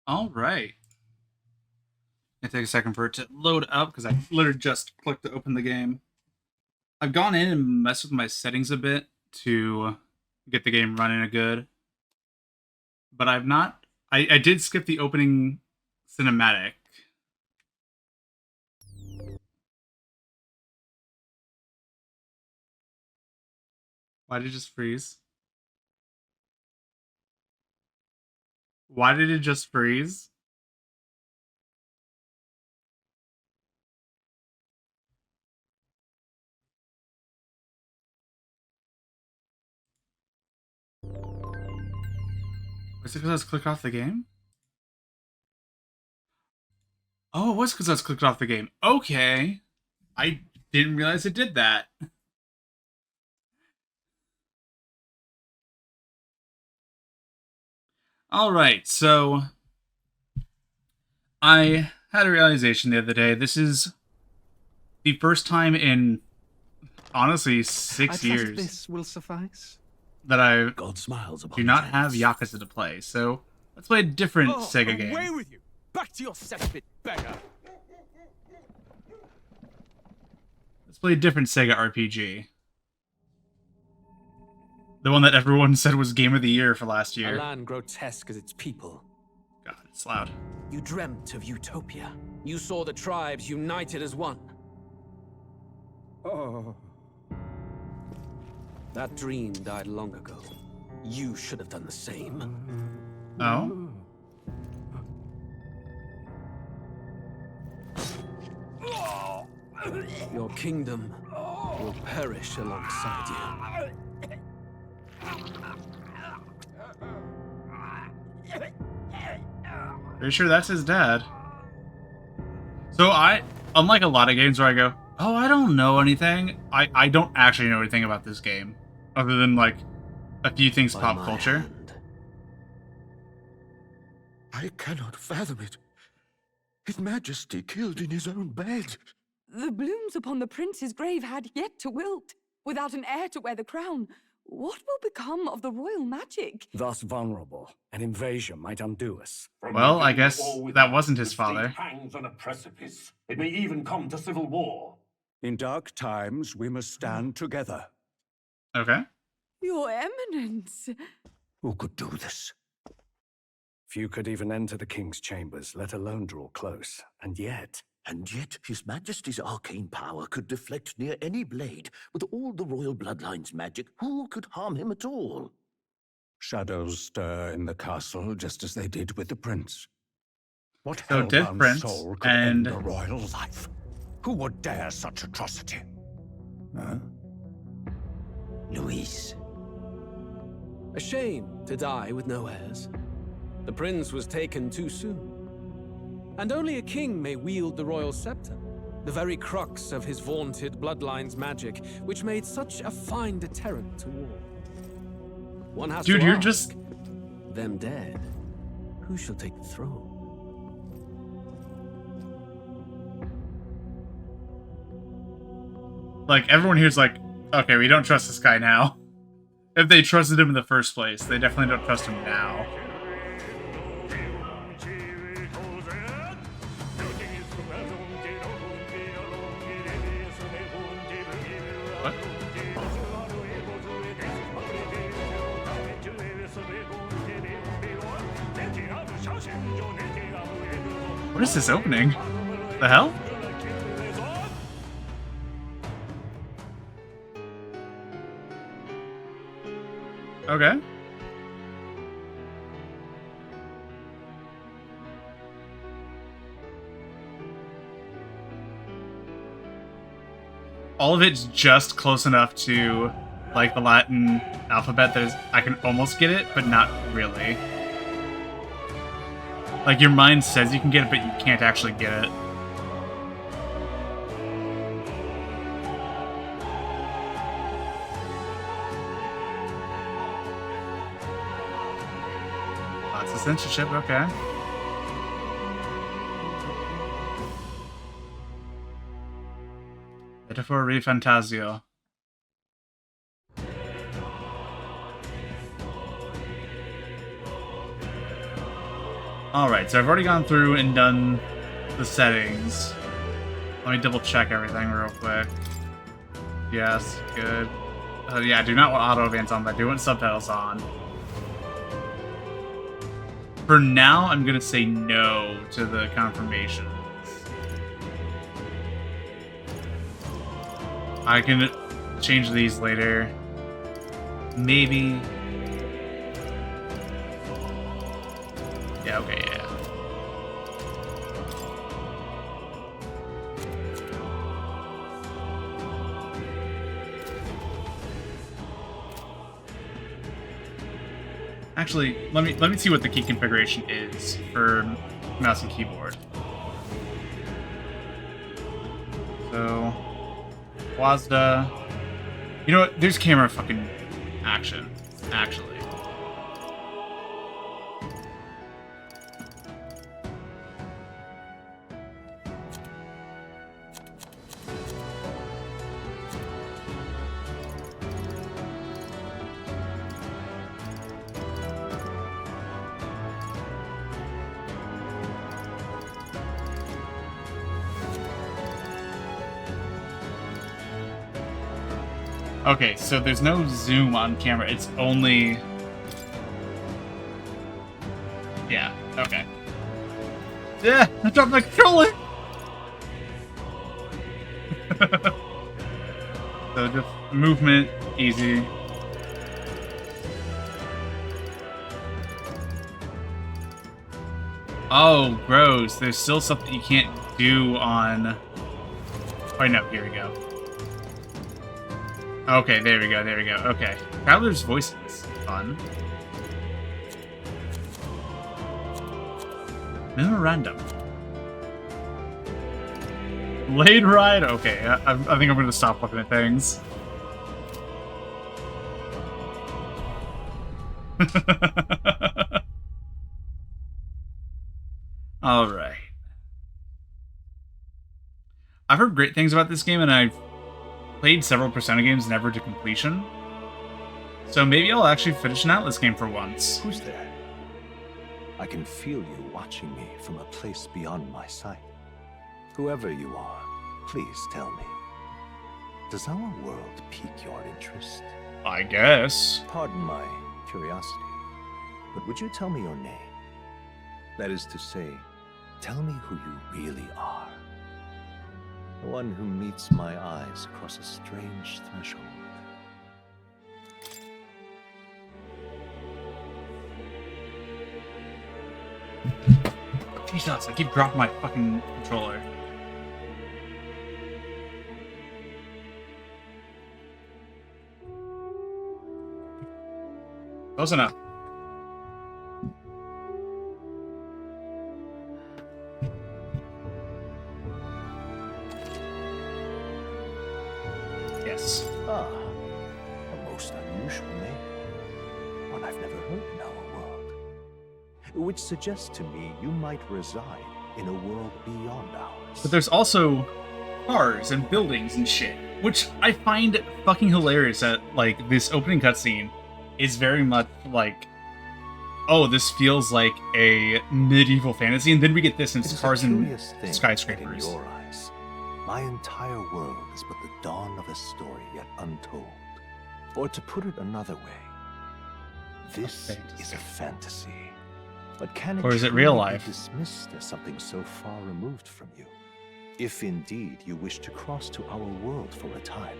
All right. It take a second for it to load up because I literally just clicked to open the game. I've gone in and messed with my settings a bit to get the game running good, but I've not. I did skip the opening cinematic. Why did it just freeze? Why did it just freeze? Was it because I was clicked off the game? Oh, it was because I was clicked off the game. Okay. I didn't realize it did that. Alright, so I had a realization the other day. This is the first time in, honestly, 6 years this will suffice. that I God smiles upon do not have Yakuza to play. So let's play a different Sega game. Away with you! Back to your cesspit, beggar! Let's play a different Sega RPG. The one that everyone said was Game of the Year for last A year. land grotesque as its people. God, it's loud. You dreamt of utopia. You saw the tribes united as one. Oh. That dream died long ago. You should have done the same. Oh? Your kingdom will perish alongside you. Pretty sure that's his dad. So unlike a lot of games where I go, oh, I don't know anything, I don't actually know anything about this game. Other than, like, a few things By pop my culture. hand. I cannot fathom it. His Majesty killed in his own bed. The blooms upon the prince's grave had yet to wilt. Without an heir to wear the crown, what will become of the royal magic? Thus vulnerable, an invasion might undo us. Well, I guess that wasn't his father. Hangs on a precipice. It may even come to civil war. In dark times, we must stand together. Okay. Your Eminence. Who could do this? Few could even enter the king's chambers, let alone draw close. And yet, His Majesty's arcane power could deflect near any blade. With all the royal bloodline's magic, who could harm him at all? shadows stir in the castle just as they did with the prince. What So dead hellbound prince soul could and- end a royal life? Who would dare such atrocity? Huh? Luis. A shame to die with no heirs. The prince was taken too soon. And only a king may wield the royal scepter, the very crux of his vaunted bloodline's magic, which made such a fine deterrent to war. One has Dude, to you're ask, just... them dead, who shall take the throne? Like, everyone here's like, okay, we don't trust this guy now. If they trusted him in the first place, they definitely don't trust him now. What? What is this opening? The hell? Okay. All of it's just close enough to, like, the Latin alphabet that is, I can almost get it, but not really. Like, your mind says you can get it, but you can't actually get it. Lots of censorship, okay. Metaphor re Fantazio. Alright, so I've already gone through and done the settings. Let me double check everything real quick. Yes, good. Yeah, I do not want auto advance on, but I do want subtitles on. For now, I'm gonna say no to the confirmations. I can change these later. Maybe. Yeah, okay, yeah. Actually, let me see what the key configuration is for mouse and keyboard. So, WASD. You know what? There's camera fucking action, actually. Okay, so there's no zoom on camera. It's only... Yeah, okay. Yeah, I dropped my controller! So just movement, easy. Oh, gross. There's still something you can't do on... Oh, no, here we go. Okay, there we go, there we go. Okay. Traveler's voices. Fun. Memorandum. Blade Ride? Okay, I think I'm going to stop looking at things. Alright. I've heard great things about this game, and I've played several Persona games never to completion. So maybe I'll actually finish an Atlus game for once. Who's there? I can feel you watching me from a place beyond my sight. Whoever you are, please tell me. Does our world pique your interest? I guess. Pardon my curiosity, but would you tell me your name? That is to say, tell me who you really are. The one who meets my eyes across a strange threshold. Jesus, I keep dropping my fucking controller. Close enough. Yes. Ah, a most unusual name. One I've never heard in our world. Which suggests to me you might reside in a world beyond ours. But there's also cars and buildings and shit, which I find fucking hilarious that, like, this opening cutscene is very much like, oh, this feels like a medieval fantasy, and then we get this and it's cars and skyscrapers. In your eyes, my entire world is but the dawn of a story yet untold. Or to put it another way, this is a fantasy. But can it or is it real truly life? Be dismissed as something so far removed from you? If indeed you wish to cross to our world for a time,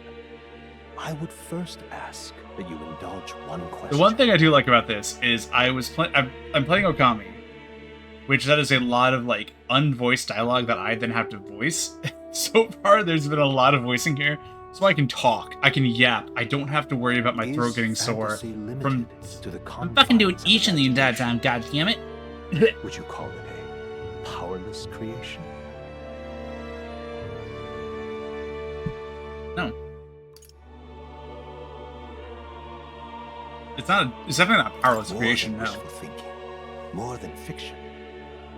I would first ask that you indulge one question. The one thing I do like about this is I'm playing Okami, which that is a lot of like unvoiced dialogue that I then have to voice. So far, there's been a lot of voicing here, so I can talk, I can yap, I don't have to worry about my throat getting sore from. I'm fucking doing each in the entire time. God damn it! Would you call it a powerless creation? No. It's not. It's definitely not a powerless More creation. than No. wishful thinking, more than fiction,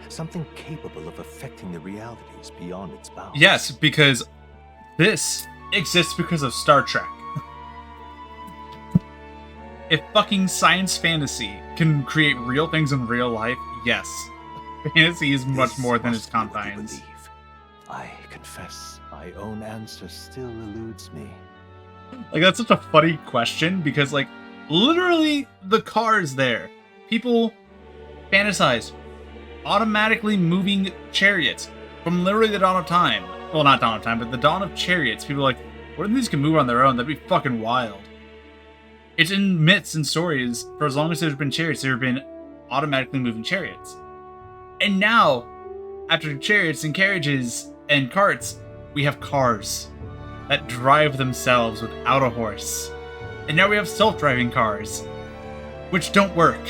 something capable of affecting the realities beyond its bounds. Yes, because this exists because of Star Trek. If fucking science fantasy can create real things in real life, yes. Fantasy is much This more than its must be what you confines. believe. I confess, my own answer still eludes me. Like, that's such a funny question because, like, literally the car is there. People fantasize automatically moving chariots from literally the dawn of time. Well, not dawn of time, but the dawn of chariots. People are like, what if these can move on their own? That'd be fucking wild. It's in myths and stories. For as long as there's been chariots, there have been automatically moving chariots. And now, after chariots and carriages and carts, we have cars that drive themselves without a horse. And now we have self-driving cars, which don't work.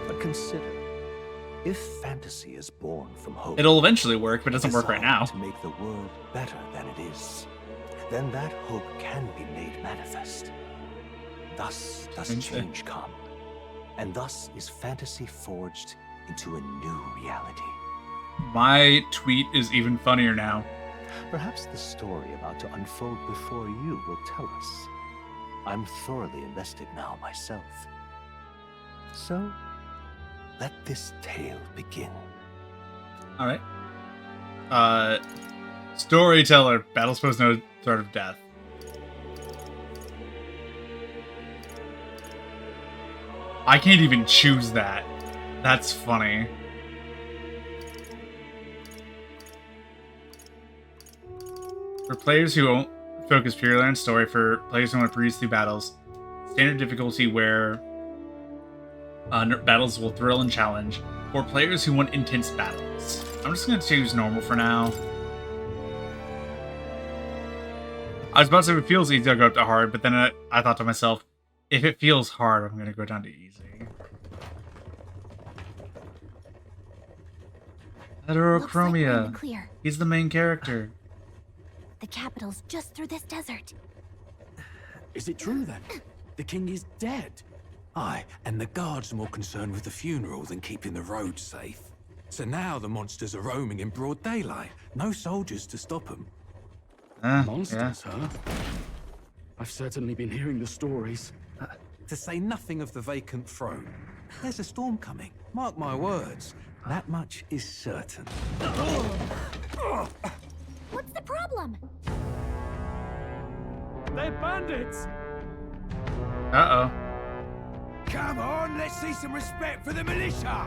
But consider, if fantasy is born from hope, It'll eventually work, but it doesn't work right desire now. to make the world better than it is, then that hope can be made manifest. Thus does Okay. change come, and thus is fantasy forged into a new reality. My tweet is even funnier now. Perhaps the story about to unfold before you will tell us. I'm thoroughly invested now myself. So, let this tale begin. Alright. Storyteller. Battle pose no threat of death. I can't even choose that. That's funny. For players who won't focus purely on story, for players who want to breeze through battles, standard difficulty where battles will thrill and challenge. For players who want intense battles, I'm just going to choose normal for now. I was about to say if it feels easy, I'll go up to hard, but then I thought to myself, if it feels hard, I'm going to go down to easy. Heterochromia. Clear. He's the main character. The capital's just through this desert. Is it true then? The king is dead. Aye, and the guards are more concerned with the funeral than keeping the roads safe. So now the monsters are roaming in broad daylight. No soldiers to stop them. Monsters, huh? I've certainly been hearing the stories. To say nothing of the vacant throne. There's a storm coming. Mark my words. That much is certain. What's the problem? They're bandits! Uh-oh. Come on, let's see some respect for the militia!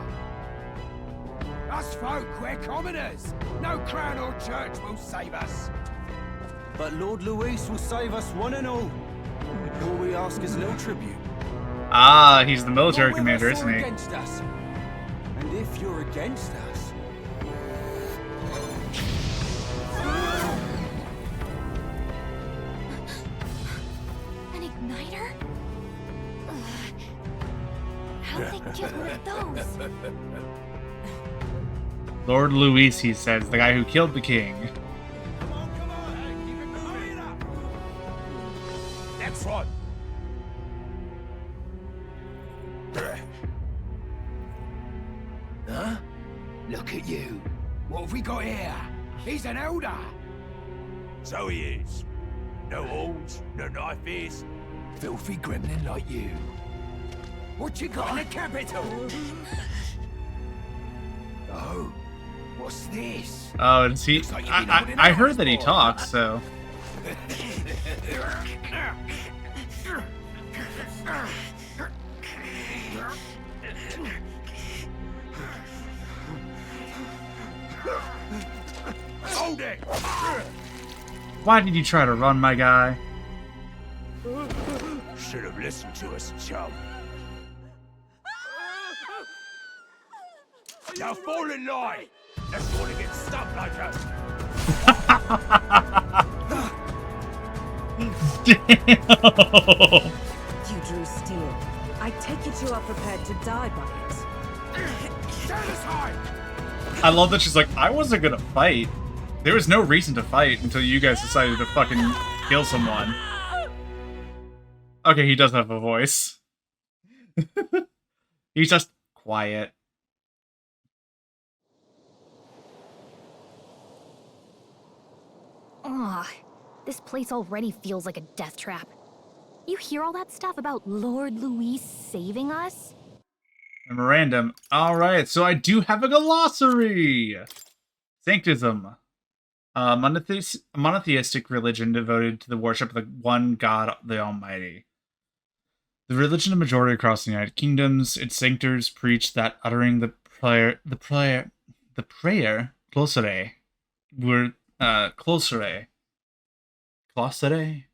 Us folk, we're commoners. No crown or church will save us. But Lord Luis will save us one and all. All we ask is no tribute. Ah, he's the military Not with commander, us or isn't he? against us. And if you're against us... An igniter? Ugh. How'd they get one of those? Lord Luis, he says, the guy who killed the king. Come on, keep it moving up. That's right. Huh? Look at you. What have we got here? He's an elder. So he is. No horns, no knife ears. Filthy gremlin like you. What you got in the capital? Oh, what's this? Oh, and he... Looks like you've been holding I out heard that he for. talks, so... Hold it! Why did you try to run, my guy? Should have listened to us, chum. Now fall in line! Let's want to get stuck like us. Damn! You drew steel. I take it you are prepared to die by it. Stand aside! I love that she's like, I wasn't gonna fight. There was no reason to fight until you guys decided to fucking kill someone. Okay, he does have a voice. He's just quiet. Ugh, this place already feels like a death trap. You hear all that stuff about Lord Luis saving us? Memorandum. Alright, so I do have a glossary! Sanctism. A monotheistic religion devoted to the worship of the one God, the Almighty. The religion of majority across the United Kingdoms, its sanctors preach that uttering the prayer, closere, were, closere. Closere?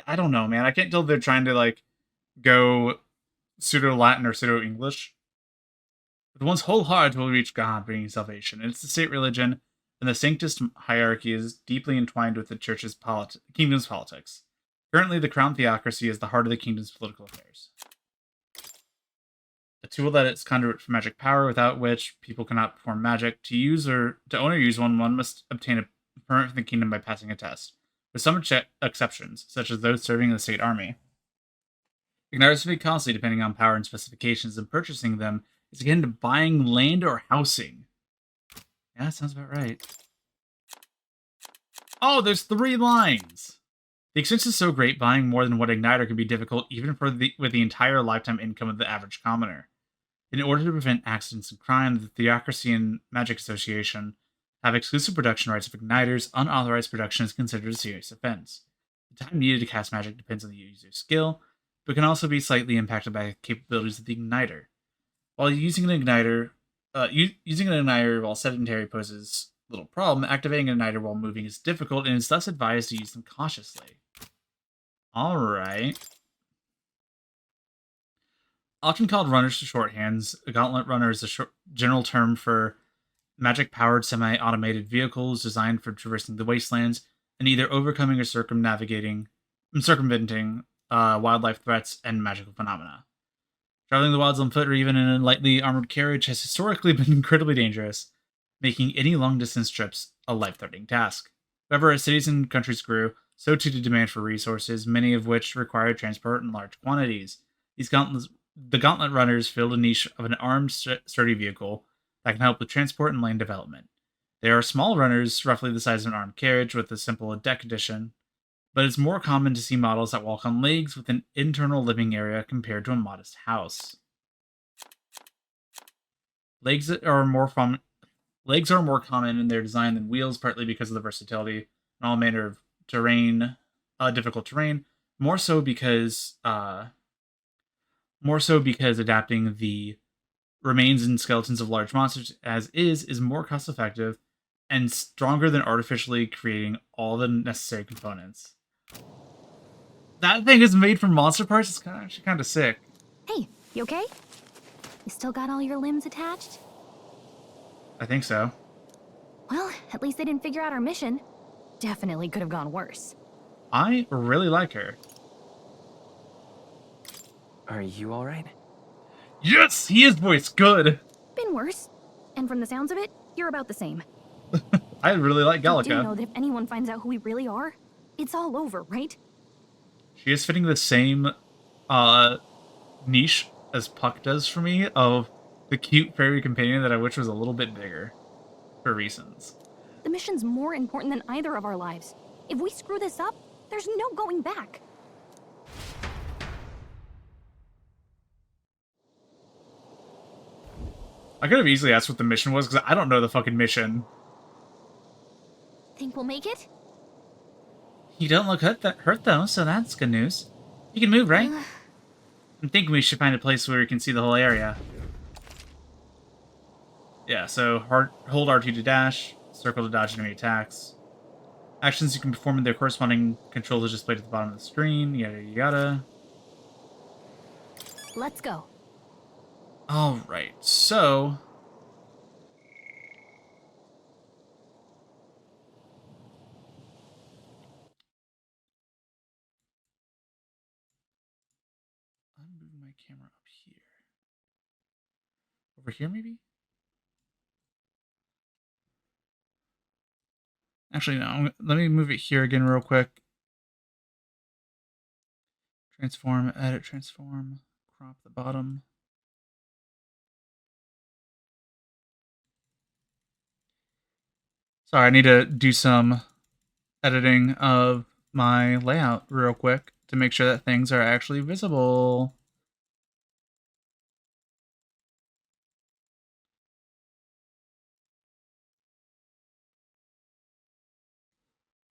I don't know, man. I can't tell if they're trying to, like, go pseudo-Latin or pseudo-English. But one's whole heart will reach God, bringing salvation. It's the state religion, and the sanctist hierarchy is deeply entwined with the church's kingdom's politics. Currently, the crown theocracy is the heart of the kingdom's political affairs. A tool that is conduit for magic power, without which people cannot perform magic. To own or use one must obtain a permit from the kingdom by passing a test, with some exceptions, such as those serving in the state army. Igniters can be costly depending on power and specifications, and purchasing them is akin to buying land or housing. Yeah, that sounds about right. Oh, there's 3 lines! The expense is so great, buying more than one igniter can be difficult even with the entire lifetime income of the average commoner. In order to prevent accidents and crime, the Theocracy and Magic Association have exclusive production rights of igniters. Unauthorized production is considered a serious offense. The time needed to cast magic depends on the user's skill, but can also be slightly impacted by the capabilities of the igniter. While using an igniter while sedentary poses little problem, activating an igniter while moving is difficult and is thus advised to use them cautiously. Alright. Often called runners to shorthands, a gauntlet runner is a general term for magic-powered semi-automated vehicles designed for traversing the wastelands and either overcoming or circumventing wildlife threats and magical phenomena. Traveling the wilds on foot or even in a lightly armored carriage has historically been incredibly dangerous, making any long-distance trips a life-threatening task. However, as cities and countries grew, so too did demand for resources, many of which required transport in large quantities. The gauntlet runners filled a niche of an armed, sturdy vehicle that can help with transport and land development. They are small runners, roughly the size of an armed carriage, with a simple deck addition, but it's more common to see models that walk on legs with an internal living area compared to a modest house. Legs are more common in their design than wheels, partly because of the versatility and all manner of difficult terrain. More so because adapting the remains and skeletons of large monsters as is more cost effective and stronger than artificially creating all the necessary components. That thing is made from monster parts. It's actually kind of sick. Hey, you okay? You still got all your limbs attached? I think so. Well, at least they didn't figure out our mission. Definitely could have gone worse. I really like her. Are you alright? Yes, he is voiced good. Been worse. And from the sounds of it, you're about the same. I really like You do Gallica. know that if anyone finds out who we really are, it's all over, right? She is fitting the same niche as Puck does for me of the cute fairy companion that I wish was a little bit bigger for reasons. The mission's more important than either of our lives. If we screw this up, there's no going back. I could have easily asked what the mission was, because I don't know the fucking mission. Think we'll make it? You don't look hurt though, so that's good news. You can move, right? I'm thinking we should find a place where we can see the whole area. Yeah, so hold R2 to dash, circle to dodge enemy attacks. Actions you can perform in their corresponding controls are displayed at the bottom of the screen, yada yada. Let's go. Alright, so... I'm moving my camera up here. Over here, maybe? Actually, no. Let me move it here again real quick. Transform, edit, transform, crop the bottom. Sorry, I need to do some editing of my layout real quick to make sure that things are actually visible.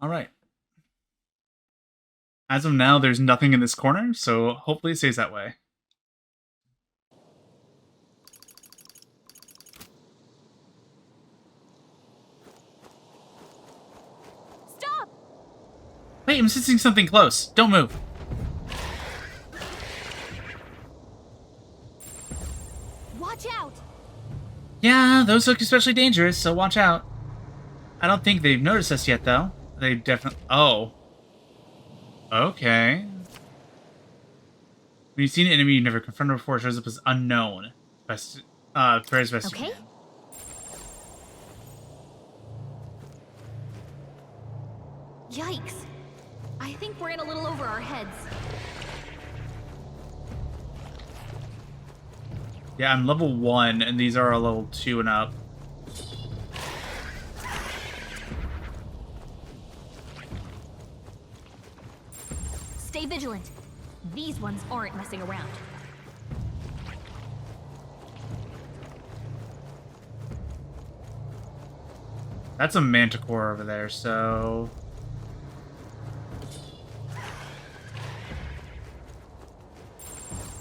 All right. As of now, there's nothing in this corner, so hopefully it stays that way. Stop! Wait, I'm sensing something close. Don't move. Watch out! Yeah, those look especially dangerous, so watch out. I don't think they've noticed us yet, though. They definitely... Oh. Okay. When you see an enemy you've never confronted before, it shows up as unknown. Best, prayers best you Okay. can. Yikes. I think we're in a little over our heads. Yeah, I'm level 1, and these are a level 2 and up. Stay vigilant. These ones aren't messing around. That's a manticore over there, so...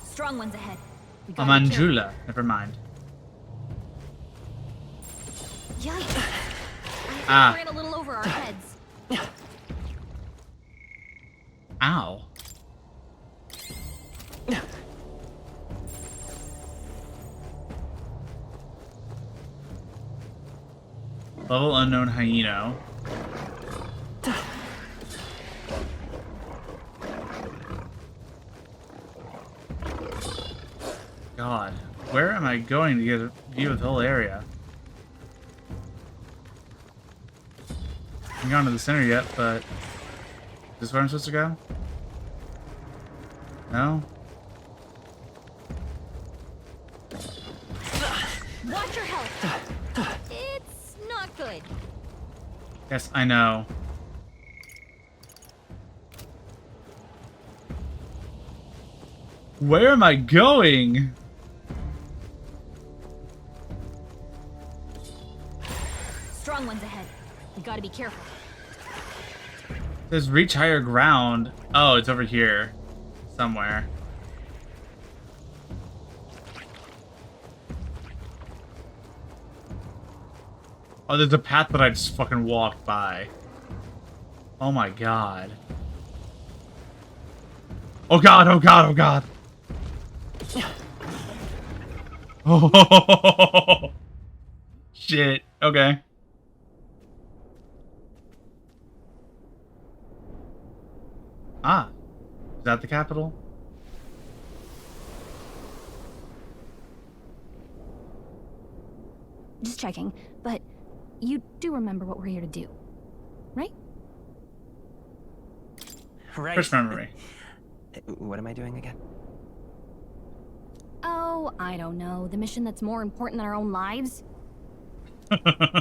Strong ones ahead. We A gotta be careful. Manjula. Never mind. Yikes. I think Ah. we're in a little over our heads. Ow. Level unknown hyeno. God, where am I going to get a view of the whole area? I haven't gone to the center yet, but... Is this where I'm supposed to go? No? Watch your health. It's not good. Yes, I know. Where am I going? Strong ones ahead. We gotta be careful. It says reach higher ground. Oh, it's over here. Somewhere. Oh, there's a path that I just fucking walked by. Oh my god. Oh god, oh god, oh god. Oh, shit. Okay. Ah. Is that the capital? Just checking, but you do remember what we're here to do, right? Right. First memory. What am I doing again? Oh, I don't know. The mission that's more important than our own lives?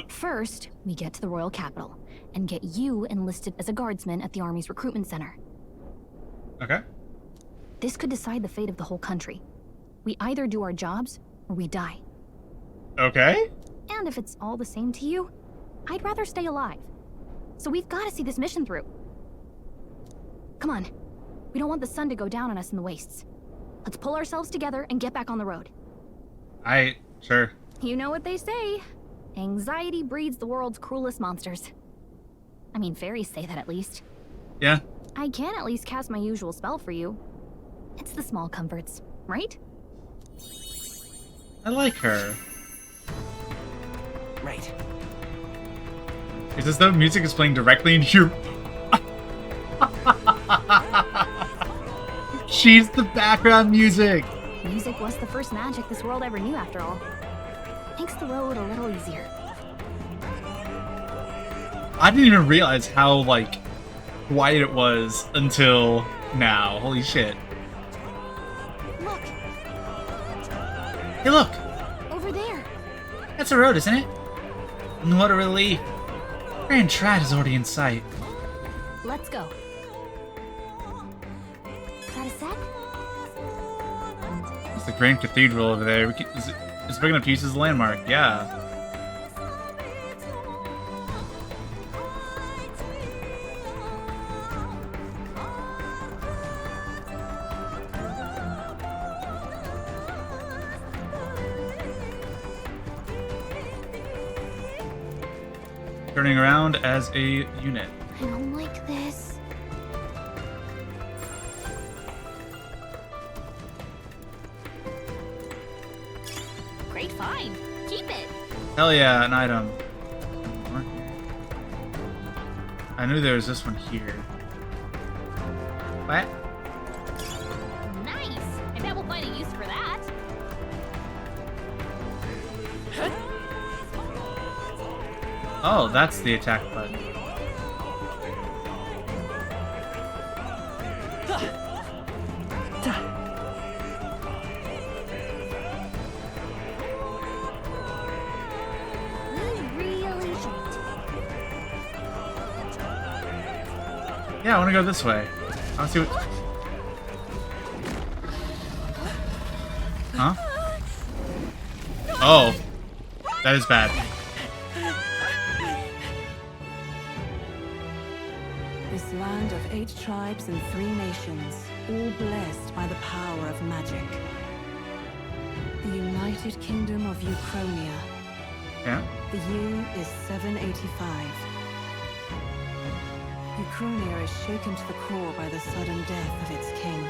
First, we get to the royal capital and get you enlisted as a guardsman at the army's recruitment center. Okay. This could decide the fate of the whole country. We either do our jobs or we die. Okay. And if it's all the same to you, I'd rather stay alive. So we've got to see this mission through. Come on. We don't want the sun to go down on us in the wastes. Let's pull ourselves together and get back on the road. Sure. You know what they say. Anxiety breeds the world's cruelest monsters. I mean, fairies say that at least. Yeah. I can at least cast my usual spell for you. It's the small comforts, right? I like her. Right. It's as though music is playing directly into your... She's the background music! Music was the first magic this world ever knew, after all. Makes the road a little easier. I didn't even realize how, like, quiet it was until now. Holy shit. Look! Hey, look! Over there! That's a road, isn't it? And what a relief. Grand Trad is already in sight. Let's go. Is that a sec? It's the Grand Cathedral over there. It's big enough to use as a landmark, yeah. turning around as a unit. I don't like this. Great find. Keep it. Hell yeah, an item. I knew there was this one here. What? Nice. I bet we'll find a use for that. Oh, that's the attack button. Yeah, I want to go this way. I want to see what... Huh? Oh. That is bad. This land of 8 tribes and 3 nations, all blessed by the power of magic. The United Kingdom of Uchronia. Yeah. The year is 785. Uchronia is shaken to the core by the sudden death of its king.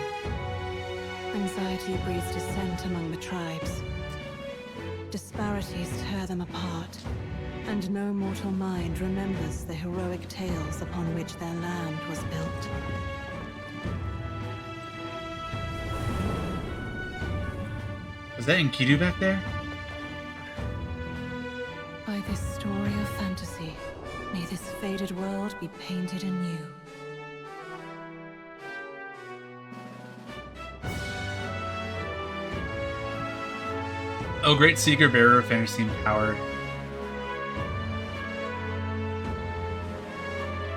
Anxiety breeds dissent among the tribes. Disparities tear them apart, and no mortal mind remembers the heroic tales upon which their land was built. Is that Enkidu back there? By this story of fantasy, may this faded world be painted anew. Oh, great seeker, bearer of fantasy and power.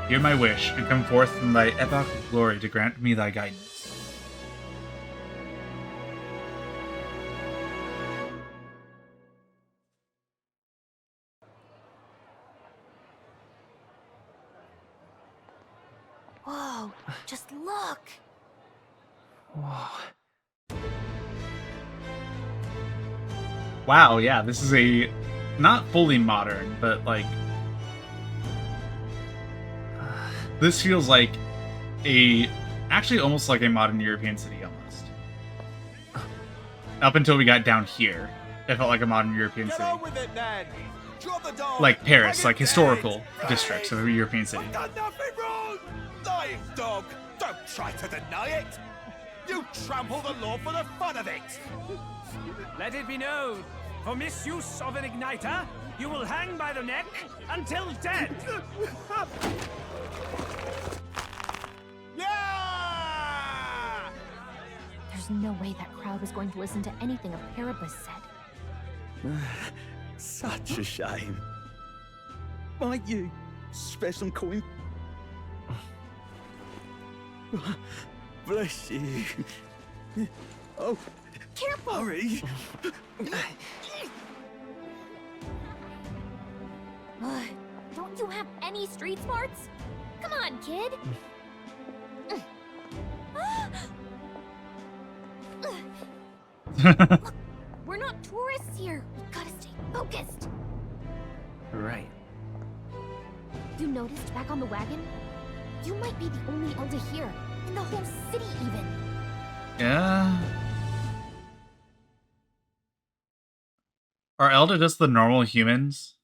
Hear my wish, and come forth from thy epoch of glory to grant me thy guidance. Whoa, just look. Whoa. Wow, yeah, this is a not fully modern, but like this feels like a actually almost like a modern European city almost. Up until we got down here, it felt like a modern European city. Like Paris, like historical districts of a European city. Done nothing wrong! Lying dog! Don't try to deny it! You trample the law for the fun of it! Let it be known, for misuse of an igniter, you will hang by the neck until dead! Yeah! There's no way that crowd was going to listen to anything a Paribus said. Such a shame. Might you spare some coin? Bless you. Oh, careful! Hurry! Don't you have any street smarts? Come on, kid. Look, we're not tourists here. We've got to stay focused. Right. You noticed back on the wagon? You might be the only elder here, in the whole city even. Yeah. Are Elder just the normal humans?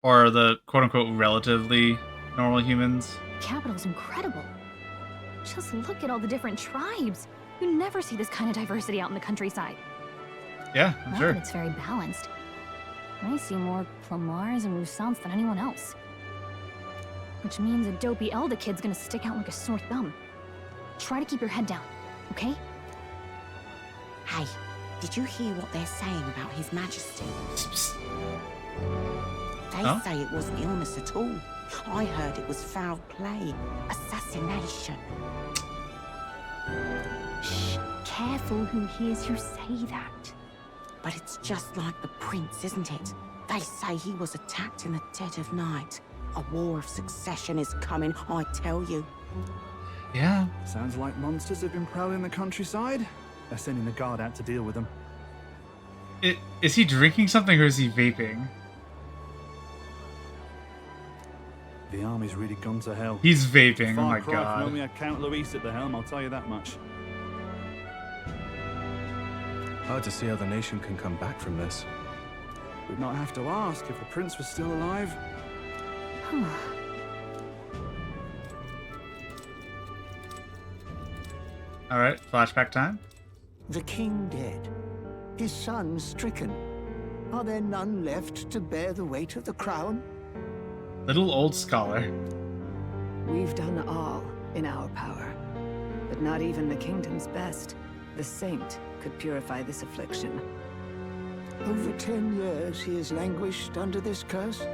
Or the quote-unquote relatively normal humans? Capital's incredible. Just look at all the different tribes. You never see this kind of diversity out in the countryside. Yeah, I'm Not sure. that it's very balanced. I see more Plamars and Roussants than anyone else. Which means a dopey Elder kid's gonna stick out like a sore thumb. Try to keep your head down, okay? Hey, did you hear what they're saying about His Majesty? They say it wasn't illness at all. I heard it was foul play, assassination. Shh, careful who hears you say that. But it's just like the prince, isn't it? They say he was attacked in the dead of night. A war of succession is coming, I tell you. Yeah. Sounds like monsters have been prowling the countryside. They're sending the guard out to deal with them. Is he drinking something or is he vaping? The army's really gone to hell. He's vaping. Oh Far my cry god. from when we had Count Luis at the helm, I'll tell you that much. Hard to see how the nation can come back from this. We'd not have to ask if the prince was still alive. Alright, flashback time. The king dead, his son stricken. Are there none left to bear the weight of the crown? Little old scholar. We've done all in our power, but not even the kingdom's best. The saint could purify this affliction. Over 10 years he has languished under this curse.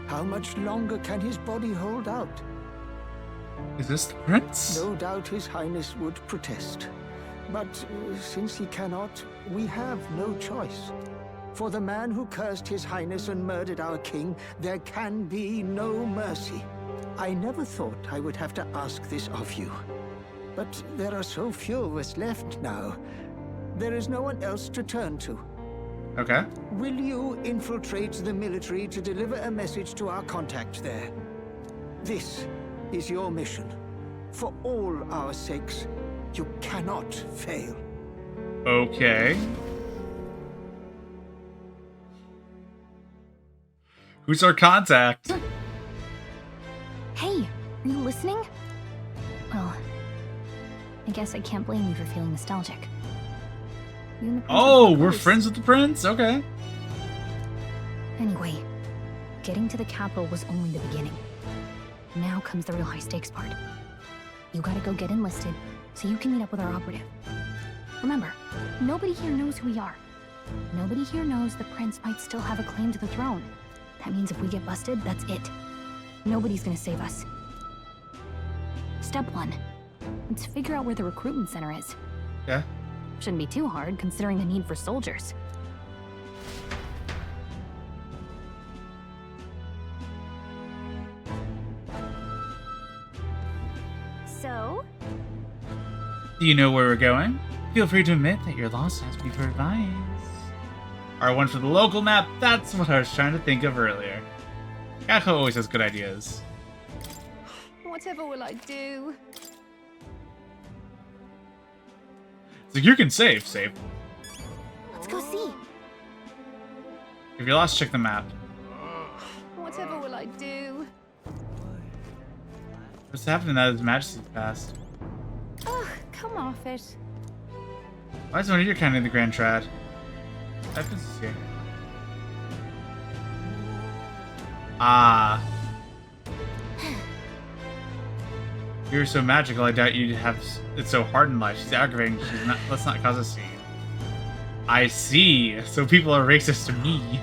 How much longer can his body hold out? Is this the prince? No doubt his highness would protest. But since he cannot, we have no choice. For the man who cursed his highness and murdered our king, there can be no mercy. I never thought I would have to ask this of you. But there are so few of us left now. There is no one else to turn to. Okay. Will you infiltrate the military to deliver a message to our contact there? This is your mission. For all our sakes, you cannot fail. Okay. Who's our contact? Hey, are you listening? Well, I guess I can't blame you for feeling nostalgic. You and the prince Oh, were we're close. friends with the prince? Okay. Anyway, getting to the capital was only the beginning. Now comes the real high-stakes part. You gotta go get enlisted, so you can meet up with our operative. Remember, nobody here knows who we are. Nobody here knows the prince might still have a claim to the throne. That means if we get busted, that's it. Nobody's gonna save us. Step 1. Let's figure out where the recruitment center is. Yeah. Shouldn't be too hard, considering the need for soldiers. So? Do you know where we're going? Feel free to admit that you're lost and ask me for advice. R1 for the local map, that's what I was trying to think of earlier. Gakko always has good ideas. Whatever will I do? So you can save. Let's go see. If you're lost, check the map. Whatever will I do? What's happening now that His Majesty's passed? Ugh, come off it. Why is one of your kind in the Grand Trad? That is here. Ah. You're so magical, I doubt you'd have it so hard in life. She's aggravating. Let's not cause a scene. I see. So people are racist to me.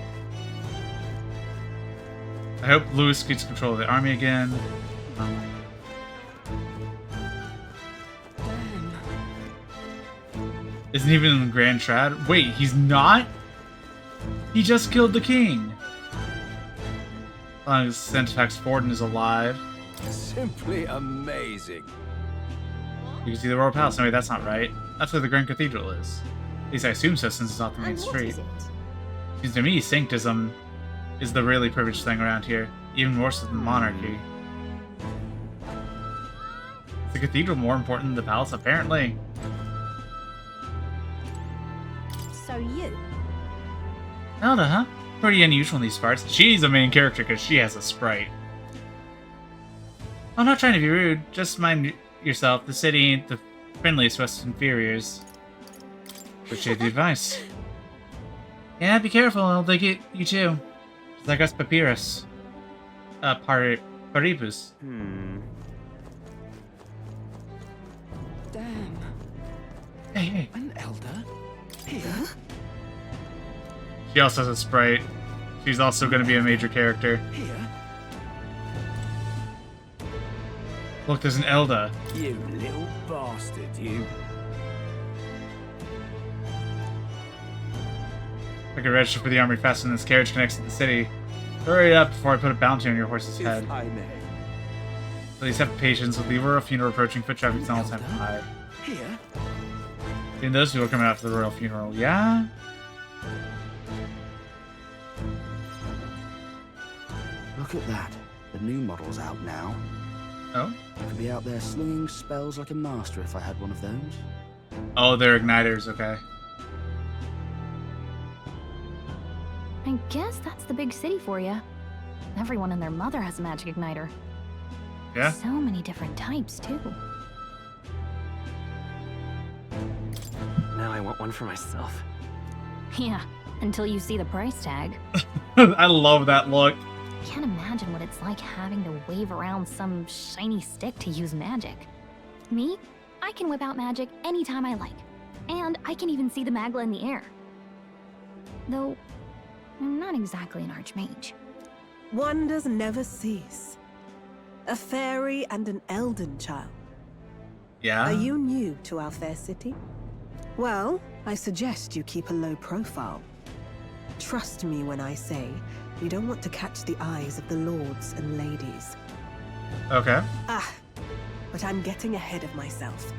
I hope Louis gets control of the army again. Isn't even in Grand Trad? Wait, he's not? He just killed the king. As long as Syntax Forden is alive. Simply amazing. You can see the Royal Palace. No, wait, that's not right. That's where the Grand Cathedral is. At least I assume so, since it's not the main street. Seems to me, sanctism is the really privileged thing around here. Even more so than monarchy. Is the cathedral more important than the palace? Apparently. So you? Elda, huh? Pretty unusual in these parts. She's a main character because she has a sprite. I'm not trying to be rude. Just mind yourself. The city ain't the friendliest with inferiors. Appreciate the advice. Yeah, be careful. They'll get you too. Just like us Papyrus. Paribus. Damn. Hey. An elder? Here? She also has a sprite. She's also going to be a major character. Here? Look, there's an Elda. You little bastard, you. I can register for the army faster than this carriage connects to the city. Hurry up before I put a bounty on your horse's head. If I may. Please have patience with the royal funeral approaching. Foot traffic is almost time high. Here? And those people are coming out for the royal funeral. Yeah? Look at that. The new model's out now. Oh? I could be out there slinging spells like a master if I had one of those. Oh, they're igniters, okay. I guess that's the big city for you. Everyone and their mother has a magic igniter. Yeah? So many different types, too. Now I want one for myself. Yeah, until you see the price tag. I love that look. Can't imagine what it's like having to wave around some shiny stick to use magic. Me? I can whip out magic anytime I like. And I can even see the magla in the air. Though, I'm not exactly an archmage. Wonders never cease. A fairy and an elden child. Yeah? Are you new to our fair city? Well, I suggest you keep a low profile. Trust me when I say you don't want to catch the eyes of the lords and ladies. Okay. Ah, but I'm getting ahead of myself.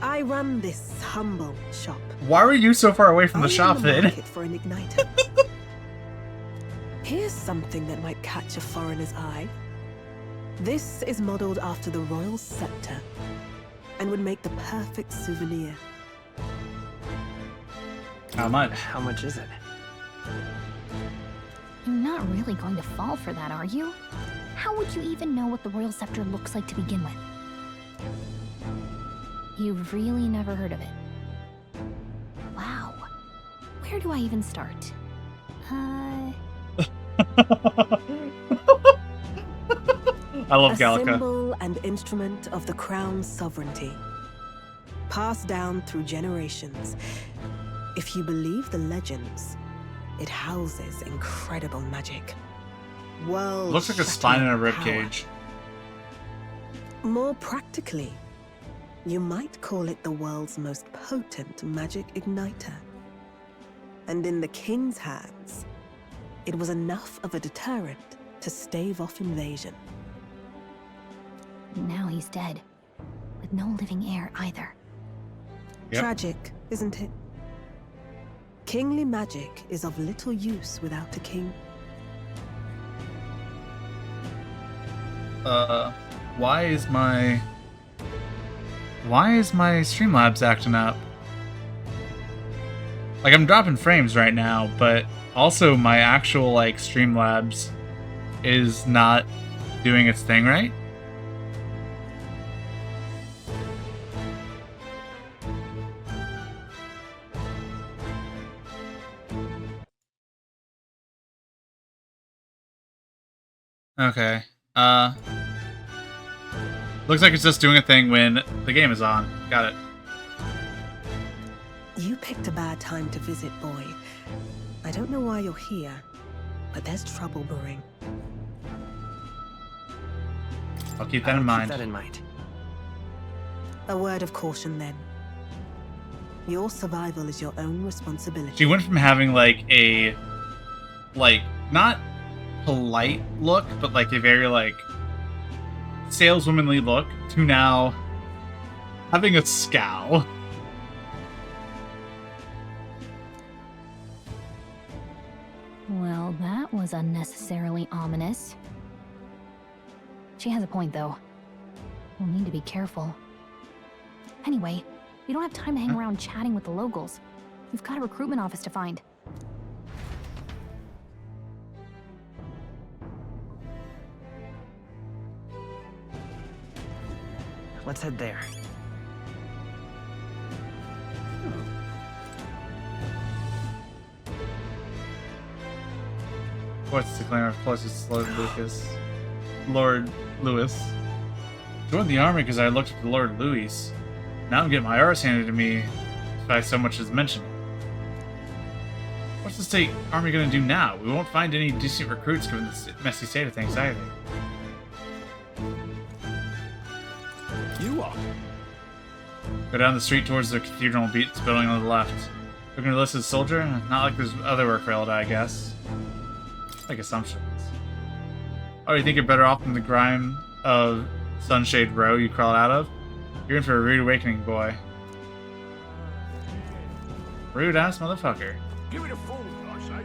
I run this humble shop. Why were you so far away from the shop then? For an igniter. Here's something that might catch a foreigner's eye. This is modeled after the royal scepter and would make the perfect souvenir. How much? How much is it? You're not really going to fall for that, are you? How would you even know what the royal scepter looks like to begin with? You've really never heard of it. Wow. Where do I even start? I love a Gallica. Symbol and instrument of the crown's sovereignty. Passed down through generations. If you believe the legends, it houses incredible magic. Looks like a spine in a ribcage. More practically, you might call it the world's most potent magic igniter. And in the king's hands, it was enough of a deterrent to stave off invasion. Now he's dead, with no living heir either. Yep. Tragic, isn't it? Kingly magic is of little use without a king. Why is my Streamlabs acting up? Like, I'm dropping frames right now, but also my actual, like, Streamlabs is not doing its thing right. Okay. Looks like it's just doing a thing when the game is on. Got it. You picked a bad time to visit, boy. I don't know why you're here, but there's trouble brewing. I'll keep that in mind. Keep that in mind. A word of caution, then. Your survival is your own responsibility. She went from having, like, a, like, not polite look, but, like, a very, like, saleswomanly look, to now having a scowl. Well, that was unnecessarily ominous. She has a point, though. We'll need to be careful. Anyway, we don't have time to hang around chatting with the locals. We've got a recruitment office to find. Let's head there. What's the claim of closest Lord Lewis? Joined the army because I looked at the Lord Louis. Now I'm getting my arse handed to me by so much as mentioned. What's the state army gonna do now? We won't find any decent recruits given the messy state of things either. You are. Go down the street towards the cathedral building on the left. Looking to list as soldier? Not like there's other work for Elda, I guess. Like assumptions. Oh, you think you're better off than the grime of Sunshade Row you crawled out of? You're in for a rude awakening, boy. Rude ass motherfucker. Give it a fool, I say.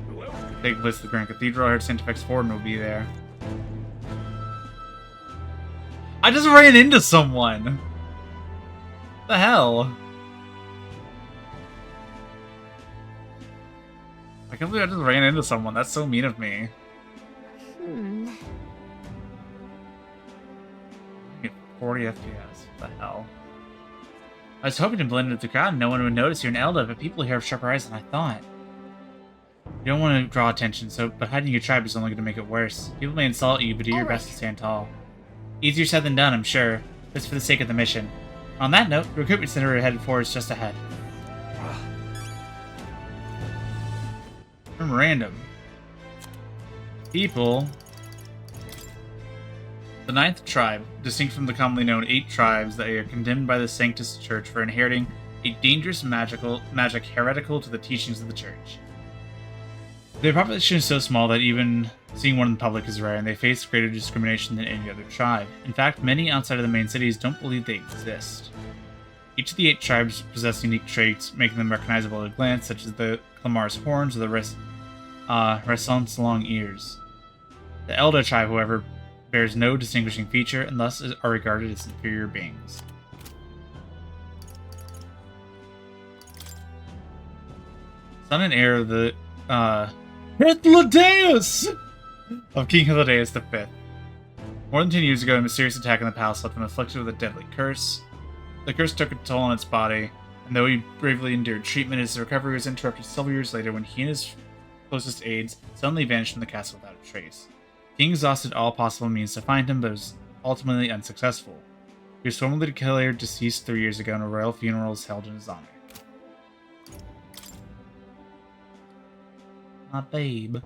Who else? Take place at the Grand Cathedral. I heard Saint FX Forden will be there. I just ran into someone. The hell? I can't believe I just ran into someone. That's so mean of me. 40 FPS. What the hell? I was hoping to blend into the crowd and no one would notice you're an Elder, but people here have sharper eyes than I thought. You don't want to draw attention, but hiding your tribe is only going to make it worse. People may insult you, but do your best to stand tall. Easier said than done, I'm sure. Just for the sake of the mission. On that note, the recruitment center we're headed for is just ahead. Random. People. The 9th tribe, distinct from the commonly known 8 tribes that are condemned by the Sanctus Church for inheriting a dangerous magic heretical to the teachings of the Church. Their population is so small that even seeing one in public is rare, and they face greater discrimination than any other tribe. In fact, many outside of the main cities don't believe they exist. Each of the 8 tribes possess unique traits, making them recognizable at a glance, such as the Clamar's horns or the Reson's long ears. The Elder tribe, however, bears no distinguishing feature and thus are regarded as inferior beings. Son and heir of the Hythlodaeus of King Hythlodaeus V. More than 10 years ago, a mysterious attack in the palace left him afflicted with a deadly curse. The curse took a toll on its body, and though he bravely endured treatment, his recovery was interrupted several years later when he and his closest aides suddenly vanished from the castle without a trace. The king exhausted all possible means to find him, but was ultimately unsuccessful. He was formally declared deceased 3 years ago, and a royal funeral was held in his honor. My babe.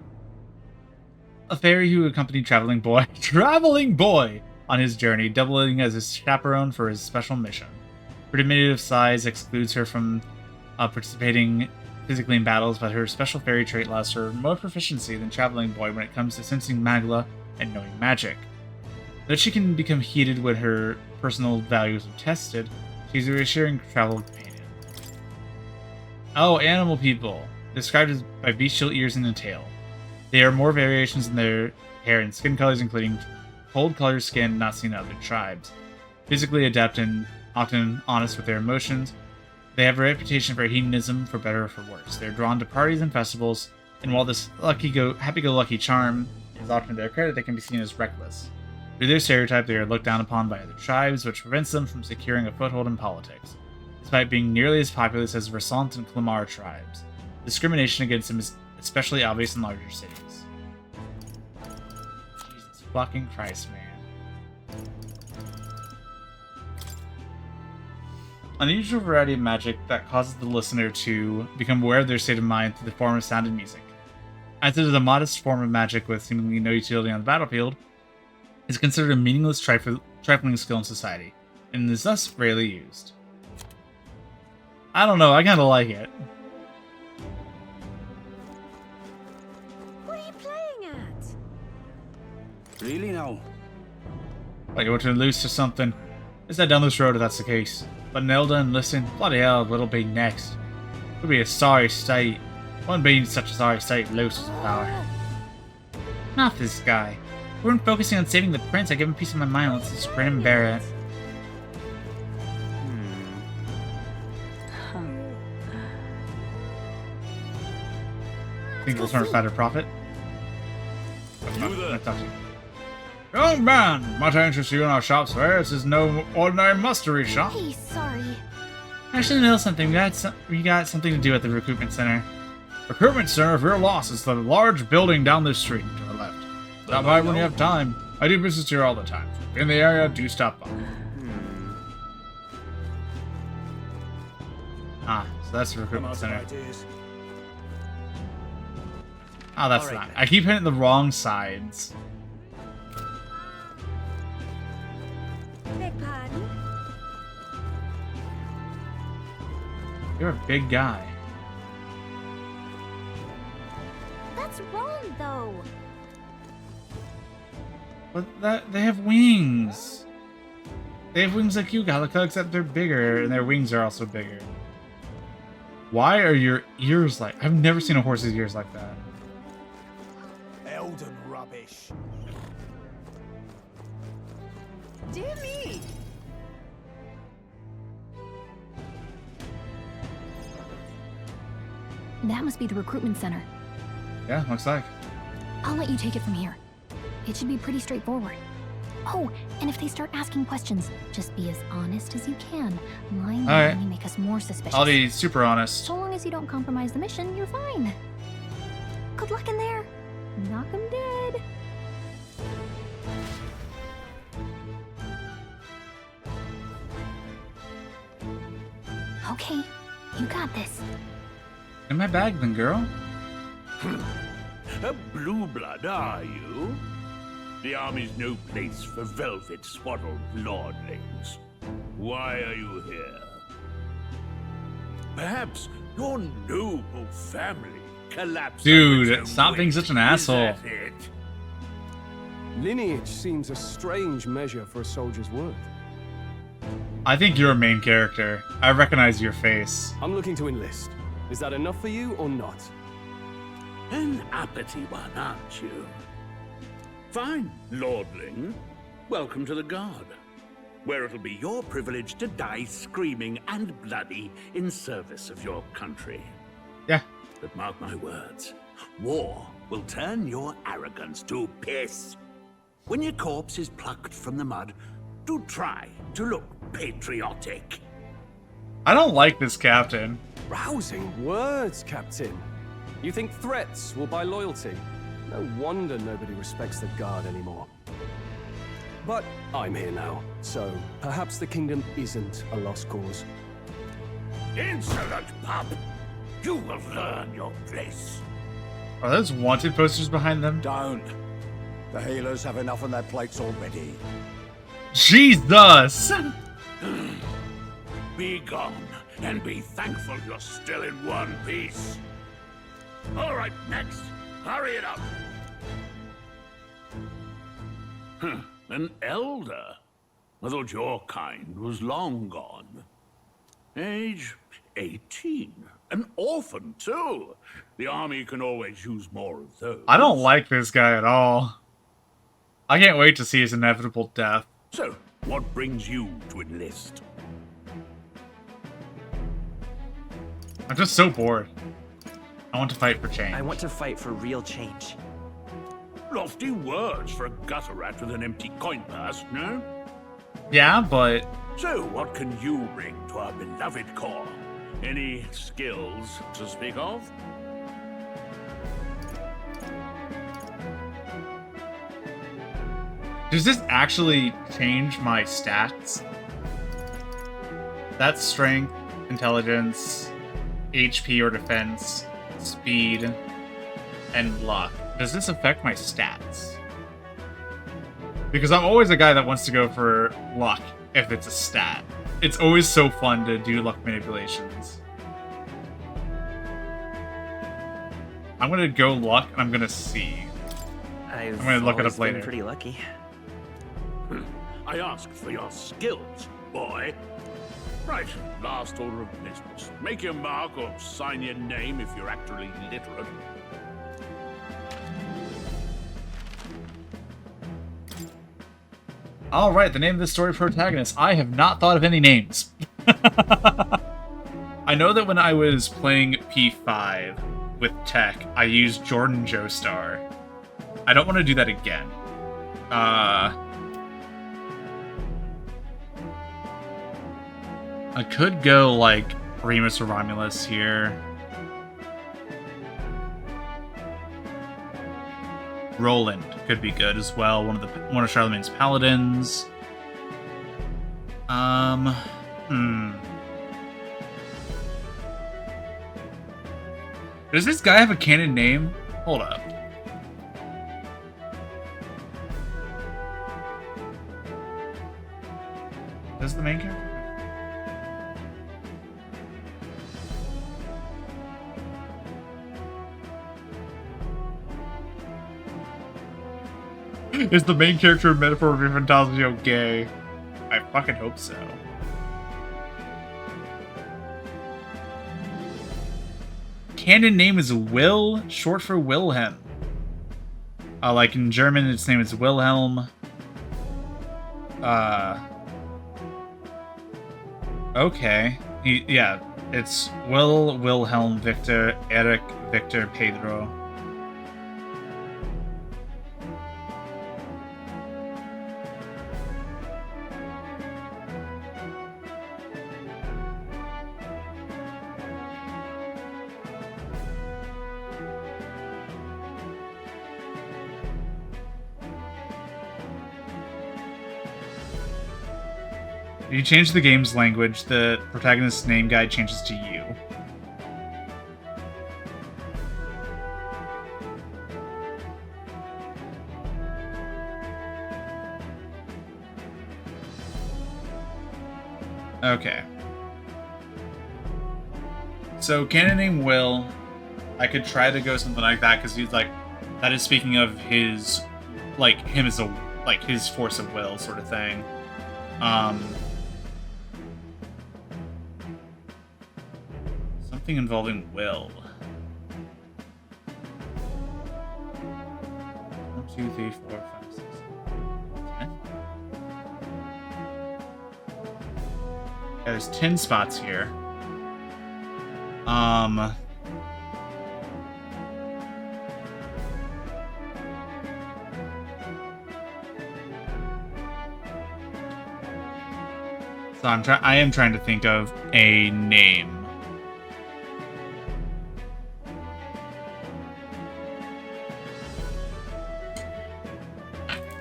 A fairy who accompanied Traveling Boy on his journey, doubling as his chaperone for his special mission. Her diminutive size excludes her from participating physically in battles, but her special fairy trait allows her more proficiency than Traveling Boy when it comes to sensing magla and knowing magic. Though she can become heated when her personal values are tested, she's a reassuring travel companion. Oh, animal people. Described as by bestial ears and a tail. There are more variations in their hair and skin colors, including cold-colored skin not seen in other tribes. Physically adept and often honest with their emotions, they have a reputation for hedonism, for better or for worse. They are drawn to parties and festivals, and while this happy-go-lucky charm is often to their credit, they can be seen as reckless. Through their stereotype, they are looked down upon by other tribes, which prevents them from securing a foothold in politics, despite being nearly as populous as Resant and Clamar tribes. Discrimination against them is especially obvious in larger cities. Jesus fucking Christ, man. An unusual variety of magic that causes the listener to become aware of their state of mind through the form of sound and music. As it is a modest form of magic with seemingly no utility on the battlefield, it is considered a meaningless trifling skill in society, and is thus rarely used. I don't know, I kinda like it. Really now? Like you want to loose or something? Let's head down this road if that's the case. But Nelda and listen, bloody hell, what'll be next? It'll be a sorry state. One being such a sorry state loses power. Not this guy. We weren't focusing on saving the prince. I give him peace of my mind. Let's just grin and bear it. Think we'll turn a fatter profit? Young man, might I interest you in our shops where this is no ordinary mustery shop. Hey, sorry. Actually, know something. We got something to do at the recruitment center. Recruitment center, if you're lost, is the large building down this street to the left. Stop by when you have time. I do business here all the time. So if you're in the area, do stop by. Ah, so that's the recruitment center. Oh, that's not. I keep hitting the wrong sides. Beg pardon? You're a big guy. That's wrong, though. But they have wings. They have wings like you, Gallica, except they're bigger, and their wings are also bigger. Why are your ears like... I've never seen a horse's ears like that. Elden rubbish. Dear me! That must be the recruitment center. Yeah, looks like. I'll let you take it from here. It should be pretty straightforward. Oh, and if they start asking questions, just be as honest as you can. Lying will only make us more suspicious. I'll be super honest. So long as you don't compromise the mission, you're fine. Good luck in there. Knock 'em dead. Okay, you got this. In my bag then, girl. A blue blood, are you? The army's no place for velvet swaddled lordlings. Why are you here? Perhaps your noble family collapsed. Dude, stop being such an asshole. Is that it? Lineage seems a strange measure for a soldier's worth. I think you're a main character. I recognize your face. I'm looking to enlist. Is that enough for you or not? An uppity one, aren't you? Fine, lordling. Welcome to the Guard, where it'll be your privilege to die screaming and bloody in service of your country. Yeah. But mark my words, war will turn your arrogance to piss. When your corpse is plucked from the mud, do try to look patriotic. I don't like this captain. Rousing words, Captain. You think threats will buy loyalty? No wonder nobody respects the Guard anymore. But I'm here now, so perhaps the kingdom isn't a lost cause. Insolent pup! You will learn your place. Are those wanted posters behind them? Don't. The healers have enough on their plates already. Jesus! Be gone, and be thankful you're still in one piece. All right, next. Hurry it up. An elder? I thought your kind was long gone. Age 18. An orphan, too. The army can always use more of those. I don't like this guy at all. I can't wait to see his inevitable death. So, what brings you to enlist? I'm just so bored. I want to fight for change. I want to fight for real change. Lofty words for a gutter rat with an empty coin purse, no? Yeah, but... So, what can you bring to our beloved corps? Any skills to speak of? Does this actually change my stats? That's strength, intelligence, HP or defense, speed, and luck. Does this affect my stats? Because I'm always a guy that wants to go for luck if it's a stat. It's always so fun to do luck manipulations. I'm gonna go luck and I'm gonna see. I'm gonna look it up later. Been pretty lucky. I asked for your skills, boy. Right, last order of business. Make your mark or sign your name if you're actually literate. Alright, the name of the story protagonist. I have not thought of any names. I know that when I was playing P5 with Tech, I used Jordan Joestar. I don't want to do that again. I could go, like, Remus or Romulus here. Roland could be good as well. One of Charlemagne's paladins. Does this guy have a canon name? Hold up. Is the main character? Is the main character of Metaphor of Fantazio gay? I fucking hope so. Canon name is Will, short for Wilhelm. Like in German, its name is Wilhelm. Okay. Yeah, it's Will, Wilhelm, Victor, Eric, Victor, Pedro. If you change the game's language, the protagonist's name guide changes to you. Okay. So, canon name Will. I could try to go something like that, because he's like, that is speaking of his, like, him as a, like, his force of will sort of thing. Something involving Will. 1, 2, 3, 4, 5, 6, 10. Yeah, there's 10 spots here. So I am trying to think of a name.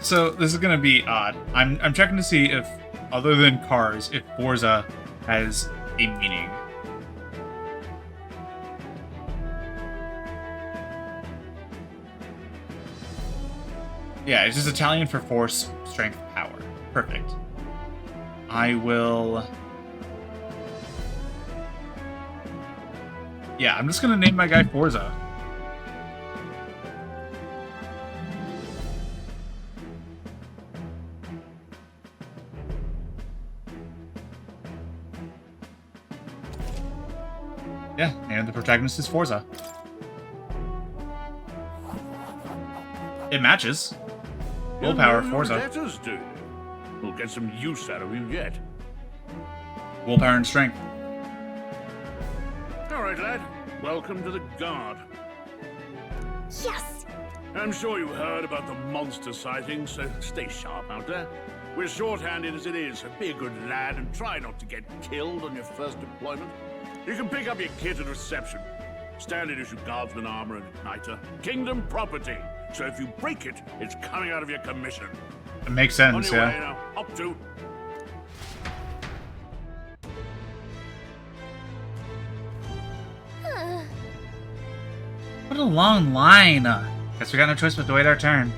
So this is gonna be odd. I'm checking to see if, other than cars, if Forza has a meaning. Yeah, it's just Italian for force, strength, power. Perfect. I will... Yeah, I'm just gonna name my guy Forza. Yeah, and the protagonist is Forza. It matches. Willpower, Forza. Letters, do you? We'll get some use out of you yet. Willpower and strength. All right, lad. Welcome to the Guard. Yes! I'm sure you heard about the monster sighting, so stay sharp out there. We're short-handed as it is, so be a good lad and try not to get killed on your first deployment. You can pick up your kit at reception. Standard issue guardsman armor and igniter. Kingdom property. So if you break it, it's coming out of your commission. It makes sense, on your yeah. way now. Up to. What a long line. Guess we got no choice but to wait our turn.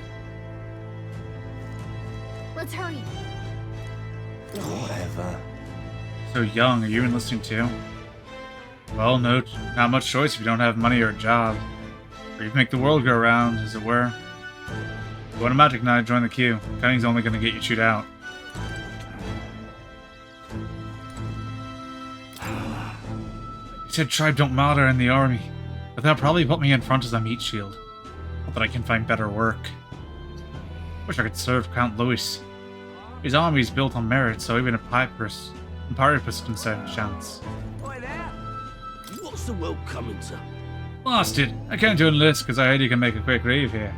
Let's hurry. Whatever. So young, are you enlisting too? Well, no, not much choice if you don't have money or a job. Or you can make the world go round, as it were. Go to Magic Knight, join the queue. Cunning's only gonna get you chewed out. You said tribe don't matter in the army, but that'll probably put me in front as a meat shield. Hope that I can find better work. Wish I could serve Count Louis. His army's built on merit, so even a Papyrus can stand a chance. What's the world coming to? Bastard, I came to enlist because I heard you can make a quick leave here.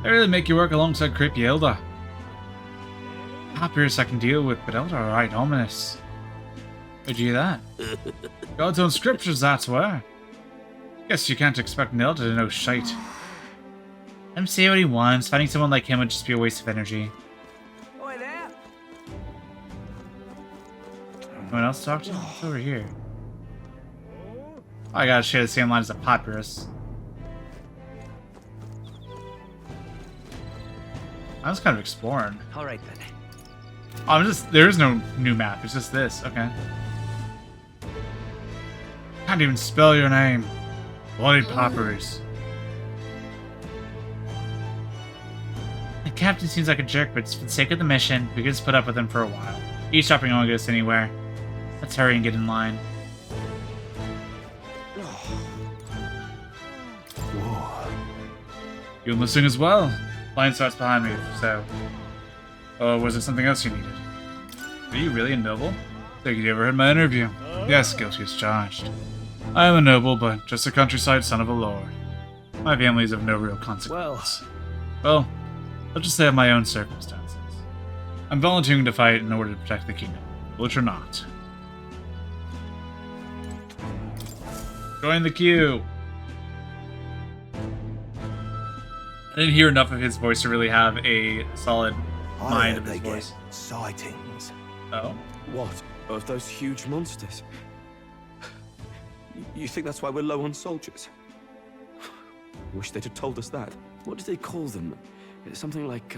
They really make you work alongside creepy Elder. Papyrus I can deal with, but Elder are right ominous. Where'd you hear that? God's own scriptures, that's where. Guess you can't expect an Elder to know shite. Let him say what he wants. Finding someone like him would just be a waste of energy. Anyone else talk to? What's over here? I gotta share the same line as a Papyrus. I was kind of exploring. Alright then. Oh, there is no new map, it's just this, okay. Can't even spell your name. Bloody Papyrus. The captain seems like a jerk, but for the sake of the mission, we could just put up with him for a while. Eavesdropping won't get us anywhere. Let's hurry and get in line. You enlisting as well? Line starts behind me, so... Oh, was it something else you needed? Are you really a noble? Think you ever heard my interview? Yes, guilty as charged. I am a noble, but just a countryside son of a lord. My family is of no real consequence. Well, let's just say I have my own circumstances. I'm volunteering to fight in order to protect the kingdom, which or not. Join the queue! I didn't hear enough of his voice to really have a solid mind of his voice. Sightings. Oh? What? Of those huge monsters? You think that's why we're low on soldiers? Wish they'd have told us that. What do they call them? Something like,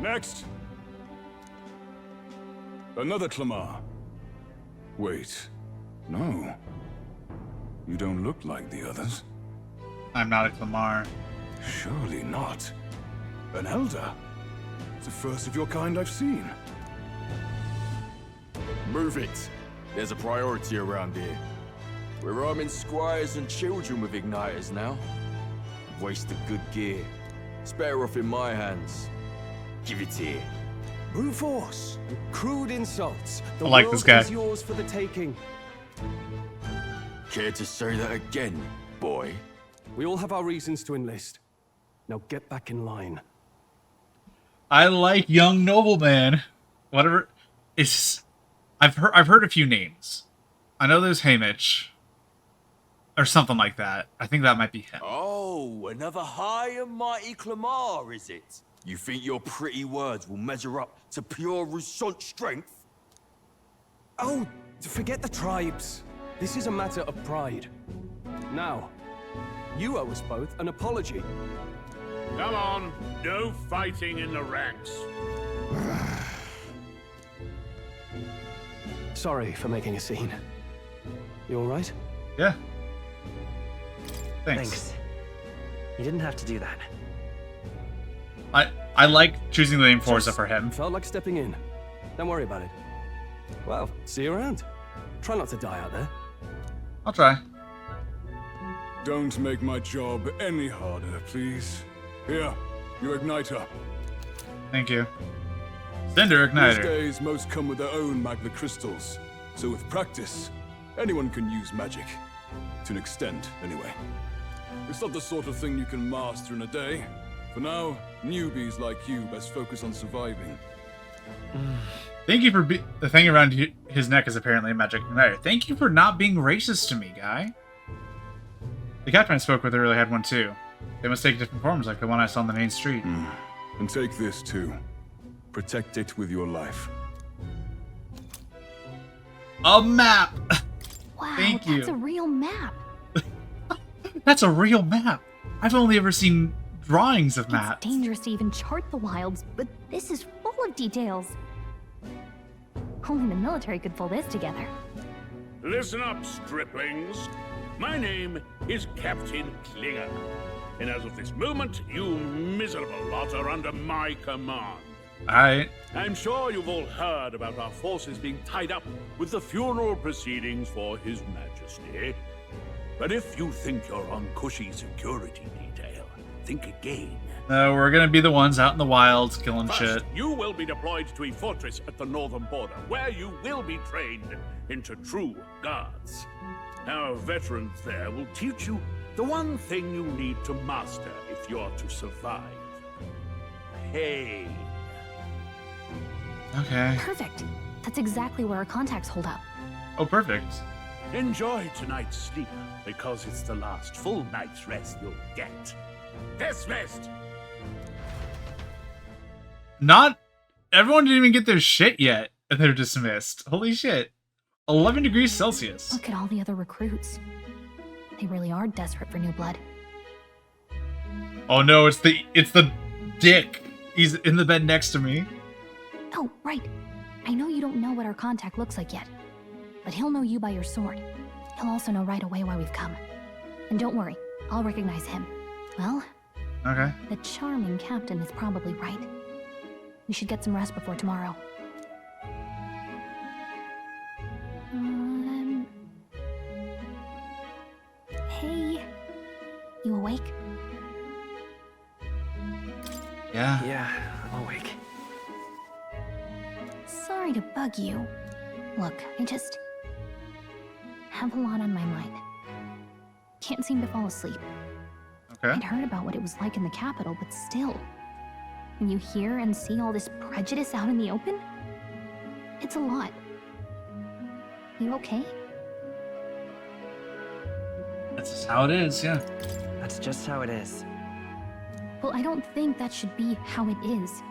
Next! Another Clamar. Wait. No. You don't look like the others. I'm not a Clamar. Surely not. An Elder? It's the first of your kind I've seen. Move it. There's a priority around here. We're arming squires and children with igniters now. Waste the good gear. It's better off in my hands. Give it here. Brute force, crude insults. The I like world this guy. is yours for the taking. Care to say that again, boy? we all have our reasons to enlist. Now get back in line. I like young nobleman. Whatever. It's I've heard a few names. I know there's Haymitch. Or something like that. I think that might be him. Oh, another high and mighty Clamar, is it? You think your pretty words will measure up to pure Roussant strength? Oh, forget the tribes. This is a matter of pride. Now, you owe us both an apology. Come on, no fighting in the ranks. Sorry for making a scene. You all right? Yeah. Thanks. You didn't have to do that. I like choosing the name Forza for him. Felt like stepping in. Don't worry about it. Well, see you around. Try not to die out there. I'll try. Don't make my job any harder, please. Here, your igniter. Thank you. Cinder These igniter. days, most come with their own magna crystals. So with practice, anyone can use magic. To an extent, anyway. It's not the sort of thing you can master in a day. For now, newbies like you best focus on surviving. Thank you for the thing around his neck is apparently a magic igniter. Thank you for not being racist to me, guy. The captain I spoke with really had one too. They must take different forms, like the one I saw on the main street. And take this too. Protect it with your life. A map. Wow, Thank you. that's a real map. That's a real map. I've only ever seen drawings of maps. It's dangerous to even chart the wilds, but this is full of details. Only the military could pull this together. Listen up, striplings. My name is Captain Klinger. And as of this moment, you miserable lot are under my command. Alright. I'm sure you've all heard about our forces being tied up with the funeral proceedings for His Majesty. But if you think you're on cushy security detail, think again. No, we're gonna be the ones out in the wilds killing First, shit. you will be deployed to a fortress at the northern border, where you will be trained into true guards. Our veterans there will teach you the one thing you need to master if you're to survive. Pain. Okay. Perfect. That's exactly where our contacts hold up. Oh, perfect. Enjoy tonight's sleep, because it's the last full night's rest you'll get. Dismissed! Not everyone didn't even get their shit yet, and they're dismissed. Holy shit. 11 degrees Celsius. Look at all the other recruits. They really are desperate for new blood. Oh no, it's the dick. He's in the bed next to me. Oh, right. I know you don't know what our contact looks like yet, but he'll know you by your sword. He'll also know right away why we've come. And don't worry, I'll recognize him. Well, okay. The charming captain is probably right. We should get some rest before tomorrow. Hey, you awake? Yeah. Yeah, I'm awake. Sorry to bug you. Look, I just have a lot on my mind. Can't seem to fall asleep. Okay. I'd heard about what it was like in the capital, but still, when you hear and see all this prejudice out in the open, it's a lot. You okay? That's just how it is, yeah. That's just how it is. Well, I don't think that should be how it is.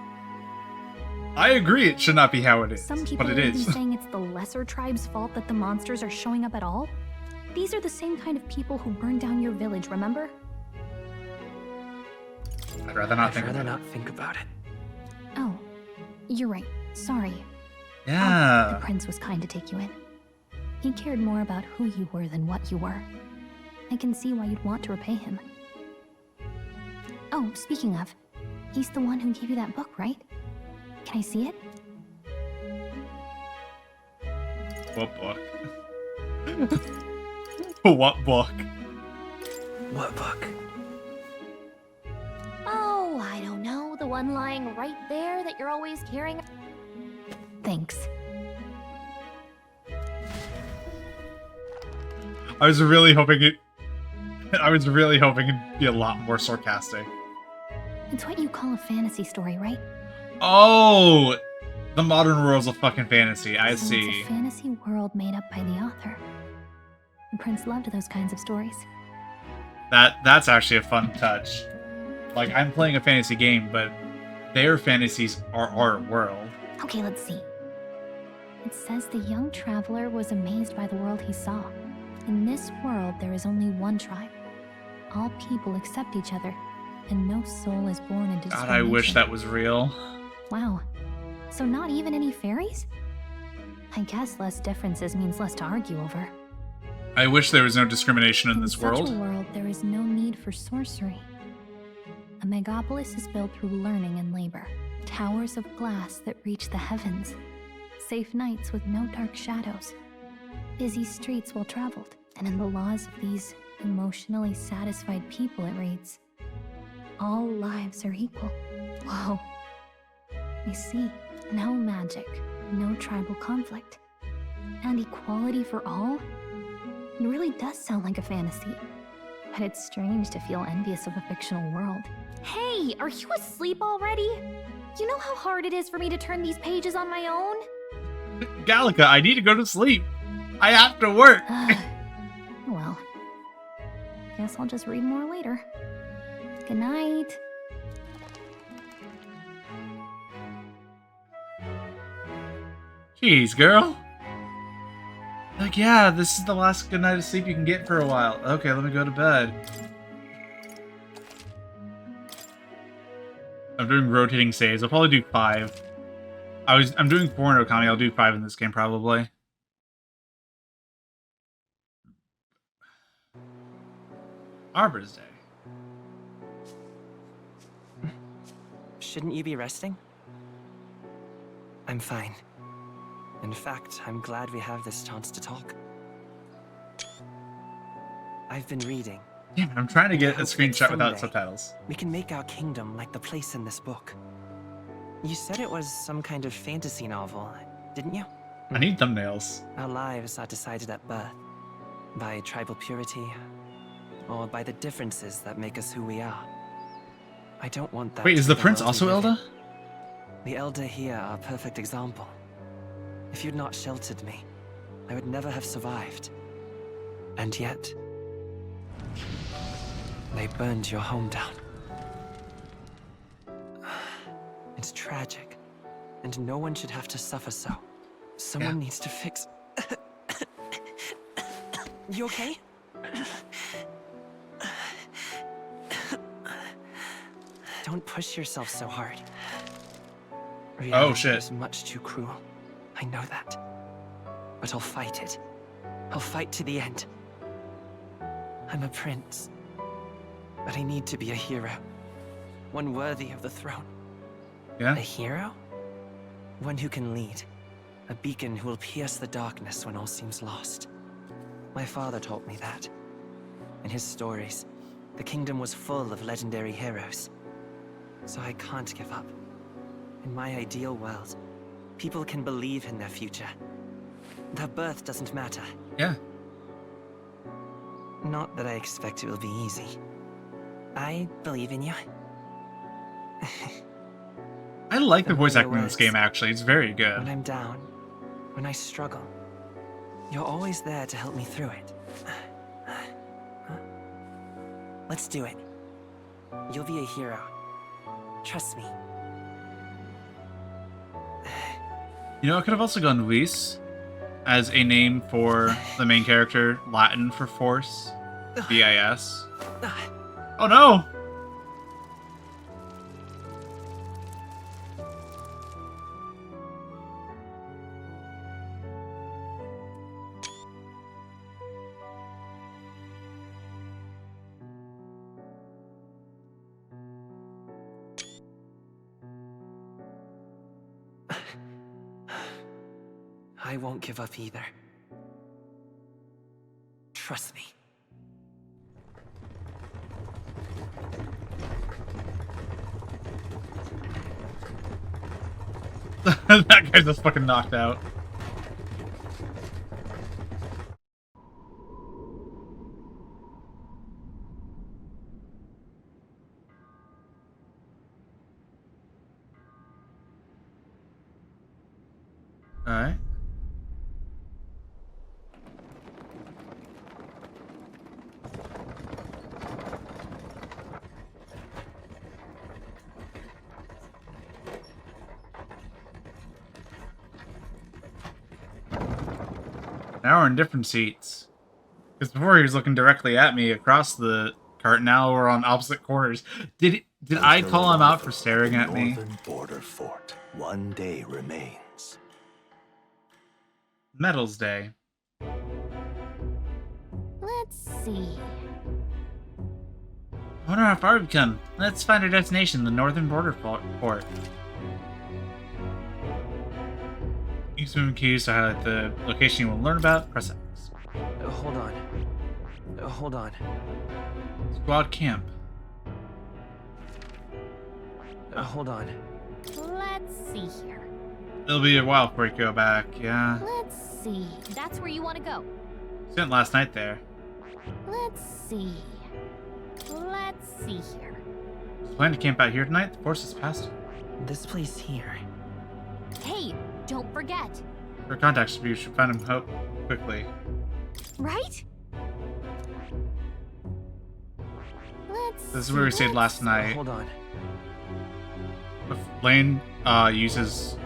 I agree it should not be how it is, Some people but are it even is. saying it's the lesser tribe's fault that the monsters are showing up at all. These are the same kind of people who burned down your village, remember? I'd rather not think about it. Oh, you're right. Sorry. Yeah. The prince was kind to take you in. He cared more about who you were than what you were. I can see why you'd want to repay him. Oh, speaking of, he's the one who gave you that book, right? Can I see it? What book? What book? What book? Oh, I don't know. The one lying right there that you're always carrying. Thanks. I was really hoping it'd be a lot more sarcastic. It's what you call a fantasy story, right? Oh, the modern world's a fucking fantasy. I So see. It's a fantasy world made up by the author. The prince loved those kinds of stories. That's actually a fun touch. Like, I'm playing a fantasy game, but their fantasies are our world. Okay, let's see. It says the young traveler was amazed by the world he saw. In this world, there is only one tribe. All people accept each other, and no soul is born into God, I wish that was real. Wow. So not even any fairies? I guess less differences means less to argue over. I wish there was no discrimination in this Such world. a world, there is no need for sorcery. A megapolis is built through learning and labor. Towers of glass that reach the heavens. Safe nights with no dark shadows. Busy streets well traveled. And in the laws of these emotionally satisfied people, it reads, all lives are equal. Whoa. I see. No magic, no tribal conflict, and equality for all? It really does sound like a fantasy. But it's strange to feel envious of a fictional world. Hey, are you asleep already? You know how hard it is for me to turn these pages on my own? Gallica, I need to go to sleep. I have to work. Well, guess I'll just read more later. Good night. Jeez, girl. Like, yeah, this is the last good night of sleep you can get for a while. Okay, let me go to bed. I'm doing rotating saves. I'll probably do 5. I'm doing 4 in Okami. I'll do 5 in this game, probably. Arbor's Day. Shouldn't you be resting? I'm fine. In fact, I'm glad we have this chance to talk. I've been reading. Yeah, I'm trying to get a Hope screenshot that without someday subtitles. We can make our kingdom like the place in this book. You said it was some kind of fantasy novel, didn't you? I need thumbnails. Our lives are decided at birth. By tribal purity, or by the differences that make us who we are. I don't want that. Wait, is to the be prince world we also live in. Elda? The Elder here are a perfect example. If you'd not sheltered me, I would never have survived. And yet, they burned your home down. It's tragic, and no one should have to suffer so. Someone needs to fix... You okay? Don't push yourself so hard. Reality shit. is much too cruel. I know that. But I'll fight it. I'll fight to the end. I'm a prince. But I need to be a hero. One worthy of the throne. Yeah? A hero? One who can lead. A beacon who will pierce the darkness when all seems lost. My father taught me that. In his stories, the kingdom was full of legendary heroes. So I can't give up. In my ideal world, people can believe in their future. Their birth doesn't matter. Yeah. Not that I expect it will be easy. I believe in you. I like the voice acting in this game, actually. It's very good. When I'm down, when I struggle, you're always there to help me through it. Let's do it. You'll be a hero. Trust me. You know, I could have also gone Luis as a name for the main character, Latin for force, V-I-S. Oh no! I won't give up either. Trust me. That guy's just fucking knocked out. Alright. Now we're in different seats. Because before he was looking directly at me across the cart, now we're on opposite corners. Did I call him out for staring at me? Northern border fort. One day remains. Medals Day. Let's see. I wonder how far we've come. Let's find our destination, the northern border fort. Use moving keys to highlight the location you will learn about. Press X. Hold on. Hold on. Squad camp. Hold on. Let's see here. It'll be a while before we go back, yeah. Let's see. That's where you want to go. Spent last night there. Let's see. Let's see here. Plan to camp out here tonight? The force is past it. This place here. Hey, don't forget. For contacts, we should find him quickly. Right? This is where we stayed last night. Hold on. Lane uses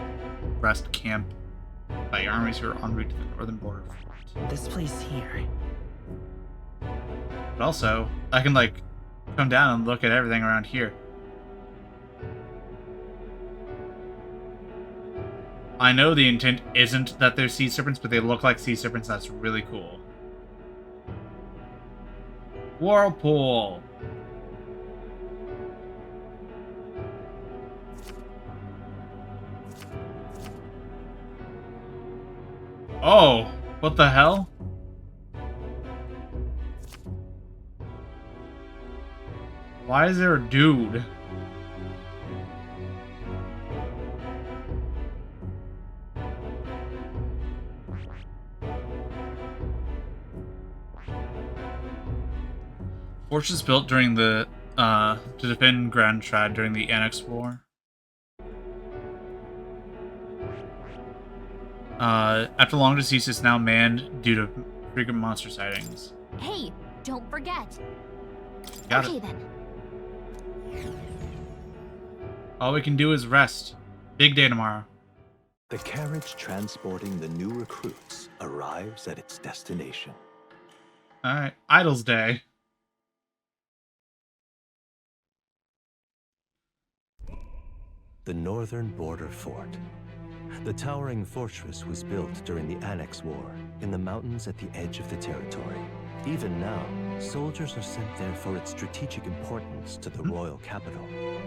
rest camp by armies who are en route to the northern border fort. This place here. But also, I can like come down and look at everything around here. I know the intent isn't that they're sea serpents, but they look like sea serpents. That's really cool. Whirlpool. Oh, what the hell? Why is there a dude? Fortress built during the to defend Grand Trad during the Annex War. After long disuse, it's now manned due to frequent monster sightings. Hey, don't forget. Got okay it. Then. All we can do is rest. Big day tomorrow. The carriage transporting the new recruits arrives at its destination. Alright, Idles Day. The northern border fort. The towering fortress was built during the Annex War in the mountains at the edge of the territory. Even now, soldiers are sent there for its strategic importance to the royal capital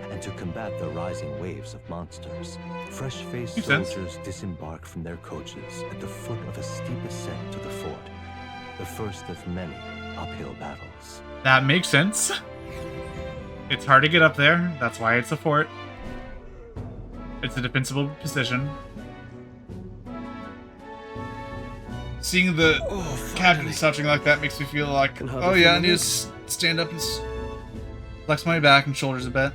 and to combat the rising waves of monsters. Fresh-faced soldiers disembark from their coaches at the foot of a steep ascent to the fort, the first of many uphill battles. That makes sense. It's hard to get up there. That's why it's a fort. It's a defensible position. Seeing the captain slouching like that makes me feel like, oh yeah, I need to stand up and flex my back and shoulders a bit.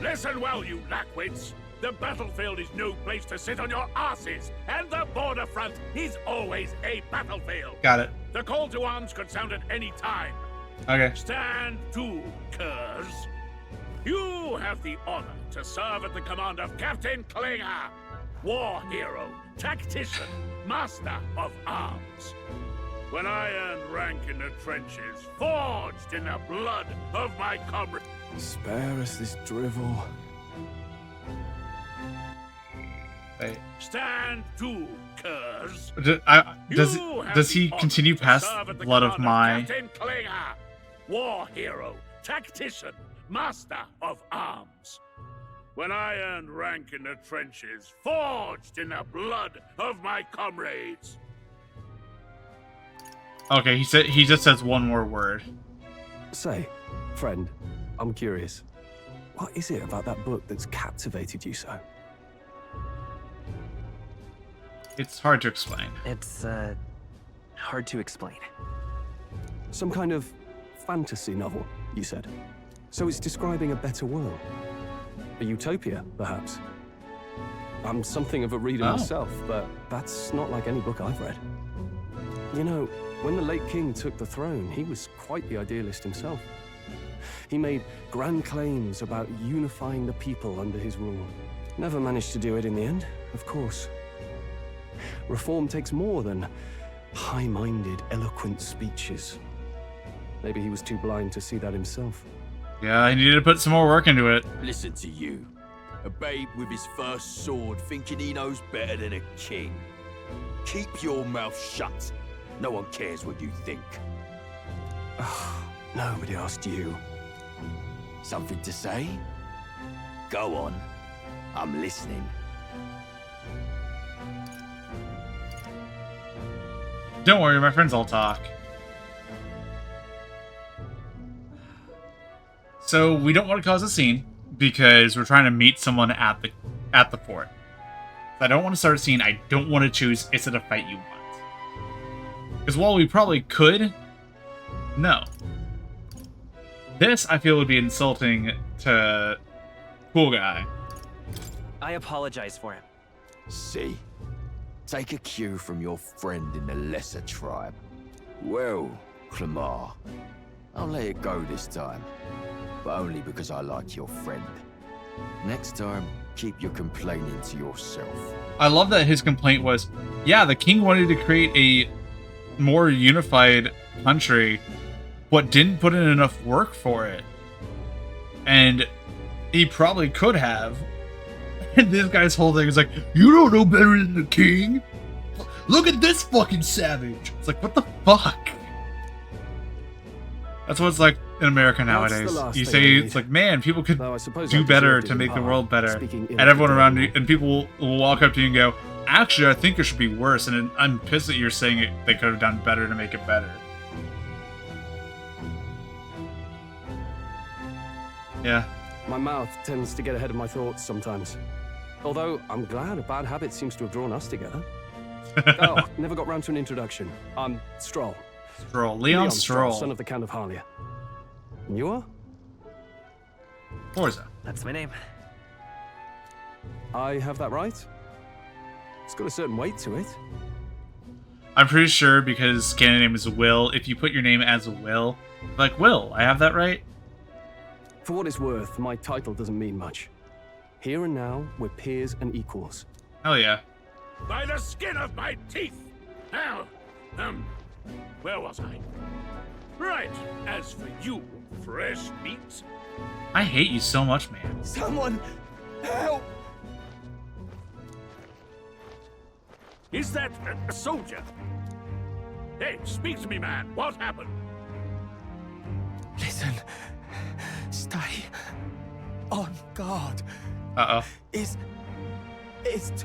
Listen well, you lackwits. The battlefield is no place to sit on your asses, and the border front is always a battlefield. Got it. The call to arms could sound at any time. Okay. Stand to, curs. You have the honor to serve at the command of Captain Klinger, war hero, tactician, master of arms. When I earned rank in the trenches, forged in the blood of my comrades. Spare us this drivel. Wait. Stand to, curs. Does he continue past blood of my? Captain Klinger, war hero, tactician, master of arms. When I earned rank in the trenches, forged in the blood of my comrades. Okay, he just says one more word. Say, friend, I'm curious. What is it about that book that's captivated you so? It's hard to explain. It's, hard to explain. Some kind of fantasy novel, you said. So it's describing a better world. A utopia, perhaps. I'm something of a reader myself, but that's not like any book I've read. You know, when the late king took the throne, he was quite the idealist himself. He made grand claims about unifying the people under his rule. Never managed to do it in the end, of course. Reform takes more than high-minded, eloquent speeches. Maybe he was too blind to see that himself. Yeah, I needed to put some more work into it. Listen to you. A babe with his first sword thinking he knows better than a king. Keep your mouth shut. No one cares what you think. Nobody asked you. Something to say? Go on. I'm listening. Don't worry, my friends all talk. So we don't want to cause a scene because we're trying to meet someone at the fort. I don't want to start a scene. I don't want to choose is it a fight you want. Because while we probably could, no. This I feel would be insulting to Cool Guy. I apologize for him. See? Take a cue from your friend in the lesser tribe. Well, Clamar, I'll let it go this time. But only because I like your friend. Next time, keep your complaining to yourself. I love that his complaint was, yeah, the king wanted to create a more unified country, but didn't put in enough work for it. And he probably could have. And this guy's whole thing is like, you don't know better than the king? Look at this fucking savage. It's like, what the fuck? That's what it's like in America nowadays. You say, it's like, man, people could do better to make the world better. And everyone around you, and people will walk up to you and go, actually, I think it should be worse. And I'm pissed that you're saying they could have done better to make it better. Yeah. My mouth tends to get ahead of my thoughts sometimes. Although, I'm glad a bad habit seems to have drawn us together. Oh, never got round to an introduction. I'm Stroll. Stroll. Leon Stroll. Son of the Count of Harlia. And you are? Forza. That's my name. I have that right? It's got a certain weight to it. I'm pretty sure because canon name is Will, if you put your name as Will, like, Will, I have that right? For what it's worth, my title doesn't mean much. Here and now, we're peers and equals. Hell yeah. By the skin of my teeth! Now, where was I? Right, as for you, fresh meat. I hate you so much, man. Someone, help! Is that a soldier? Hey, speak to me, man. What happened? Listen, stay on guard. Uh-oh. It's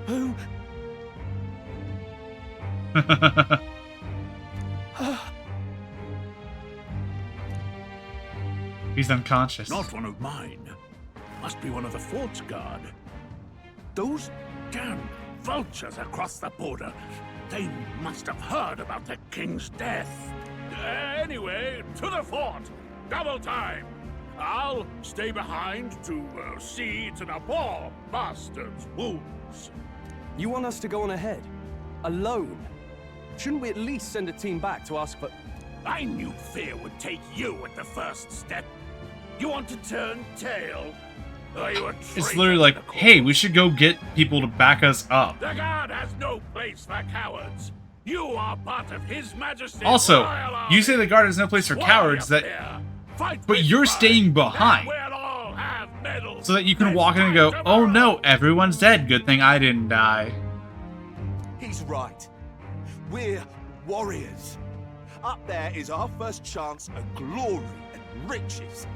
too... He's unconscious. Not one of mine. Must be one of the fort's guard. Those damn vultures across the border. They must have heard about the king's death. Anyway, to the fort. Double time. I'll stay behind to see to the poor bastard's wounds. You want us to go on ahead? Alone? Shouldn't we at least send a team back to ask for... I knew fear would take you at the first step. You want to turn tail? Are you a It's traitor literally to like, the cause? hey, we should go get people to back us up. The guard has no place for cowards. You are part of His Majesty's Also, Royal Army. you say the guard has no place for Swallow cowards, your that, fear. Fight but with you're pride, staying behind. and we'll all have medals. So that you can walk in and go, oh no, everyone's dead. Good thing I didn't die. He's right. We're warriors. Up there is our first chance at glory and riches.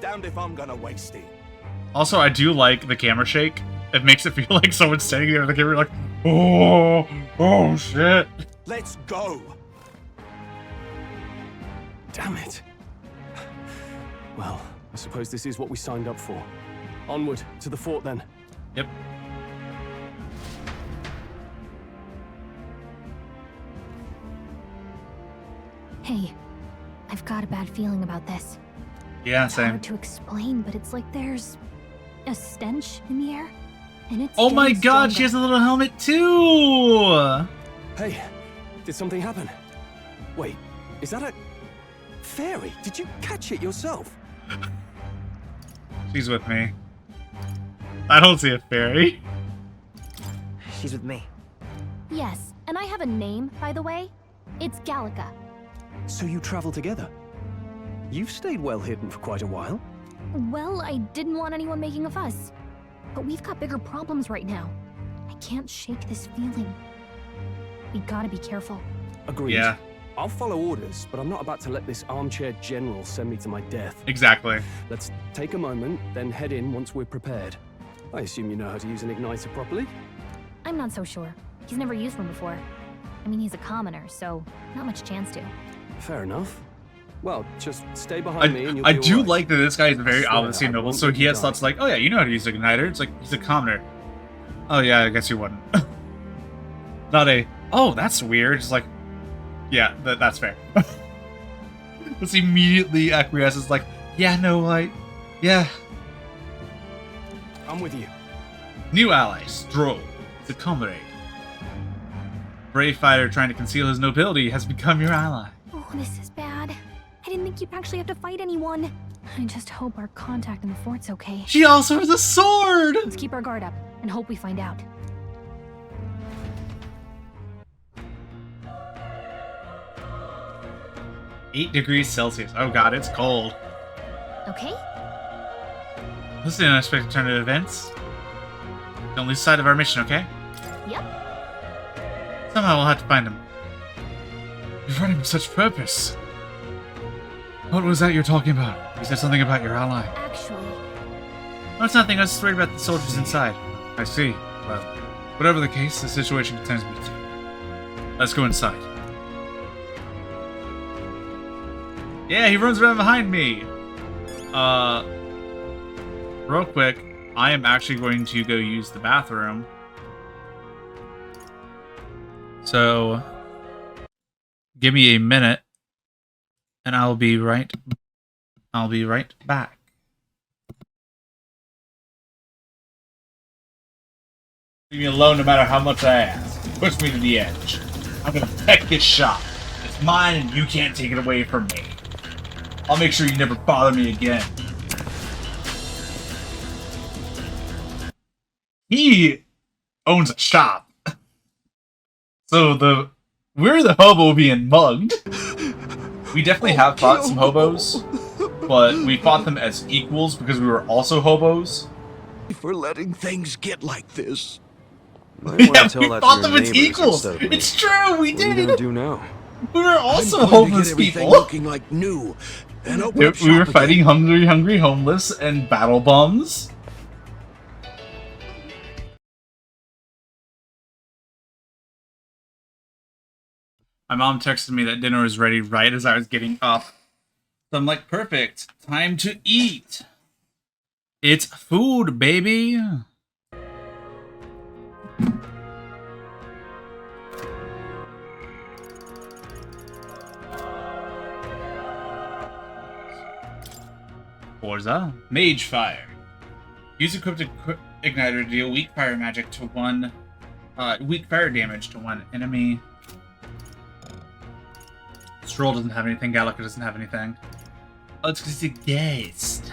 Damned if I'm gonna waste it. Also, I do like the camera shake. It makes it feel like someone's standing there with the camera like, oh shit. Let's go. Damn it. Well, I suppose this is what we signed up for. Onward, to the fort then. Yep. Hey, I've got a bad feeling about this. Yeah, It's same. hard to explain, but it's like there's a stench in the air, and it's Oh my getting god, she stronger. has a little helmet too! Hey, did something happen? Wait, is that a... fairy? Did you catch it yourself? She's with me. I don't see a fairy. She's with me. Yes, and I have a name, by the way. It's Gallica. So you travel together? You've stayed well hidden for quite a while. Well, I didn't want anyone making a fuss. But we've got bigger problems right now. I can't shake this feeling. We gotta be careful. Agreed. Yeah. I'll follow orders, but I'm not about to let this armchair general send me to my death. Exactly. Let's take a moment, then head in once we're prepared. I assume you know how to use an igniter properly? I'm not so sure. He's never used one before. I mean, he's a commoner, so not much chance to. Fair enough. Well, just stay behind me and you'll I be do all right. like that this guy is very Swear, obviously I noble, won't so let he you has die. thoughts like, oh yeah, you know how to use an igniter. It's like, he's a commoner. Oh yeah, I guess you wouldn't. Not a, oh, that's weird. It's like, yeah, that's fair. Just immediately acquiesces like, yeah, no, yeah. I'm with you. New ally, Stroll, the comrade. Brave fighter trying to conceal his nobility has become your ally. Oh, this is bad. I didn't think you'd actually have to fight anyone. I just hope our contact in the fort's okay. She also has a sword! Let's keep our guard up and hope we find out. °C. Oh god, it's cold. Okay? This is an unexpected turn of events. Don't lose sight of our mission, okay? Yep. Somehow we'll have to find him. You're running with such purpose. What was that you're talking about? You said something about your ally. Actually, Oh, it's nothing. I was just worried about the soldiers inside. I see. Well, whatever the case, the situation concerns me too. Let's go inside. Yeah, he runs around behind me. Real quick, I am actually going to go use the bathroom. So, give me a minute, and I'll be right back. Leave me alone no matter how much I ask. Push me to the edge. I'm gonna protect this shop. It's mine and you can't take it away from me. I'll make sure you never bother me again. He owns a shop. So we're the hobo being mugged. We definitely have fought some hobos, but we fought them as equals because we were also hobos. For letting things get like this. Yeah, we fought them as equals. It's true, we did. What are you gonna do now? We were also I'm going to homeless get everything people. looking like new and open We up were shop fighting again. hungry homeless and battle bums. My mom texted me that dinner was ready right as I was getting up. So I'm like, perfect. Time to eat. It's food, baby. Forza, Mage Fire. Use equipped igniter to deal weak fire magic to one, weak fire damage to one enemy. Stroll doesn't have anything. Gallica doesn't have anything. Oh, it's because it's a guest.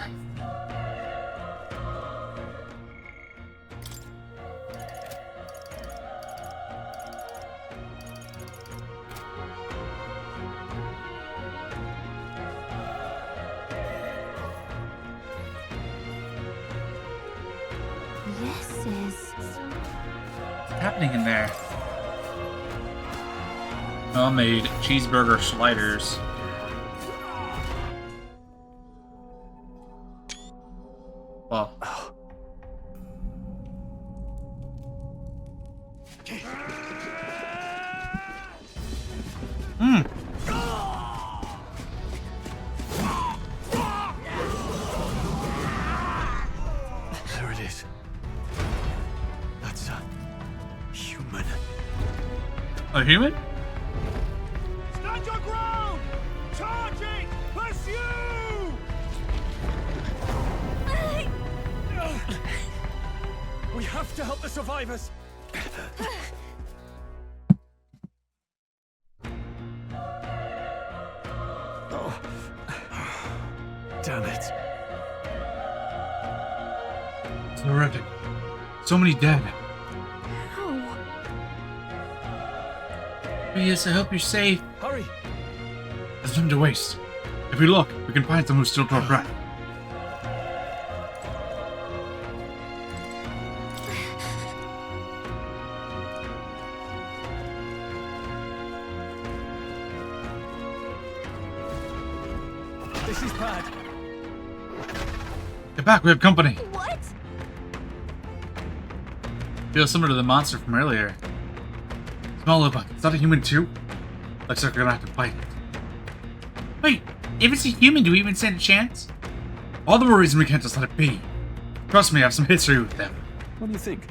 What's happening in there? Well-made cheeseburger sliders. Well. Mmm. There it is. That's a human. A human? Stand your ground! Charging! Pursue! We have to help the survivors! Oh. Damn it. It's horrific. So many dead. No. Yes, I hope you're safe. Hurry! There's nothing to waste. If we look, we can find someone who's still drawn breath. This is bad. Get back, we have company. What? Feels similar to the monster from earlier. Small Loba, it's not a human too? Looks like we're gonna have to fight it. Wait, if it's a human, do we even stand a chance? All the more reason we can't just let it be. Trust me, I have some history with them. What do you think?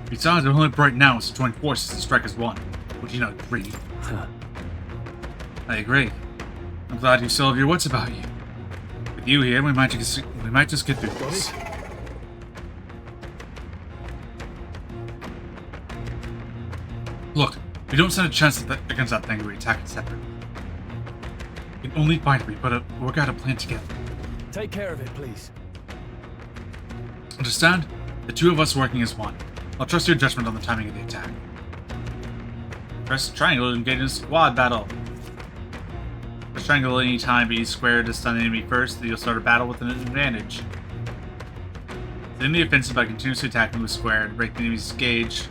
Besides, the only hope right now is to join forces and strike as one. Would you not agree? Huh. I agree. I'm glad you still have your wits about you. With you here, we might just get through this. Look, we don't stand a chance against that thing if we attack it separately. We can only fight if we work out a plan together. Take care of it, please. Understand? The two of us working as one. I'll trust your judgment on the timing of the attack. Press triangle to engage in a squad battle. Press triangle at any time, but use square to stun the enemy first, then you'll start a battle with an advantage. Then the offensive by continuously attacking with square to break the enemy's gauge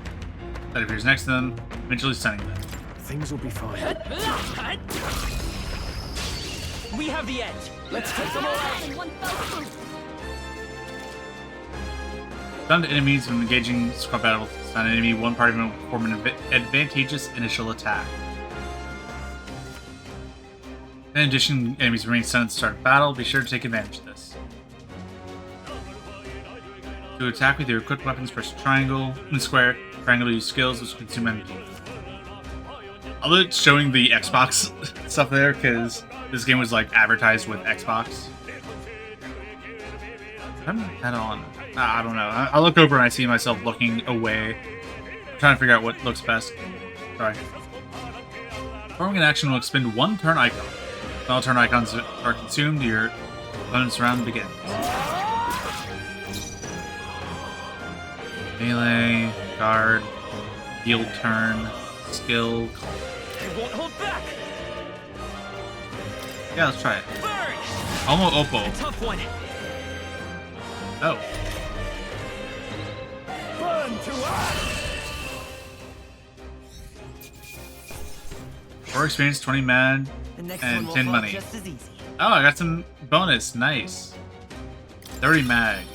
that appears next to them, eventually stunning them. Things will be fine. We have the edge. Let's take them all out in one fell swoop. Stunned enemies when engaging squad battle with stun enemy, one party member will perform an advantageous initial attack. In addition, enemies remain stunned at the start of battle. Be sure to take advantage of this. To attack with your equipped weapons, press triangle and square. Triangle to use skills, which consume energy. I like showing the Xbox stuff there because this game was like advertised with Xbox. I'm head on. I don't know. I look over and I see myself looking away. I'm trying to figure out what looks best. Sorry. Performing an action will expend one turn icon. When all turn icons are consumed, your opponent's round begins. Melee, guard, heal turn, skill. They won't hold back. Yeah, let's try it. Homo Oppo. A tough one. Oh. Burn to ash. For experience, 20 mad and 10 money. Oh, I got some bonus. Nice. 30 mag.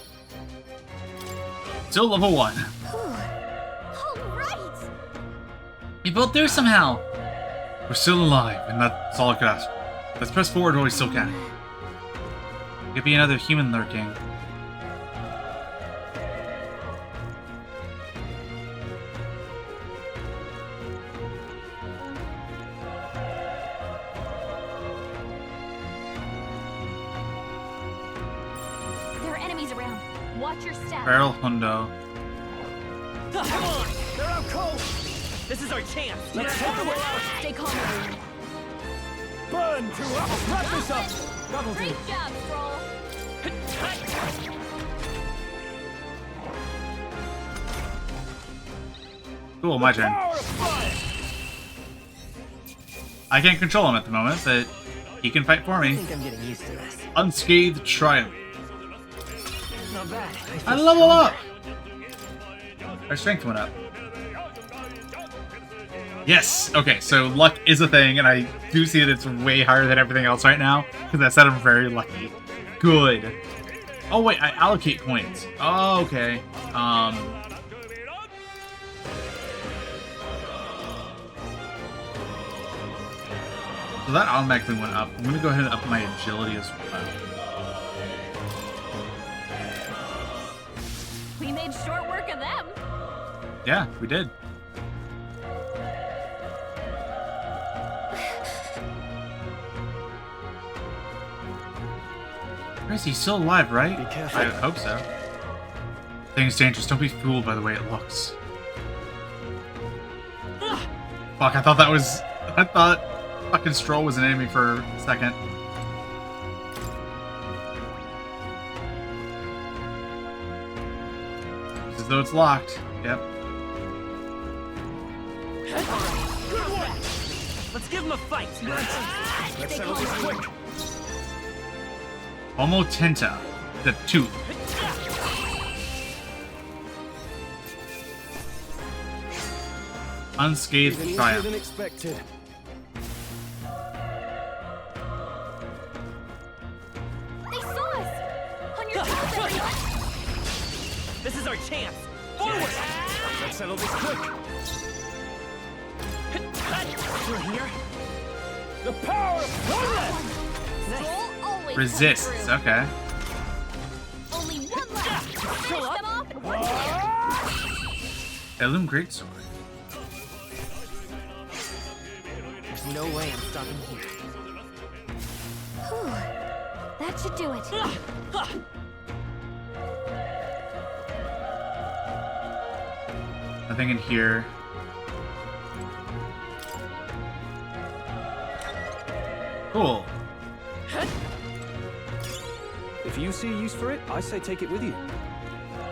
Still level 1. We pulled through somehow. We're still alive, and that's all I could ask for. Let's press forward while we still can. Could be another human lurking. There are enemies around. Watch your step. Barrel Hundo. Come on! They're out cold! This is our chance! Let's take them out! Stay calm, everyone. Burn to us! Wrap this up! That'll do. Great job, Stroll. Cool, my turn. I can't control him at the moment, but he can fight for I me. think I'm getting used to this. Unscathed Triumph. Not bad. I level up! Our strength went up. Yes! Okay, so luck is a thing, and I do see that it's way higher than everything else right now, because I said I'm very lucky. Good. Oh wait, I allocate points. Oh, okay. So that automatically went up. I'm gonna go ahead and up my agility as well. We made short work of them. Yeah, we did. Where is he? Still alive, right? Be careful. I hope so. Thing's dangerous. Don't be fooled by the way it looks. Fuck, I thought that was... I thought fucking Stroll was an enemy for a second. It's as though it's locked. Yep. Good one! Let's give him a fight! Let's settle this quick! Homo Tenta, the tooth. Unscathed Even easier Triumph. than expected. They saw us. On your toes, everyone. This is our chance! Forward! Let's settle this quick! You're here? The power of progress! Stroll always Resists, comes through. okay. Only one left. Finish them off and we're clear. Heirloom Greatsword. There's no way I'm stopping here. Whew. That should do it. Nothing in here. Cool. If you see a use for it, I say take it with you.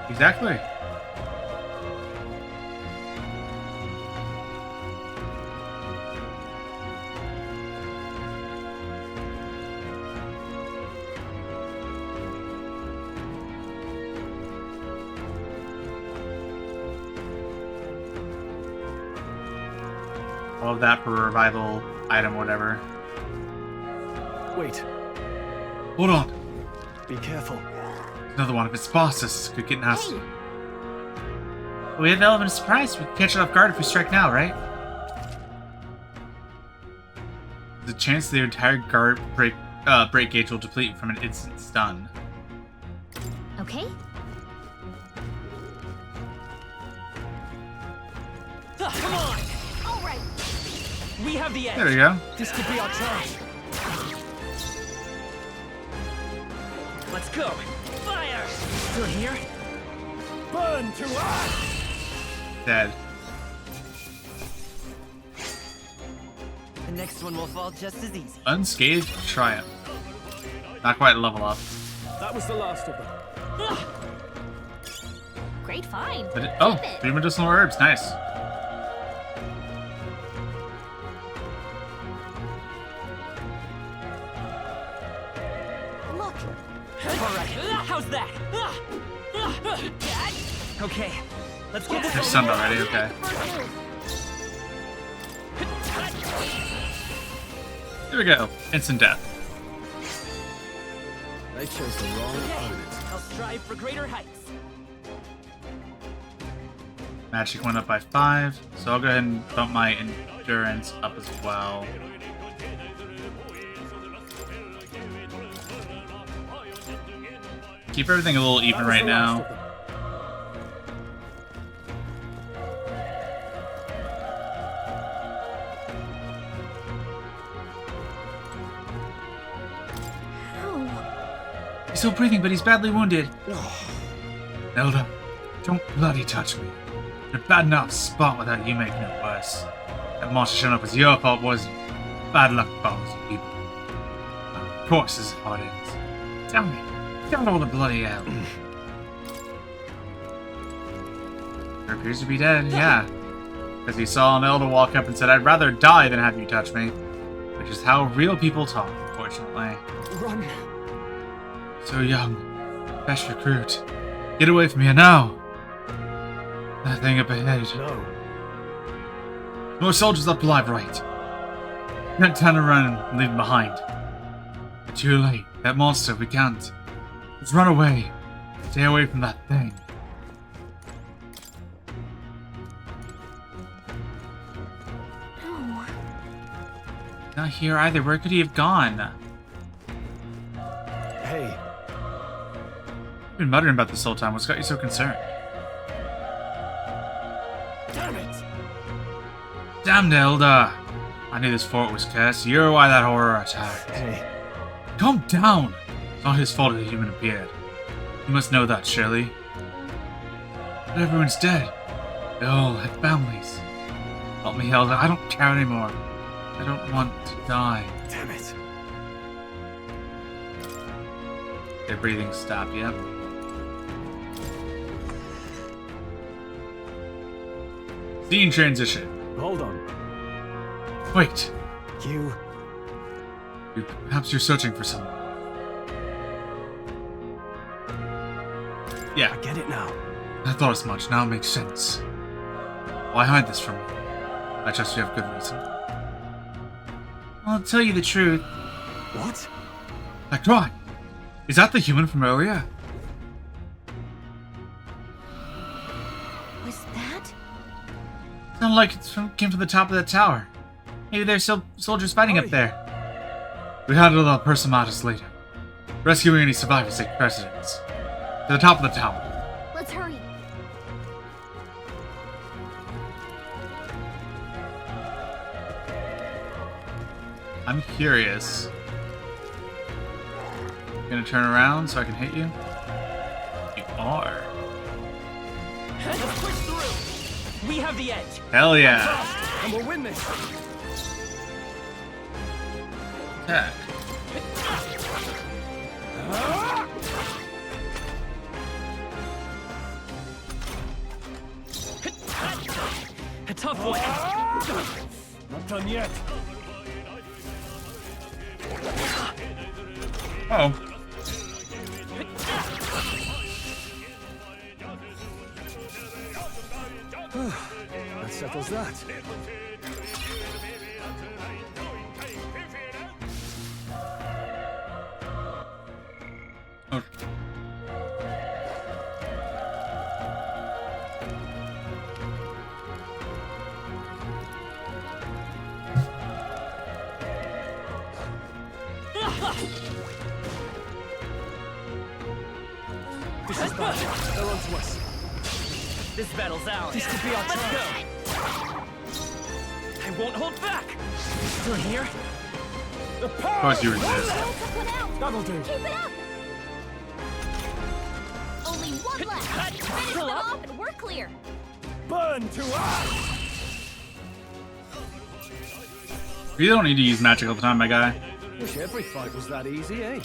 Exactly. All of that for a revival item, whatever. Wait, Hold on. be careful. Another one of its bosses could get nasty. We have an element of surprise. We can catch it off guard if we strike now, right? The chance the entire guard break gauge will deplete from an instant stun. Okay. Come on! All right. We have the edge! There we go. This could be our chance! Let's go! Fire! Still here? Burn to us! Dead. The next one will fall just as easy. Unscathed Triumph. Not quite level up. That was the last of them. Great find. But oh, 3 medicinal herbs. Nice. Look. All right, how's that? Okay, let's get this They're stunned already, okay. Here we go. Instant death. They chose the wrong opponent. I'll strive for greater heights. Magic went up by 5, so I'll go ahead and bump my endurance up as well. Keep everything a little even right now. He's still breathing, but he's badly wounded. Elder, don't bloody touch me. You're a bad enough spot without you making it worse. That monster showing up was your fault, wasn't it? Bad luck follows you people. Of course, this is how it ends. Tell me, don't all the bloody hell. He appears to be dead, yeah. Because he saw an elder walk up and said, I'd rather die than have you touch me. Which is how real people talk, unfortunately. Run. So young. Best recruit. Get away from here now. That thing up ahead. No. More soldiers up alive, right? Can't turn around and leave them behind. But too late. That monster, we can't. Let's run away. Stay away from that thing. No. Not here either. Where could he have gone? Hey. You've been muttering about this whole time. What's got you so concerned? Damn it! Damned Elder! I knew this fort was cursed. You're why that horror attacked. Hey. Calm down! It's not his fault that the human appeared. You must know that, surely. But everyone's dead. They all had families. Help me, Elder. I don't care anymore. I don't want to die. Damn it. Their breathing stopped, yep. Scene transition. Hold on. Wait. Perhaps you're searching for someone. Yeah. I get it now. I thought as much. Now it makes sense. Why hide this from me? I trust you have good reason. I'll tell you the truth. What? That cry. Is that the human from earlier? Was that? Sounded like it came from the top of the tower. Maybe there's still soldiers fighting up there. We handle the Persamatus later. Rescuing any survivors take precedence. To the top of the tower. Let's hurry. I'm curious. Gonna turn around so I can hit you? You are. Let's push through. We have the edge. Hell yeah. And we'll win this. Attack. A tough one. Not done yet. Oh. That settles that. Oh. This is bad. They're on to us. This battle's ours. This could be our Let's chance. go. I won't hold back. Still here? The Of course you resist. That'll do. Keep it up! Only one left. Finish them off and we're clear. Burn to us! You don't need to use magic all the time, my guy. Wish every fight was that easy, eh?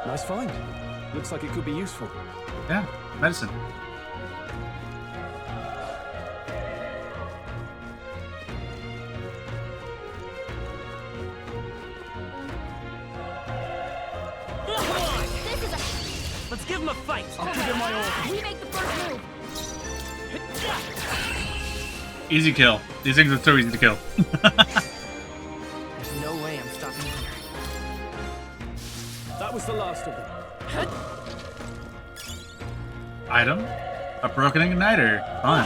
Nice find. Looks like it could be useful. Yeah, medicine. Let's give him a fight. I'll give him my all. We make the first move. Easy kill. These things are so easy to kill. There's no way I'm stopping here. That was the last of them. Item? A broken igniter. Fun.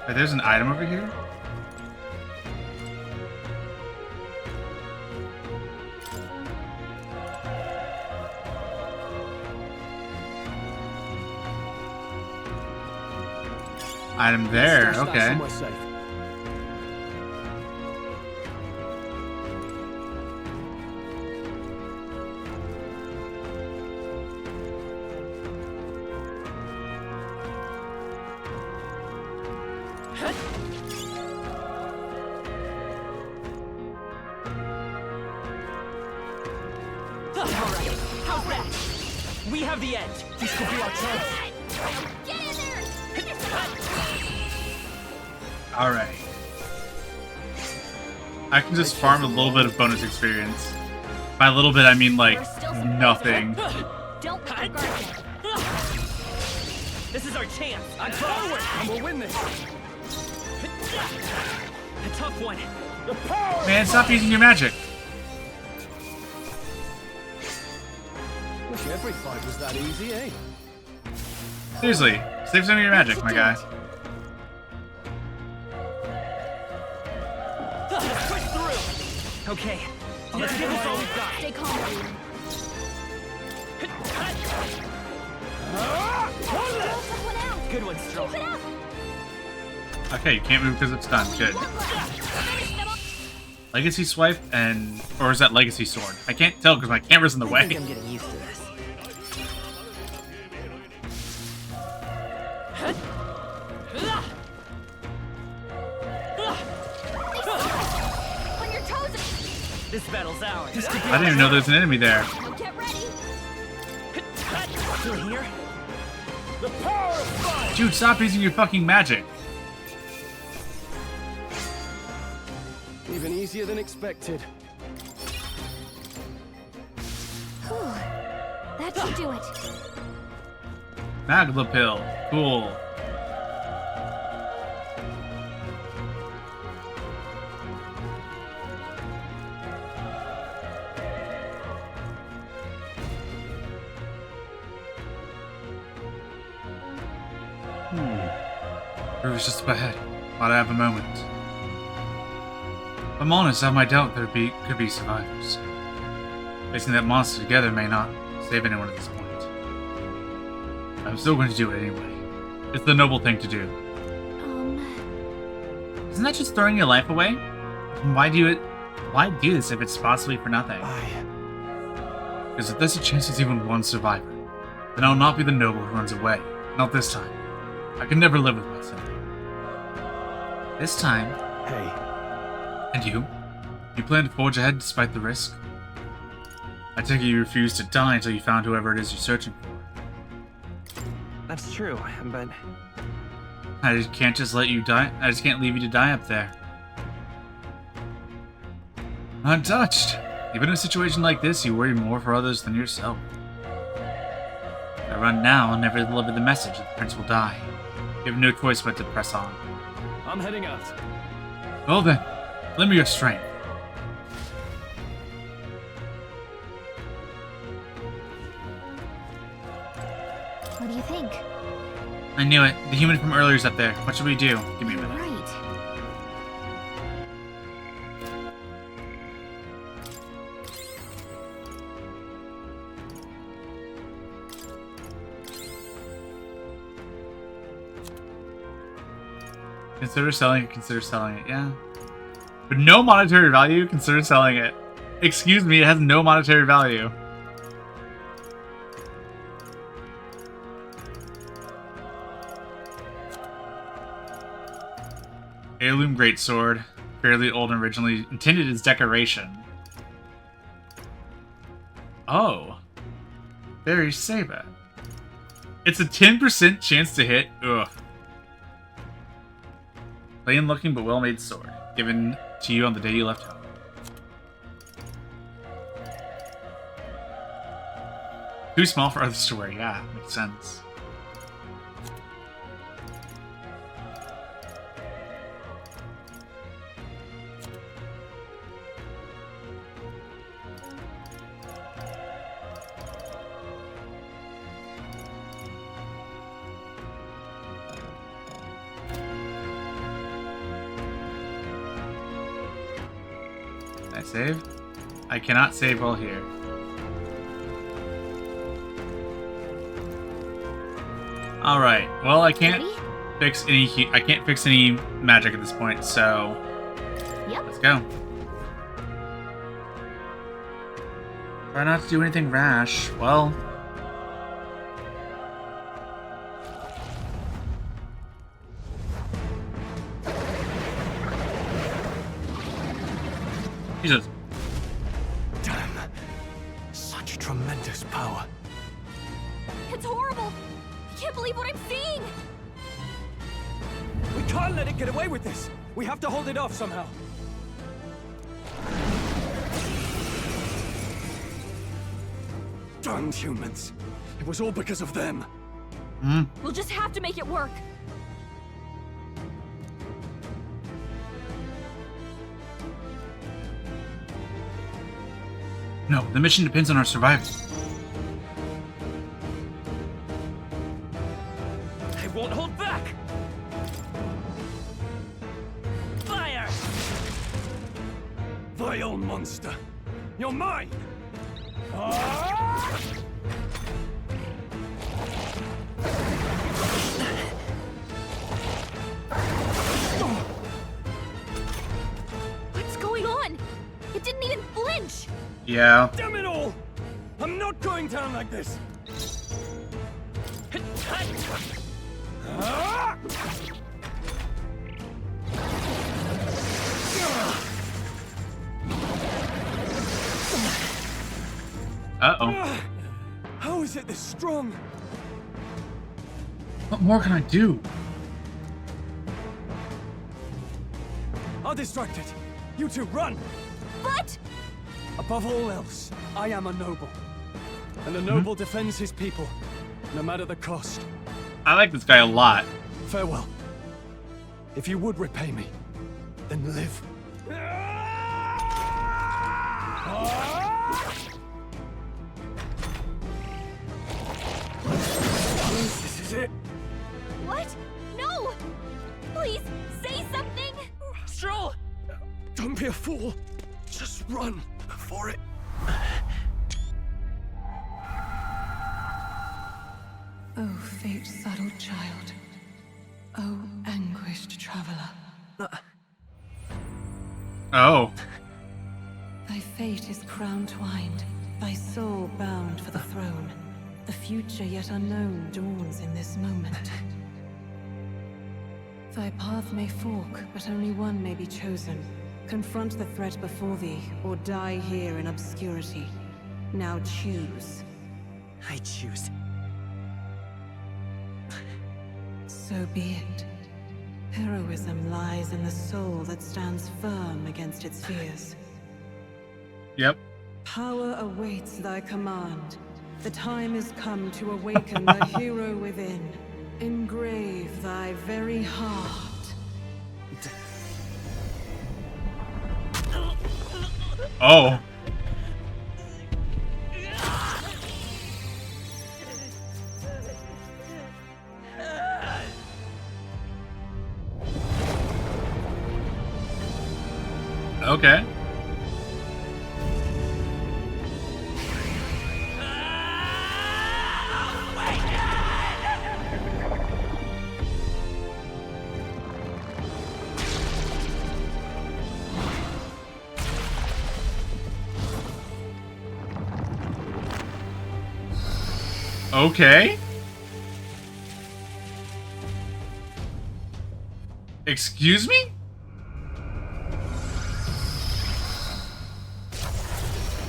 Wait, there's an item over here? Item there, okay. How's that? We have the edge. This could be our chance. Get in there! Alright. I can just farm a little bit of bonus experience. By a little bit, I mean like nothing. Don't let your guard down. This is our chance. I'm forward, and we'll win this. A tough one. The power. Man, stop using your magic. Wish every fight was that easy, eh? Seriously, save some of your magic, my guy. Let's push through. Okay, let's give this all we've got. Stay calm. Good one, Strong. Keep it up. Okay, you can't move because it's done. Good. Legacy swipe and... or is that legacy sword? I can't tell because my camera's in the way. I think I'm getting used to this. On your toes. This battle's ours. I didn't even know there's an enemy there. Now get ready. Still here? The power of fire. Dude, stop using your fucking magic. Even easier than expected. Whew. That should do it. Magla pill. Cool. River's just up ahead. Might I have a moment? If I'm honest, I have my doubt there could be survivors. Facing that monster together may not save anyone at this point. I'm still going to do it anyway. It's the noble thing to do. Isn't that just throwing your life away? Why do this if it's possibly for nothing? Because if there's a chance there's even one survivor, then I'll not be the noble who runs away. Not this time. I can never live with myself. This time... Hey. And you? You plan to forge ahead despite the risk? I take it you refuse to die until you found whoever it is you're searching for. That's true, but... I just can't just let you die. I just can't leave you to die up there. Untouched. Even in a situation like this, you worry more for others than yourself. If I run now and never deliver the message, the prince will die. You have no choice but to press on. I'm heading out. Well then, lend me your strength. What do you think? I knew it. The human from earlier's up there. What should we do? Give me a minute. Right. Consider selling it, yeah. But no monetary value, consider selling it. Excuse me, it has no monetary value. Heirloom greatsword, fairly old and originally intended as decoration. Oh. Fairy saber. It's a 10% chance to hit. Ugh. Plain looking but well made sword, given to you on the day you left home. Too small for others to wear, yeah, makes sense. save? I cannot save while here. All right. Well, I can't fix any magic at this point, so let's go. Try not to do anything rash. Well, Jesus. Damn. Such tremendous power. It's horrible! I can't believe what I'm seeing! We can't let it get away with this! We have to hold it off somehow. Damned humans. It was all because of them. We'll just have to make it work. No, the mission depends on our survival. I won't hold back! Fire! Vile monster. You're mine! What's going on? It didn't even flinch! Yeah. Damn it all! I'm not going down like this! Uh-oh. How is it this strong? What more can I do? I'll distract it. You two, run! But... Above all else, I am a noble. And a noble defends his people, no matter the cost. I like this guy a lot. Farewell. If you would repay me, then live. This is it. What? No! Please, say something! Stroll! Don't be a fool. Just run for it. Oh, fate-saddled child. Oh, anguished traveler. Oh. Thy fate is crown-twined, thy soul bound for the throne. The future yet unknown dawns in this moment. Thy path may fork, but only one may be chosen. Confront the threat before thee, or die here in obscurity. Now choose. I choose. So be it. Heroism lies in the soul that stands firm against its fears. Yep. Power awaits thy command. The time is come to awaken the hero within. Engrave thy very heart. Oh. Okay. Okay. Excuse me?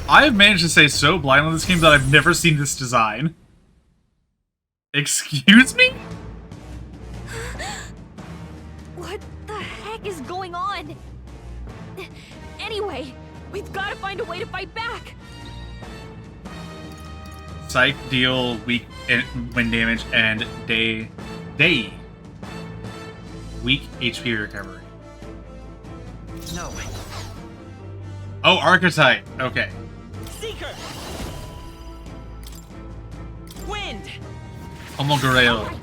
I have managed to stay so blind on this game that I've never seen this design. Excuse me? What the heck is going on? Anyway, we've got to find a way to fight back. Psych, deal, weak wind damage, and weak HP recovery. No. Oh, Archetype. Okay. Seeker! Wind! Homogoreo.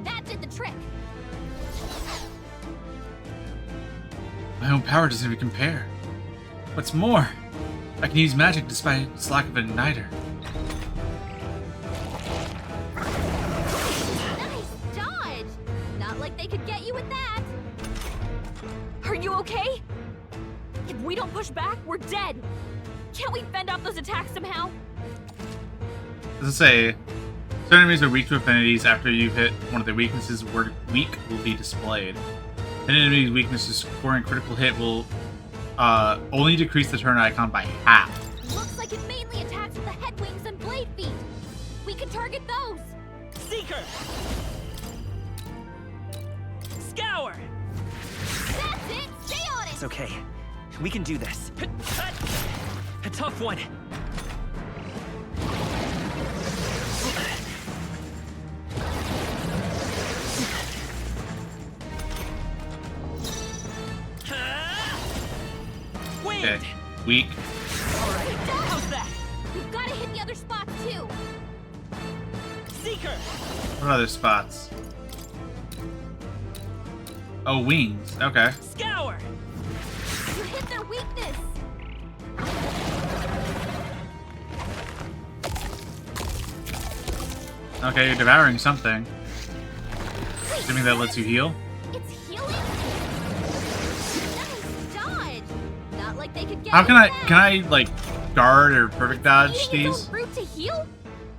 That did the trick. My own power doesn't even compare. What's more, I can use magic despite its lack of an igniter. Nice dodge! Not like they could get you with that. Are you okay? If we don't push back, we're dead. Can't we fend off those attacks somehow? Does it say, certain enemies are weak to affinities. After you've hit one of their weaknesses, the word weak will be displayed. An enemy's weaknesses scoring a critical hit will only decrease the turn icon by half. Looks like it mainly attacks with the head wings and blade feet. We can target those. Seeker! Scour! That's it! Stay on it! It's okay. We can do this. A tough one. Okay, weak. Alright, how's that? We've got to hit the other spots too. Seeker! What other spots? Oh, wings. Okay. Scour! You hit their weakness. Okay, you're devouring something. Assuming that lets you heal. It's healing? Nice dodge! Not like they could get How can I, you back. like, guard or perfect dodge Eating its these? own fruit to heal?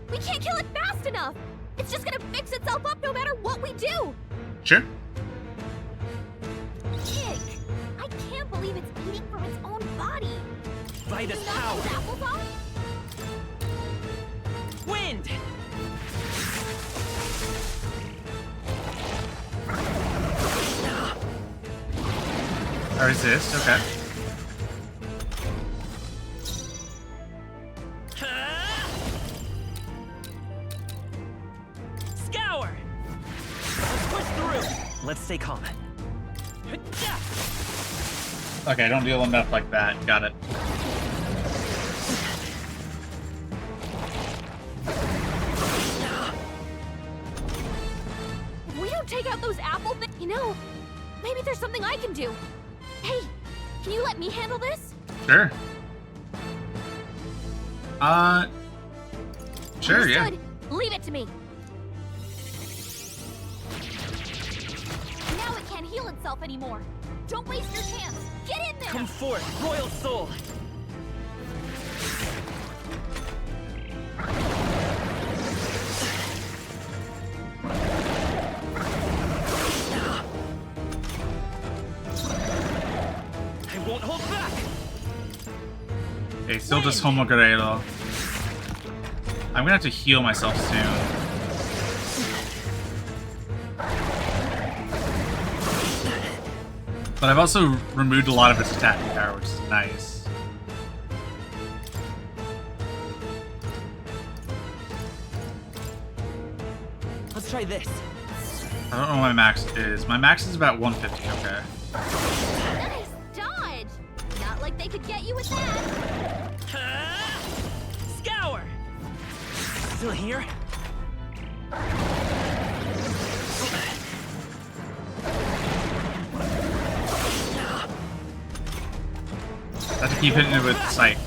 We can't kill it fast enough. It's just gonna fix itself up no matter what we do. Sure. Kick! I can't believe it's eating from its own body. Vitus Knock power. those apples off? Wind! I resist. Okay. Scour! Let's push through! Let's stay calm. Okay, I don't deal enough like that. Got it. If we don't take out those apple things, you know, maybe there's something I can do. Hey, can you let me handle this? Sure. Sure, yeah. Understood. Leave it to me. Now it can't heal itself anymore. Don't waste your chance. Get in there. Come forth, Royal Soul! I won't hold back! Okay, still just Homogredo. I'm gonna have to heal myself soon. But I've also removed a lot of its attacking power, which is nice. Let's try this. I don't know what my max is. My max is about 150, okay. Nice dodge. Not like they could get you with that. Scour! Still here? I have to keep hitting it with sight.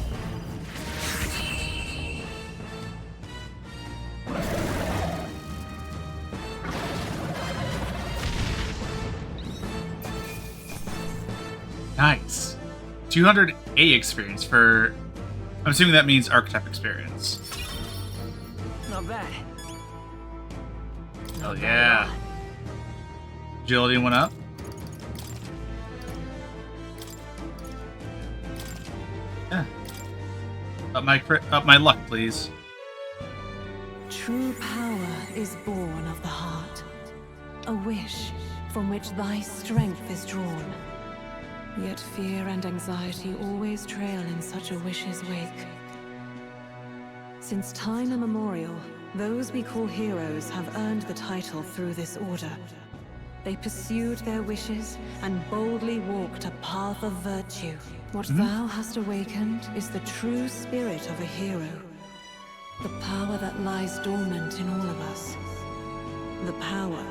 Nice. 200 A experience for... I'm assuming that means archetype experience. Not bad. Hell yeah. Agility went up. Yeah. Up my luck, please. True power is born of the heart, a wish from which thy strength is drawn. Yet fear and anxiety always trail in such a wish's wake. Since time immemorial, those we call heroes have earned the title through this order. They pursued their wishes and boldly walked a path of virtue. What thou hast awakened is the true spirit of a hero. The power that lies dormant in all of us. The power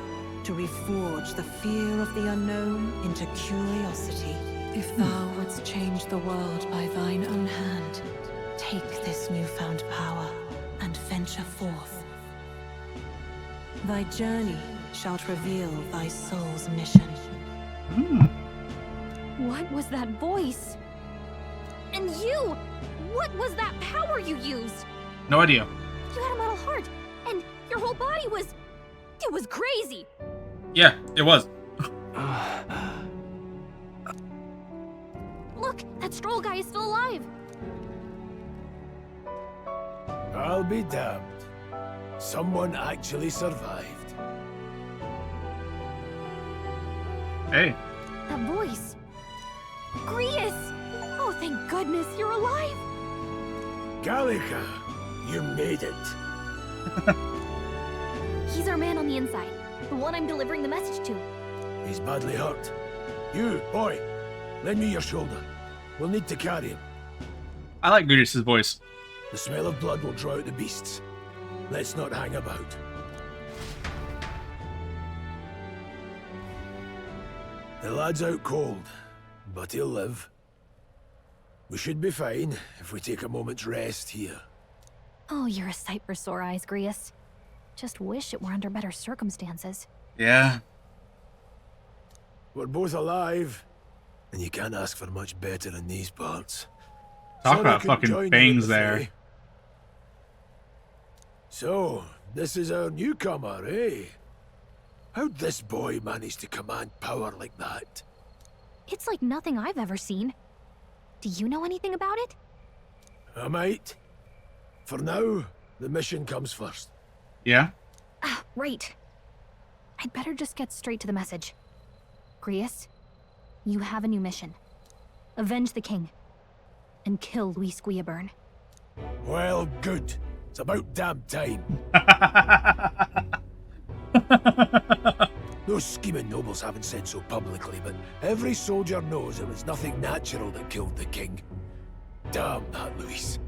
to reforge the fear of the unknown into curiosity. If thou wouldst change the world by thine own hand, take this newfound power and venture forth. Thy journey shalt reveal thy soul's mission. What was that voice? And you! What was that power you used? No idea. You had a metal heart, and your whole body was... It was crazy! Yeah, it was. Look, that Stroll guy is still alive! I'll be damned. Someone actually survived. Hey. That voice. Grius! Oh, thank goodness you're alive! Gallica, you made it. He's our man on the inside. The one I'm delivering the message to. He's badly hurt. You, boy, lend me your shoulder. We'll need to carry him. I like Grius' voice. The smell of blood will draw out the beasts. Let's not hang about. The lad's out cold, but he'll live. We should be fine if we take a moment's rest here. Oh, you're a sight for sore eyes, Grius. Just wish it were under better circumstances. Yeah. We're both alive, and you can't ask for much better in these parts. Talk Sorry I about couldn't fucking join you bangs in the there. fray. So, this is our newcomer, eh? How'd this boy manage to command power like that? It's like nothing I've ever seen. Do you know anything about it? I might. For now, the mission comes first. Yeah? Ah, right. I'd better just get straight to the message. Grius, you have a new mission. Avenge the king. And kill Luis Guillaburn. Well, good. It's about damn time. Those scheming nobles haven't said so publicly, but every soldier knows it was nothing natural that killed the king. Damn that Luis.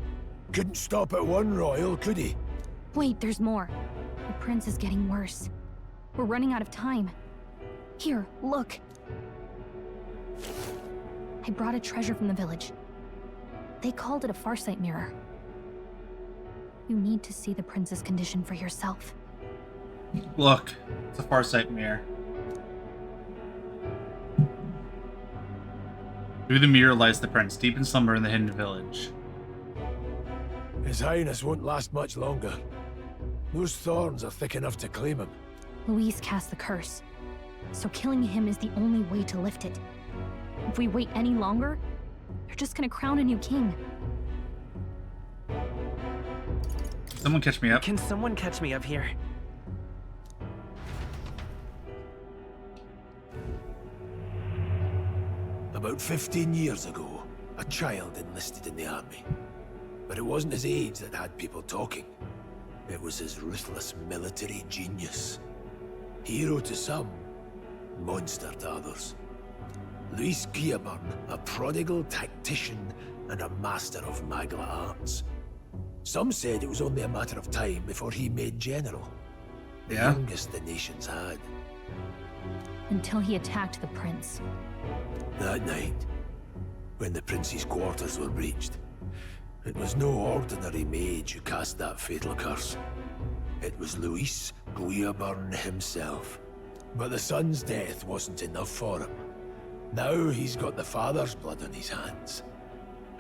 Couldn't stop at one royal, could he? Wait, there's more. The prince is getting worse. We're running out of time. Here, look. I brought a treasure from the village. They called it a farsight mirror. You need to see the prince's condition for yourself. Look, it's a farsight mirror. Through the mirror lies the prince, deep in slumber in the hidden village. His Highness won't last much longer. Those thorns are thick enough to claim him. Luis cast the curse, so killing him is the only way to lift it. If we wait any longer, they're just gonna crown a new king. Someone catch me up. Can someone catch me up here? About 15 years ago, a child enlisted in the army. But it wasn't his age that had people talking. It was his ruthless military genius. Hero to some, monster to others. Luis Guillaburn, a prodigal tactician and a master of Magla arts. Some said it was only a matter of time before he made general. The youngest the nation's had. Until he attacked the prince. That night, when the prince's quarters were breached, it was no ordinary mage who cast that fatal curse. It was Luis Guillaburn himself. But the son's death wasn't enough for him. Now he's got the father's blood on his hands.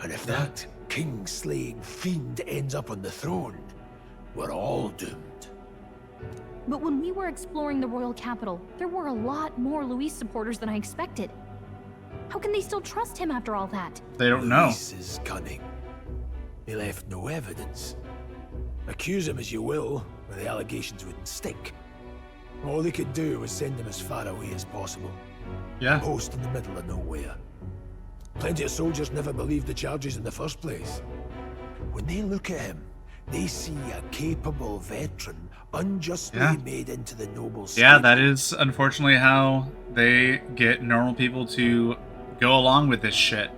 And if that king-slaying fiend ends up on the throne, we're all doomed. But when we were exploring the royal capital, there were a lot more Luis supporters than I expected. How can they still trust him after all that? They don't know. Luis is cunning. He left no evidence. Accuse him as you will, but the allegations wouldn't stick. All they could do was send him as far away as possible. Yeah. A post in the middle of nowhere. Plenty of soldiers never believed the charges in the first place. When they look at him, they see a capable veteran unjustly made into the noble state. Yeah, that is unfortunately how they get normal people to go along with this shit.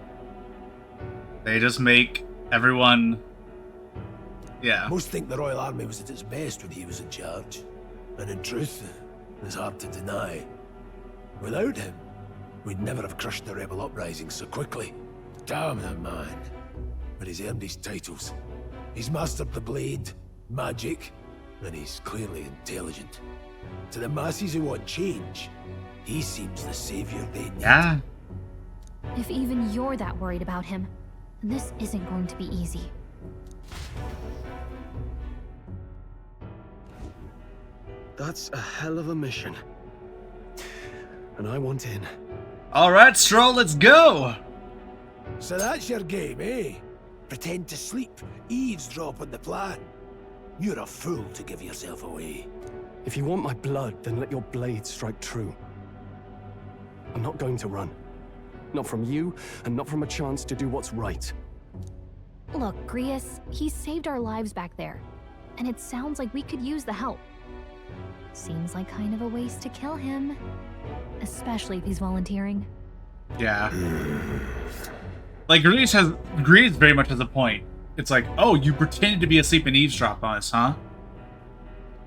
They just make everyone... Yeah. Most think the Royal Army was at its best when he was in charge. And in truth, it's hard to deny. Without him, We'd never have crushed the rebel uprising so quickly. Damn the man. But he's earned his titles. He's mastered the blade, magic, and he's clearly intelligent. To the masses who want change, he seems the savior they need. Yeah. If even you're that worried about him, then this isn't going to be easy. That's a hell of a mission. And I want in. All right, Stroll, let's go. So that's your game, eh? Pretend to sleep, eavesdrop on the plan. You're a fool to give yourself away. If you want my blood, then let your blade strike true. I'm not going to run. Not from you, and not from a chance to do what's right. Look, Grius, he saved our lives back there. And it sounds like we could use the help. Seems like kind of a waste to kill him. Especially if he's volunteering. Yeah. Like, Grease very much has a point. It's like, oh, you pretended to be asleep and eavesdrop on us, huh?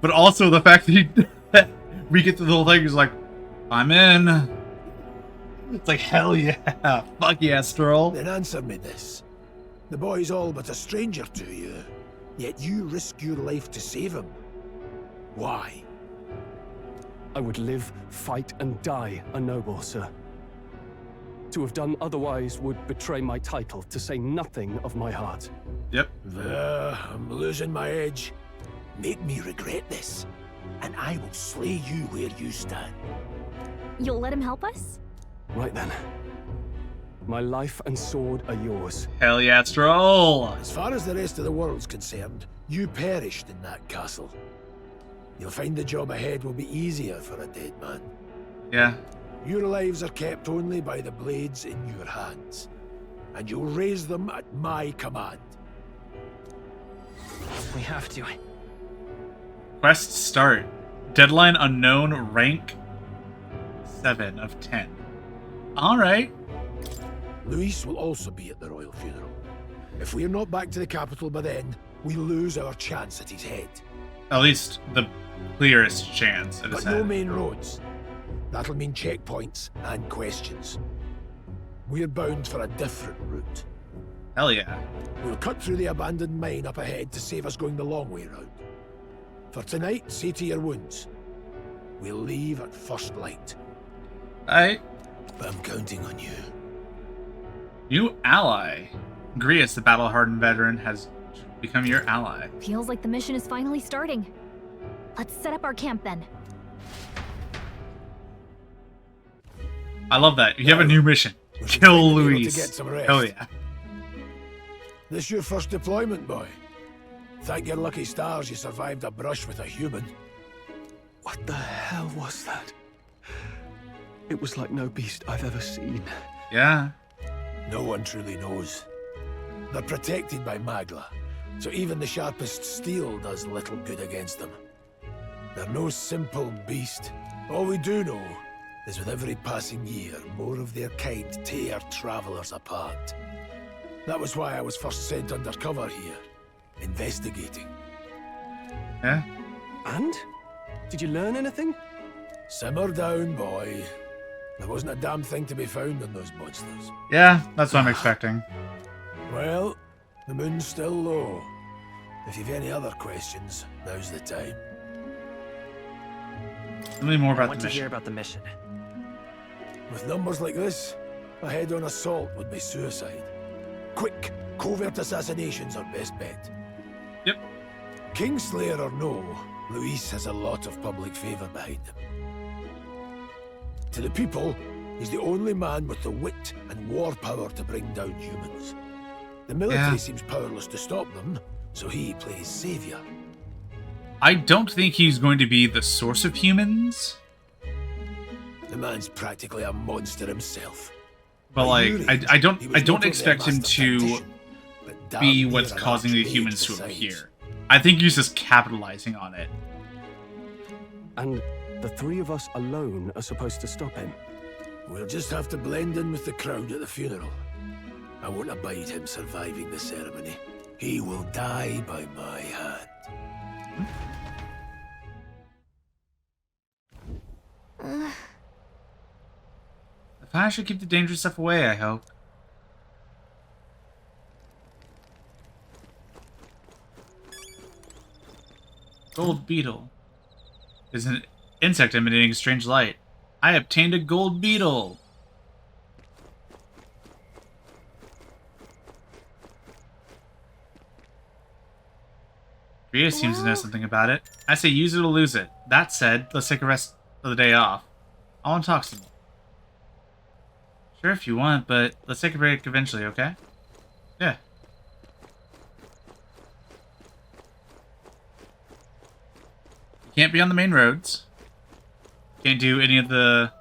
But also the fact that we get through the whole thing is like, I'm in. It's like, hell yeah. Fuck yeah, Stroll. Then answer me this. The boy's all but a stranger to you, yet you risk your life to save him. Why? I would live, fight, and die a noble, sir. To have done otherwise would betray my title, to say nothing of my heart. Yep. I'm losing my edge. Make me regret this, and I will slay you where you stand. You'll let him help us? Right then. My life and sword are yours. Hell yeah, Stroll! As far as the rest of the world's concerned, you perished in that castle. You'll find the job ahead will be easier for a dead man. Yeah. Your lives are kept only by the blades in your hands, and you'll raise them at my command. We have to. Quest start. Deadline unknown, rank 7 of 10. Alright. Luis will also be at the royal funeral. If we're not back to the capital by then, we lose our chance at his head. At least the clearest chance at his But no head. main roads. That'll mean checkpoints and questions. We're bound for a different route. Hell yeah. We'll cut through the abandoned mine up ahead to save us going the long way round. For tonight, see to your wounds. We'll leave at first light. Alright. But I'm counting on you. New ally. Grius, the battle-hardened veteran, has become your ally. Feels like the mission is finally starting. Let's set up our camp then. I love that. You have a new mission. Kill Luis. To get some rest. Hell yeah. This your first deployment, boy? Thank your lucky stars you survived a brush with a human. What the hell was that? It was like no beast I've ever seen. Yeah. No one truly knows. They're protected by Magla, so even the sharpest steel does little good against them. They're no simple beast. All we do know is with every passing year, more of their kind tear travelers apart. That was why I was first sent undercover here, investigating. Yeah? And? Did you learn anything? Simmer down, boy. There wasn't a damn thing to be found on those monsters. Yeah, that's what I'm expecting. Well, the moon's still low. If you've any other questions, now's the time. Tell me more I about want the to mission. hear about the mission. With numbers like this, a head-on assault would be suicide. Quick, covert assassinations are best bet. Yep. Kingslayer or no, Luis has a lot of public favor behind him. To the people, he's the only man with the wit and war power to bring down humans. The military seems powerless to stop them, so he plays savior. I don't think he's going to be the source of humans. The man's practically a monster himself. But like, I don't expect him to damn be near what's an causing the archmage humans to besides. appear. I think he's just capitalizing on it. And the three of us alone are supposed to stop him. We'll just have to blend in with the crowd at the funeral. I won't abide him surviving the ceremony. He will die by my hand. plan should keep the dangerous stuff away, I hope. Gold beetle is an insect emanating a strange light. I obtained a gold beetle. Rhea seems to know something about it. I say use it or lose it. That said, let's take a rest of the day off. I want to talk some more. Sure if you want, but let's take a break eventually, okay? Yeah. You can't be on the main roads. Can't do any of the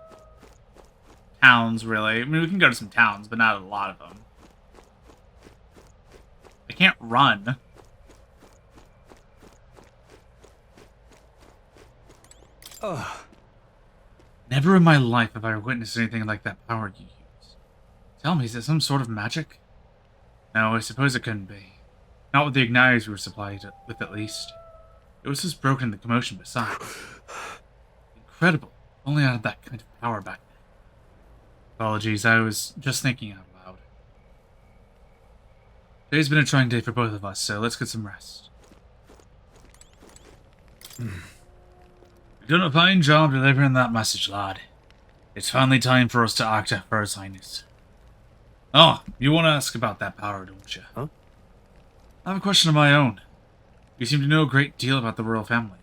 towns, really. I mean, we can go to some towns, but not a lot of them. I can't run. Ugh. Never in my life have I witnessed anything like that power you use. Tell me, is it some sort of magic? No, I suppose it couldn't be. Not with the igniters we were supplied with, at least. It was just broken in the commotion besides. Incredible. Only I had that kind of power back then. Apologies, I was just thinking out loud. Today's been a trying day for both of us, so let's get some rest. You've done a fine job delivering that message, lad. It's finally time for us to act for His Highness. Oh, you want to ask about that power, don't you? Huh? I have a question of my own. You seem to know a great deal about the royal family.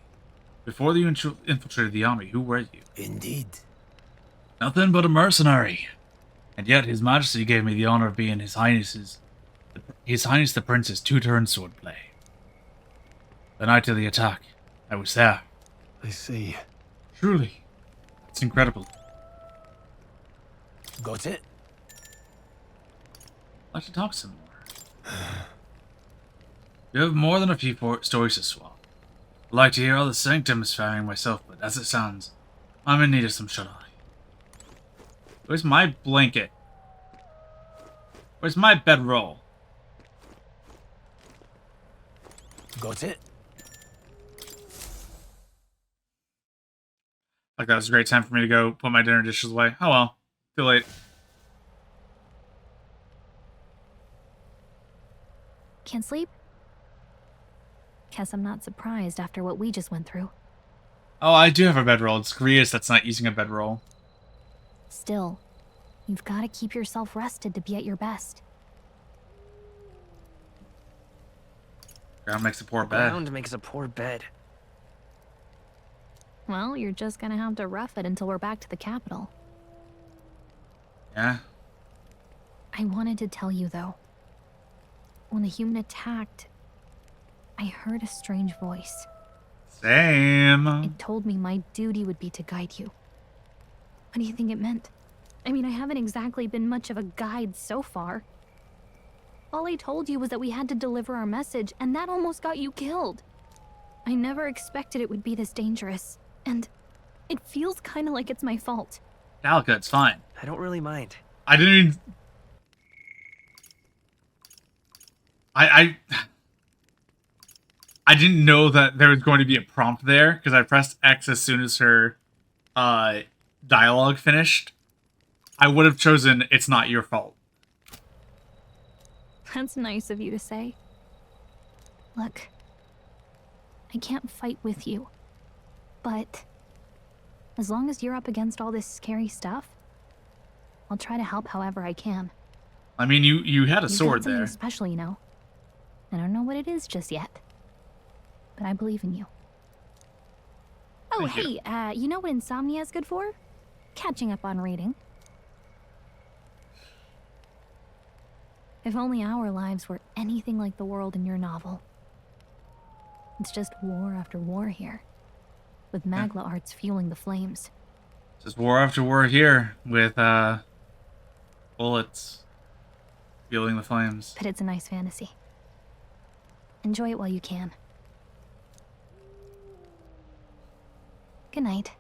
Before you infiltrated the army, who were you? Indeed. Nothing but a mercenary. And yet His Majesty gave me the honor of being His Highness the Prince's two-turn swordplay. The night of the attack, I was there. I see. Truly. It's incredible. Got it? I'd like to talk some more. You have more than a few stories to swap. I'd like to hear how the Sanctum is faring myself, but as it sounds, I'm in need of some shut-eye. Where's my blanket? Where's my bedroll? Got it? Like that was a great time for me to go put my dinner dishes away. Oh well. Too late. Can't sleep? Guess I'm not surprised after what we just went through. Oh, I do have a bedroll. It's Grius that's not using a bedroll. Still, you've got to keep yourself rested to be at your best. Ground makes a poor bed. Ground makes a poor bed. Well, you're just gonna have to rough it until we're back to the capital. Yeah? I wanted to tell you, though. When the human attacked, I heard a strange voice. Same. It told me my duty would be to guide you. What do you think it meant? I mean, I haven't exactly been much of a guide so far. All I told you was that we had to deliver our message, and that almost got you killed. I never expected it would be this dangerous, and it feels kind of like it's my fault. Gallica, it's fine. I don't really mind. I didn't even... I didn't know that there was going to be a prompt there, because I pressed X as soon as her dialogue finished. I would have chosen "It's not your fault." That's nice of you to say. Look, I can't fight with you, but as long as you're up against all this scary stuff, I'll try to help however I can. I mean, you had a sword there. Special, you know. I don't know what it is just yet, but I believe in you. Oh, hey, you know what insomnia is good for? Catching up on reading. If only our lives were anything like the world in your novel. It's just war after war here, with Magla arts fueling the flames. Just war after war here, with bullets fueling the flames. But it's a nice fantasy. Enjoy it while you can. Good night.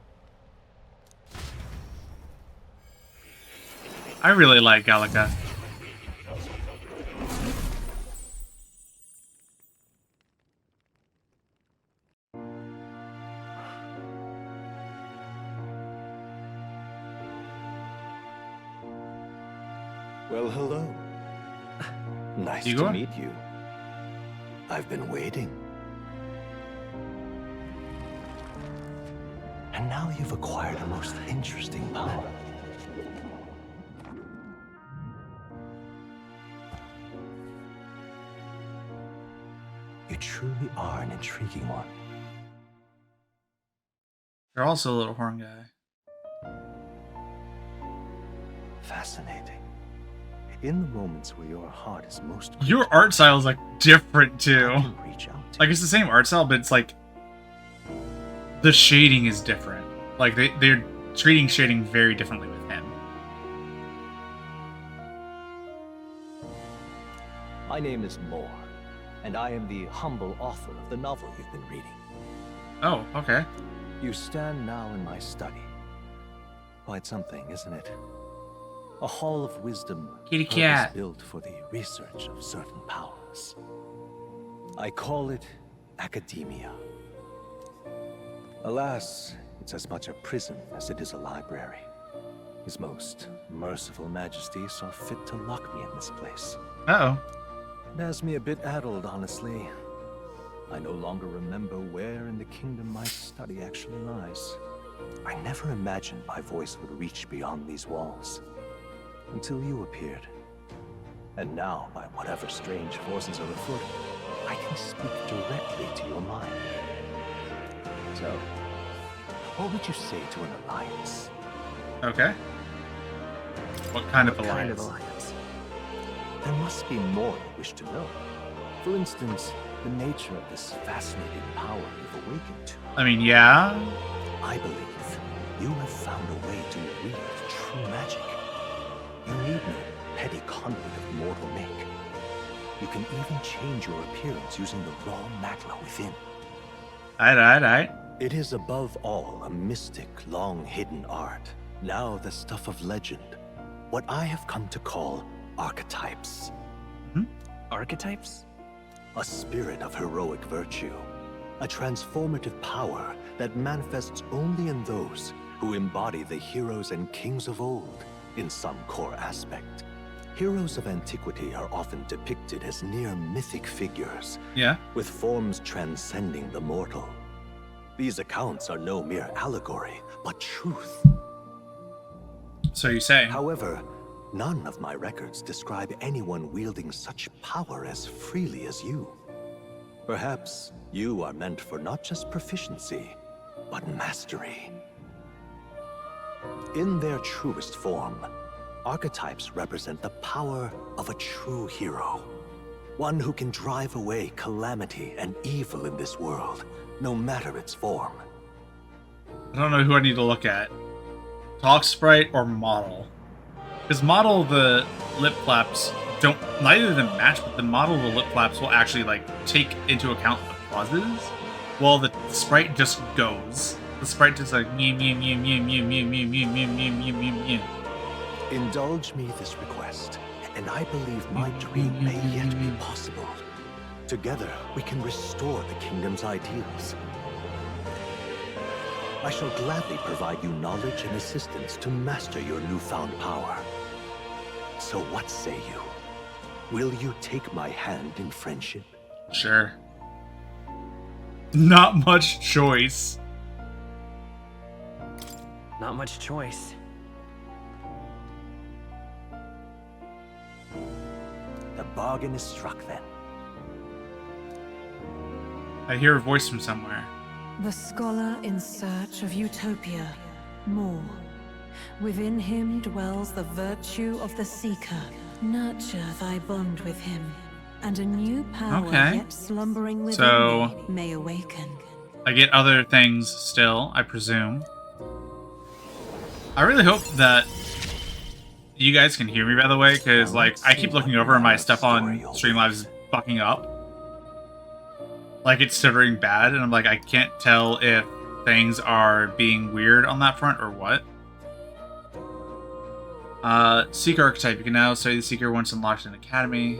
I really like Gallica. Well, hello. Nice Igor? to meet you. I've been waiting. And now you've acquired a most interesting power. You truly are an intriguing one. You're also a little horn guy. Fascinating. In the moments where your heart is most... Your art style is like different too. I can reach out to Like it's the same art style, but it's like the shading is different. Like they're treating shading very differently with him. My name is Moore, and I am the humble author of the novel you've been reading. Oh, okay. You stand now in my study. Quite something, isn't it? A hall of wisdom, Kitty cat. built for the research of certain powers. I call it academia. Alas, it's as much a prison as it is a library. His most merciful majesty saw fit to lock me in this place. Uh-oh. It has me a bit addled, honestly. I no longer remember where in the kingdom my study actually lies. I never imagined my voice would reach beyond these walls. Until you appeared. And now, by whatever strange forces are afoot, I can speak directly to your mind. So, what would you say to an alliance? Okay. What kind of alliance? There must be more you wish to know. For instance, the nature of this fascinating power you've awakened to. I mean, yeah. I believe you have found a way to wield true magic. You need no petty conduit of mortal make. You can even change your appearance using the raw magma within. Aight. It is above all a mystic, long-hidden art, now the stuff of legend. What I have come to call archetypes. Archetypes? A spirit of heroic virtue. A transformative power that manifests only in those who embody the heroes and kings of old in some core aspect. Heroes of antiquity are often depicted as near mythic figures, Yeah. with forms transcending the mortal. These accounts are no mere allegory, but truth. So you say. However, none of my records describe anyone wielding such power as freely as you. Perhaps you are meant for not just proficiency, but mastery. In their truest form, archetypes represent the power of a true hero. One who can drive away calamity and evil in this world, no matter its form. I don't know who I need to look at. Talk sprite or model? Because model, the lip flaps don't, neither of them match, but the model, the lip flaps will actually like take into account the pauses, while the sprite just goes. The sprite just like mew mew mew mew mew mew mew mew mew mew mew mew mew. Indulge me this request, and I believe my dream may yet be possible. Together, we can restore the kingdom's ideals. I shall gladly provide you knowledge and assistance to master your newfound power. So what say you? Will you take my hand in friendship? Sure. Not much choice. Not much choice. The bargain is struck then. I hear a voice from somewhere. The scholar in search of utopia, more. Within him dwells the virtue of the seeker. Nurture thy bond with him, and a new power yet slumbering within thee may awaken. I get other things still, I presume. I really hope that you guys can hear me, by the way, because like I keep looking over and my stuff on Streamlabs is fucking up. Like it's stuttering bad, and I'm like, I can't tell if things are being weird on that front or what. Seeker archetype. You can now study the Seeker once unlocked in Academy.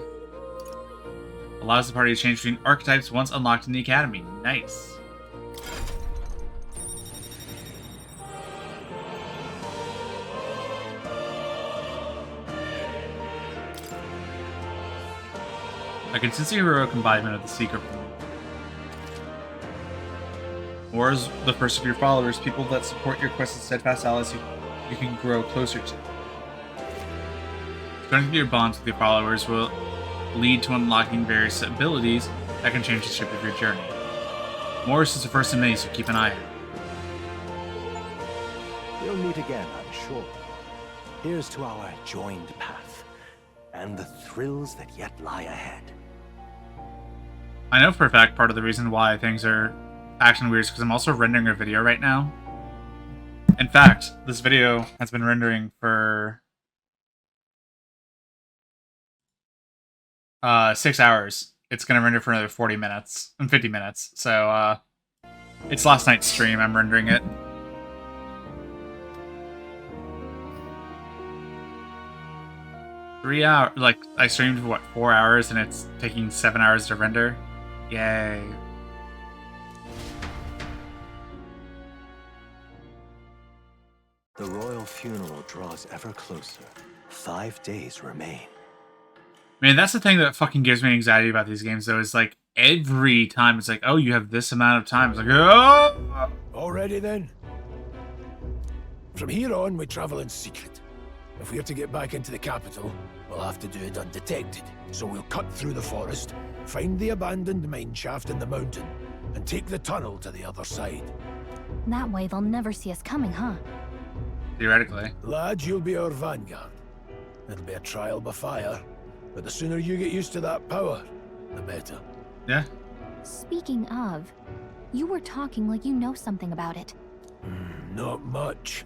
Allows the party to change between archetypes once unlocked in the Academy. Nice. A consistent heroic embodiment of the Seeker. Or as the first of your followers, people that support your quest and steadfast allies you can grow closer to. Strengthening your bonds with your followers will lead to unlocking various abilities that can change the shape of your journey. Morris is the first of many, so keep an eye out. We'll meet again, I'm sure. Here's to our joined path, and the thrills that yet lie ahead. I know for a fact part of the reason why things are acting weird is because I'm also rendering a video right now. In fact, this video has been rendering for 6 hours. It's going to render for another 40 minutes and 50 minutes. So it's last night's stream. I'm rendering it. Like, I streamed for, what, 4 hours, and it's taking 7 hours to render? Yay. The royal funeral draws ever closer. 5 days remain. Man, that's the thing that fucking gives me anxiety about these games, though, is like, every time it's like, oh, you have this amount of time. It's like, oh! Already then? From here on, we travel in secret. If we're to get back into the capital, we'll have to do it undetected. So we'll cut through the forest, find the abandoned mine shaft in the mountain, and take the tunnel to the other side. That way they'll never see us coming, huh? Theoretically. Lad, you'll be our vanguard. It'll be a trial by fire, but the sooner you get used to that power, the better. Yeah. Speaking of, you were talking like you know something about it. Not much.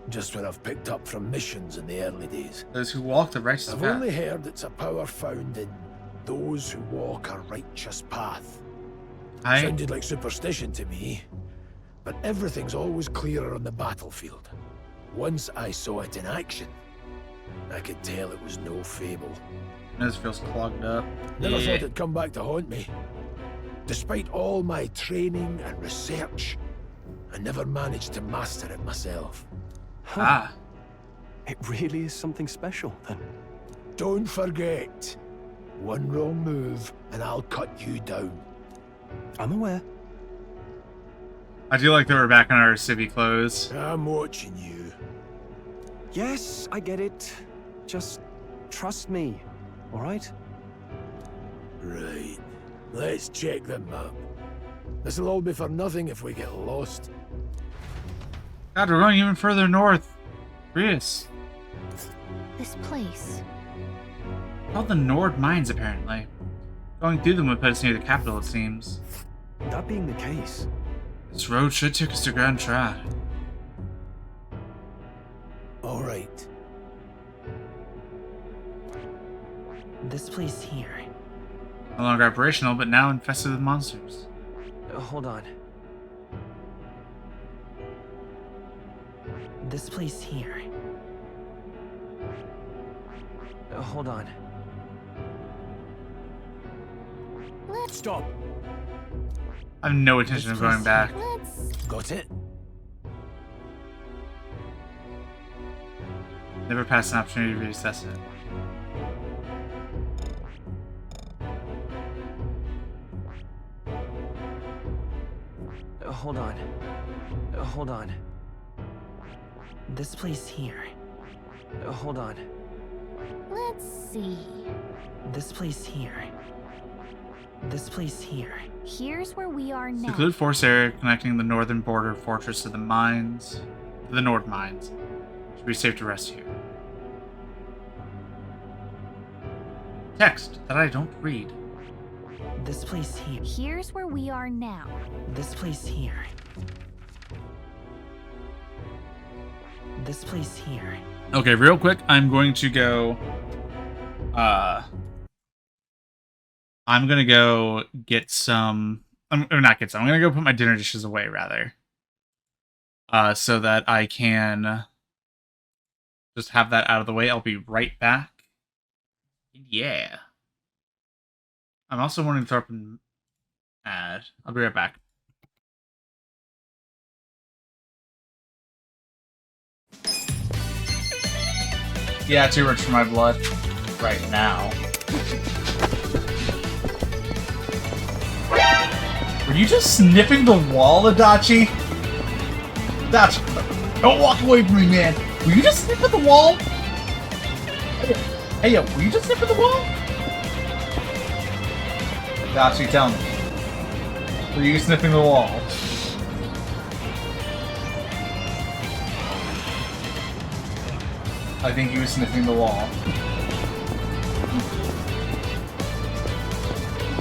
Just what I've picked up from missions in the early days. Those who walk the righteous path. I've only heard it's a power found in those who walk a righteous path. Sounded like superstition to me, but everything's always clearer on the battlefield. Once I saw it in action, I could tell it was no fable. This feels clogged up. Never thought it'd come back to haunt me. Despite all my training and research, I never managed to master it myself. Huh. It really is something special, then. Don't forget. One wrong move, and I'll cut you down. I'm aware. I do like that we're back in our city clothes. I'm watching you. Yes, I get it. Just trust me, all right? Right. Let's check the map. This'll all be for nothing if we get lost. God, we're going even further north. Rius. This place. Called the Nord Mines, apparently. Going through them would put us near the capital, it seems. That being the case. This road should take us to Grand Trad. All right. This place here. No longer operational, but now infested with monsters. Hold on. This place here. Hold on. Let's stop. I have no intention of going back. Got it? Never passed an opportunity to reassess it. Hold on. Hold on. This place here. Hold on. Let's see. This place here. This place here. Here's where we are now. Secluded forest area connecting the northern border fortress to the mines. To the Nord Mines. Should be safe to rest here. Text that I don't read. This place here. Here's where we are now. This place here. This place here. Okay, real quick, I'm going to go... I'm gonna go get some... or not get some. I'm gonna go put my dinner dishes away, rather. So that I can... just have that out of the way. I'll be right back. Yeah. I'm also wanting to throw up an ad. I'll be right back. Yeah, too much for my blood right now. Were you just sniffing the wall, Adachi? Adachi, don't walk away from me, man. Were you just sniffing the wall? Hey, yo, were you just sniffing the wall? Adachi, tell me. Were you sniffing the wall? I think he was sniffing the wall.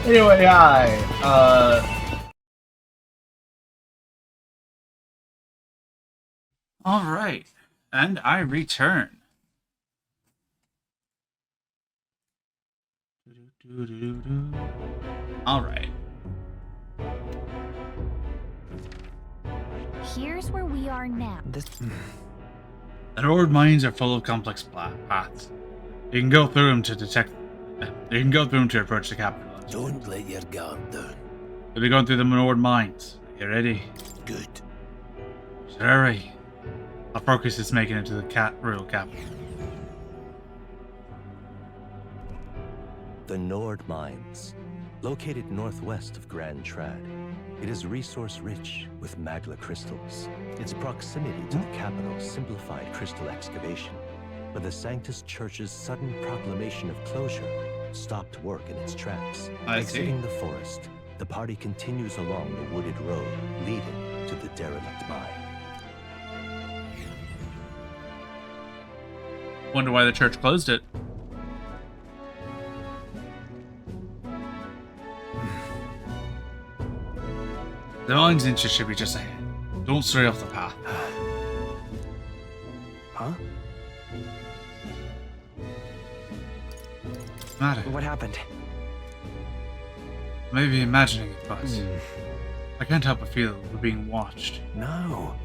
Anyway, hi. Alright. And I return. Alright. Here's where we are now. The Nord mines are full of complex paths. You can go through them to detect. You can go through them to approach the capital. Don't let your guard down. We'll be going through the Nord mines. You ready? Good. Hurry. Our focus is making it to the royal capital. The Nord Mines, located northwest of Grand Trad. It is resource-rich with magla crystals. Its proximity to the capital simplified crystal excavation, but the Sanctus Church's sudden proclamation of closure stopped work in its tracks. Exiting the forest, the party continues along the wooded road leading to the derelict mine. Wonder why the church closed it. The mine's interest should be just ahead. Don't stray off the path. Huh? What's the matter? What happened? Maybe imagining it, but I can't help but feel we're being watched. No.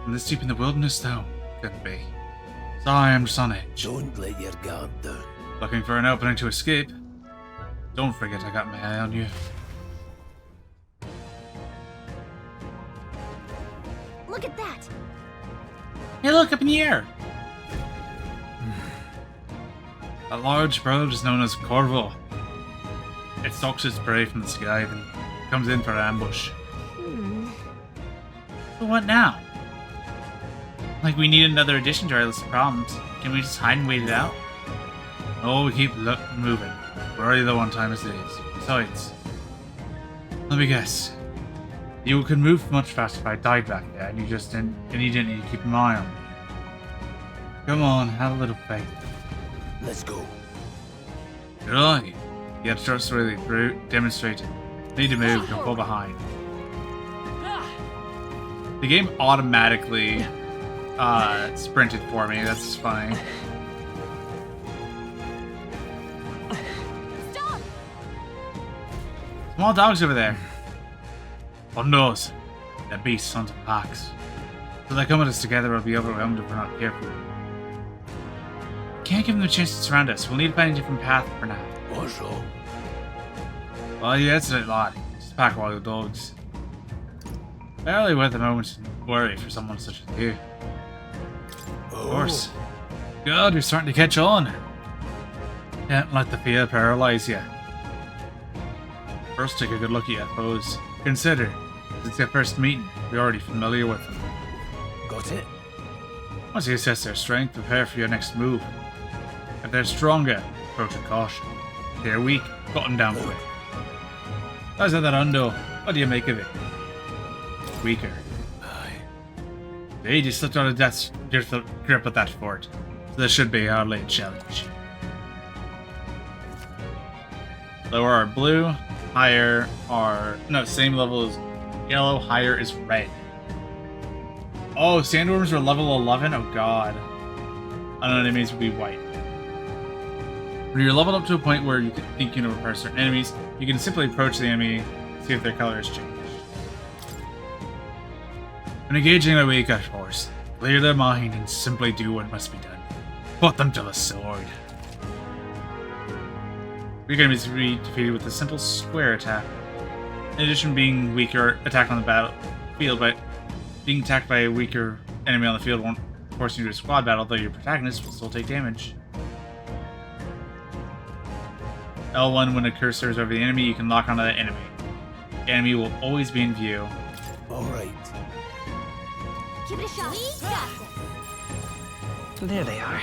And this deep in the wilderness, though, couldn't be. Sorry, I'm just on edge. Don't let your guard down. Looking for an opening to escape? Don't forget I got my eye on you. Look at that! Hey, look up in the air! A large bird is known as Corvo. It stalks its prey from the sky, then comes in for an ambush. So what now? Like we need another addition to our list of problems. Can we just hide and wait it out? Oh, we keep moving. We're already low on time as it is. Besides, let me guess. You could move much faster if I died back there, and you didn't need to keep an eye on me. Come on, have a little faith. Let's go. Good on you. You have to trust really through, demonstrate it. Need to move, don't fall behind. The game automatically sprinted for me, that's funny. Stop! Small dogs over there. On nose. They're beasts hunting packs. So they come at us together, we'll be overwhelmed if we're not careful. Can't give them a chance to surround us. We'll need to find a different path for now. What's wrong? Well, yeah, it's a lot. Just pack wild dogs. Barely worth a moment to worry for someone such as you. Of course. God, you're starting to catch on. Can't let the fear paralyze you. First, take a good look at your foes. Consider, it's their first meeting. You're already familiar with them. Got it. Once you assess their strength, prepare for your next move. If they're stronger, approach with caution. If they're weak, cut them down quick. How's that Undo? What do you make of it? Weaker. They just slipped out of death's grip at that fort. So this should be hardly a challenge. Lower are blue, higher are... No, same level as yellow, higher is red. Oh, sandworms are level 11? Oh god. I don't know, enemies will be white. When you're leveled up to a point where you think you know a certain enemies, you can simply approach the enemy, see if their color has changed. When engaging a weaker force, clear their mind and simply do what must be done. Put them to the sword. Weak enemies can be defeated with a simple square attack. In addition, being weaker attacked on the battlefield, but being attacked by a weaker enemy on the field won't force you to a squad battle, though your protagonist will still take damage. L1, when a cursor is over the enemy, you can lock onto that enemy. The enemy will always be in view. All right. Give it a shot. We got this. There they are.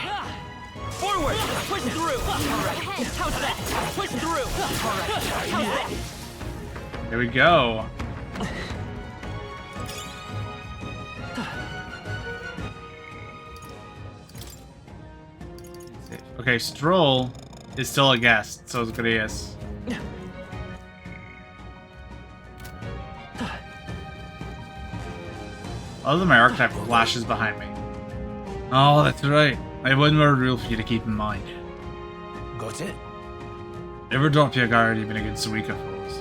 Forward! Push through! Alright, how's that? Push through! Alright, how's that? Here we go. Okay, Stroll is still a guest, so it's good yes. Other than my archetype flashes behind me. Oh, that's right. I have one more rule for you to keep in mind. Got it? Never drop your guard even against the weaker foes.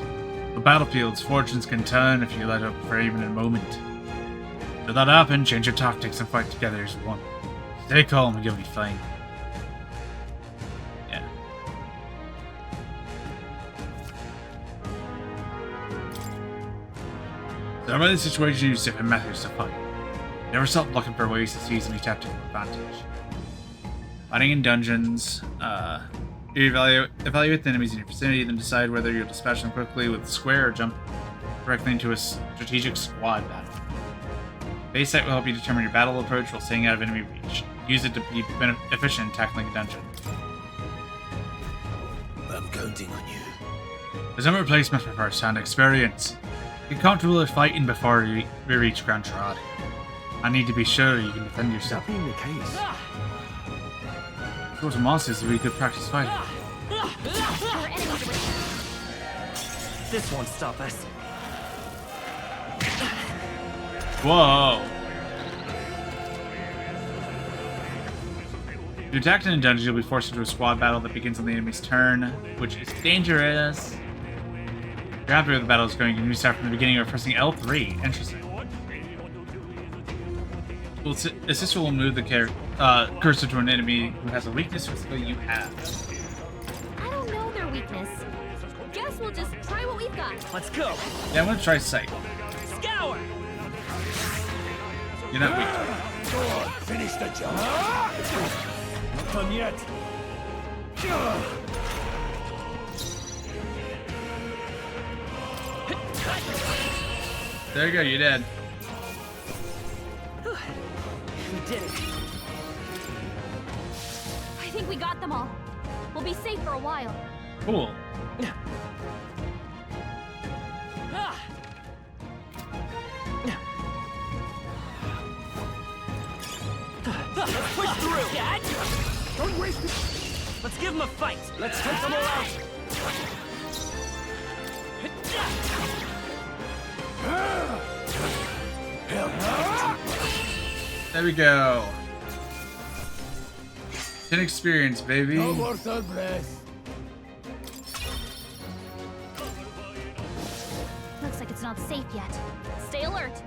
The battlefield's fortunes can turn if you let up for even a moment. Should that happen, change your tactics and fight together as one. Stay calm and you'll be fine. Yeah. So I'm in a situation you use different methods to fight. Never stop looking for ways to seize any tactical advantage. Fighting in dungeons, you evaluate the enemies in your vicinity, then decide whether you'll dispatch them quickly with square or jump directly into a strategic squad battle. Base sight will help you determine your battle approach while staying out of enemy reach. Use it to be efficient in tackling a dungeon. I'm counting on you. There's no replacement for first-hand experience. Get comfortable with fighting before we reach Grand Trad. I need to be sure you can defend yourself. That being the case. Sort of monsters that we could practice fighting. This won't stop us. Whoa! If you attack in a dungeon, you'll be forced into a squad battle that begins on the enemy's turn, which is dangerous. If you're happy with the battle is going, you can restart from the beginning by pressing L3. Interesting. Assist will move the cursor to an enemy who has a weakness or a skill you have. I don't know their weakness. Guess we'll just try what we've got. Let's go. Yeah, I'm gonna try sight. Scour. You're not weak. Go on, finish the job. Not done yet. There you go, you're dead. We did it. I think we got them all. We'll be safe for a while. Cool. Push through! Don't waste it! Let's give them a fight! Let's take them all out! There we go. 10 experience, baby. No more third breath. Looks like it's not safe yet. Stay alert.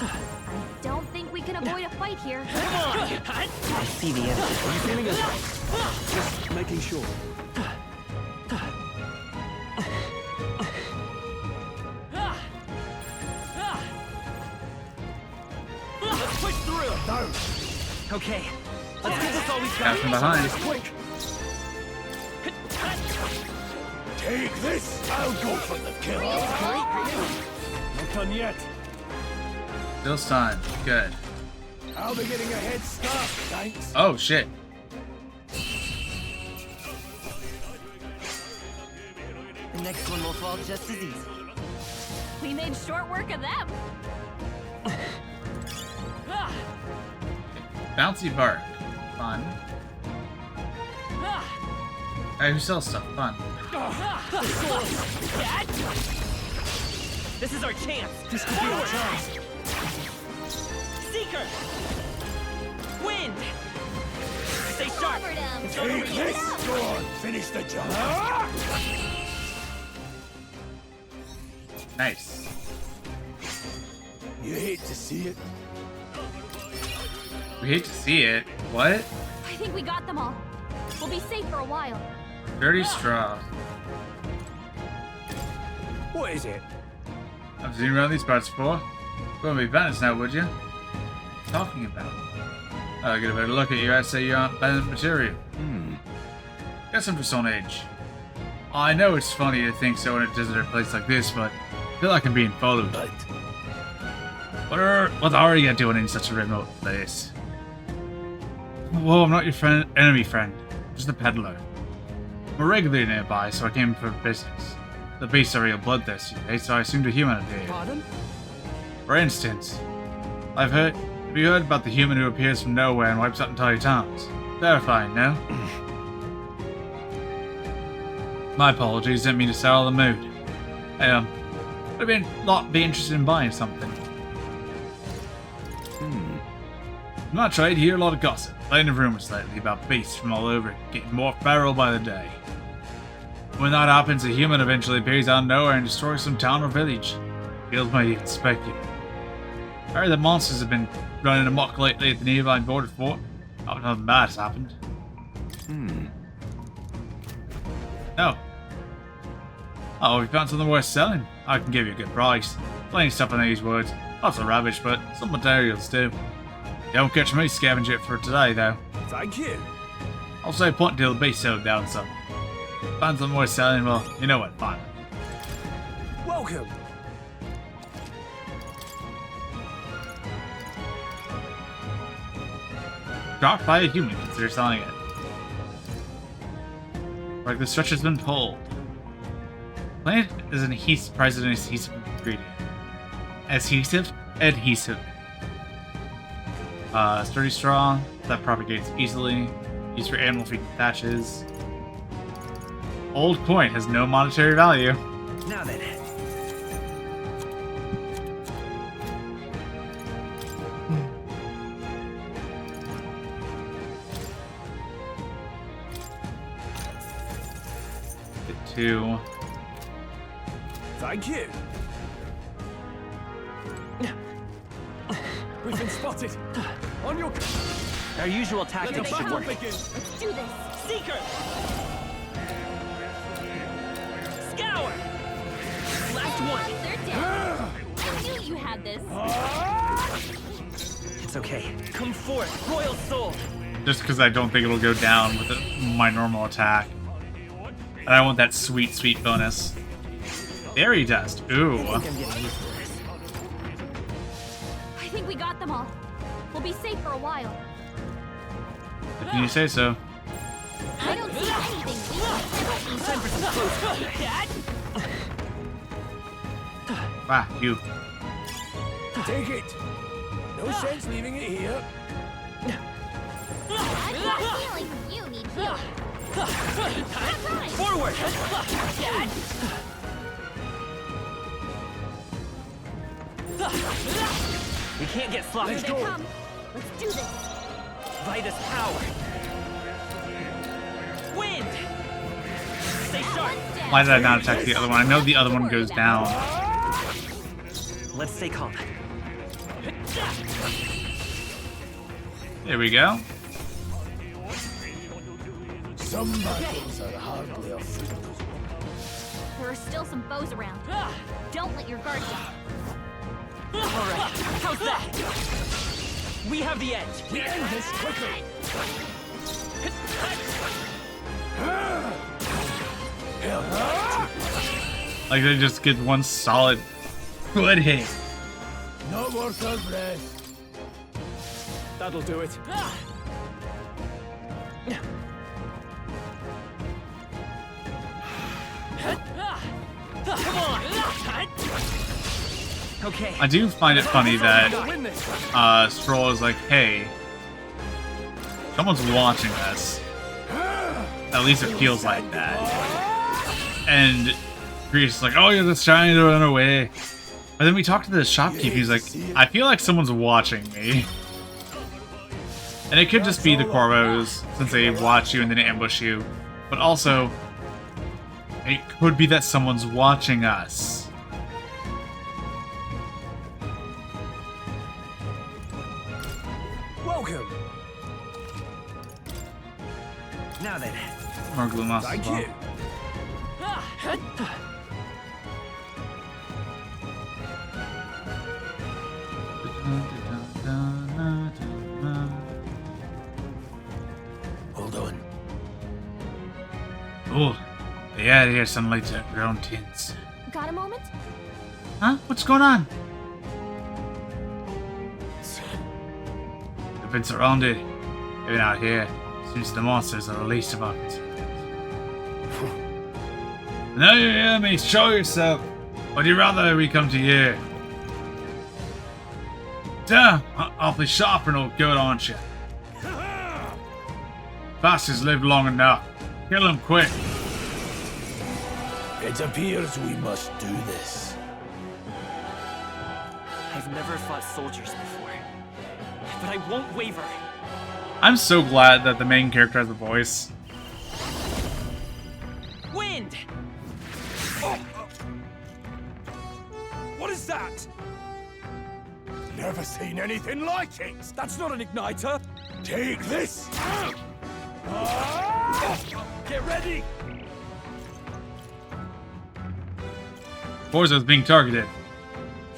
I don't think we can avoid a fight here. Come on! I see the enemy. Are you feeling us? Just making sure. Let's push through! Down. Okay, let's get this all we've got. Catch from behind. Quick. Take this. I'll go for the kill. Not done yet. Still stunned. Good. I'll be getting a head start, thanks. Oh, shit. The next one will fall just as easy. We made short work of them. Bouncy bark. Fun. Guy who sells stuff. Fun. This is our chance! This could be our chance. Seeker! Wind! Stay sharp! Take this. Go on, finish the job. Nice. You hate to see it. We hate to see it. What? I think we got them all. We'll be safe for a while. Dirty straw. What is it? I've seen around these parts before. Wouldn't be balanced now, would you? Talking about. I'll get a better look at you. I say you aren't balanced material. Guess I'm just on edge. I know it's funny to think so in a deserted place like this, but I feel like I'm being followed. What are you doing in such a remote place? Whoa, I'm not your enemy friend. I'm just a peddler. I'm regularly nearby, so I came for business. The beasts are real bloodthirsty, so I assumed a human appeared. Pardon? For instance, have you heard about the human who appears from nowhere and wipes out entire towns? Terrifying, no? My apologies, didn't mean to sour the mood. I'd be interested in buying something. I'm not sure, I'd hear a lot of gossip, plenty of rumors lately about beasts from all over, getting more feral by the day. When that happens, a human eventually appears out of nowhere and destroys some town or village. Feels mighty unexpected. I heard that monsters have been running amok lately at the nearby border fort. Hope nothing bad has happened. No. Oh, we found something worth selling. I can give you a good price. Plenty of stuff in these woods. Lots of rubbish, but some materials too. Don't catch me scavenging it for today, though. Thank you. I'll say point till the beast settled down some. Find something worth selling, well, you know what, fine. Welcome. Dropped by a human, consider selling it. Like the stretch has been pulled. Plant is an adhesive, present adhesive ingredient. Adhesive? Adhesive. Sturdy straw that propagates easily. Used for animal feed and thatches. Old coin has no monetary value. Now then. Get two. Thank you. We've been spotted. On your... Our usual tactics should work. Let's do this. Seeker! Scour! Last one! They're dead. I knew you had this. It's okay. Come forth, Royal Soul! Just because I don't think it'll go down with my normal attack. And I want that sweet, sweet bonus. Fairy dust. Ooh. I think we got them all. We'll be safe for a while. If you say so. I don't see anything. Time for some close. Ah, you. Take it. No sense leaving it here. I've got a feeling you need healing. Forward! We can't get sloppy. Here they come. Let's do this. Vitus power. Wind! Stay sharp! Why did I not attack the other one? I know the other one goes down. Let's stay calm. There we go. Some battles are hardly a fool. There are still some foes around. Don't let your guard down. Alright, how's that? We have the edge. We end this quickly. Like they just get one solid good hit. No more breath. That'll do it. Come on! Okay. I do find it funny that Stroll is like, hey, someone's watching us. At least it feels like that. And Grease is like, oh, you're just trying to run away. But then we talk to the shopkeeper, he's like, I feel like someone's watching me. And it could just be the Corvos, since they watch you and then ambush you. But also, it could be that someone's watching us. Welcome. Now then. More glue moss as Thank well. you. Hold on. Oh, the Yeah, here suddenly to your own tins. Got a moment? Huh? What's going on? We've been surrounded. Even out here, since the monsters are the least of our concerns. Now you hear me, show yourself. Or do you rather we come to you? Damn, awfully sharp and all good, aren't you? Bastards lived long enough. Kill him quick. It appears we must do this. I've never fought soldiers before, but I won't waver. I'm so glad that the main character has a voice. Wind! What is that? Never seen anything like it. That's not an igniter. Take this. Get ready. Forza is being targeted.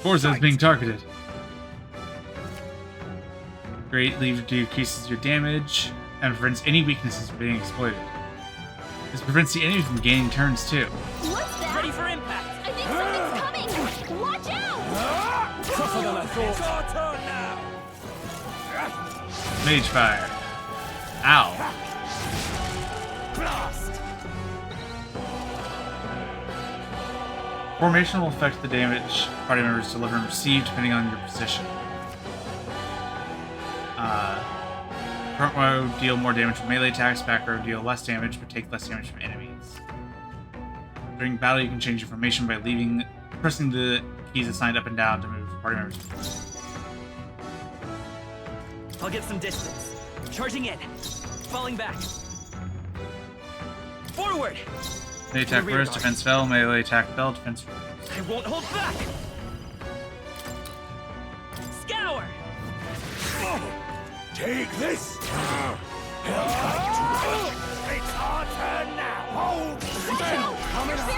Forza is being targeted. Greatly decreases your damage and prevents any weaknesses from being exploited. This prevents the enemy from gaining turns too. What's that? Ready for impact. I think something's coming. Watch out! Tougher than I thought. It's our turn now. Mage fire. Ow. Blast. Formation will affect the damage party members deliver and receive depending on your position. Front row deal more damage from melee attacks, back row deal less damage but take less damage from enemies. During battle you can change your formation by pressing the keys assigned up and down to move party members. I'll get some distance. Charging in. Falling back. Forward! Melee attack burst, defense fell, melee attack fell, defense fell. I won't hold back! Scour! Take this. It's our turn now. Hold still. Coming up.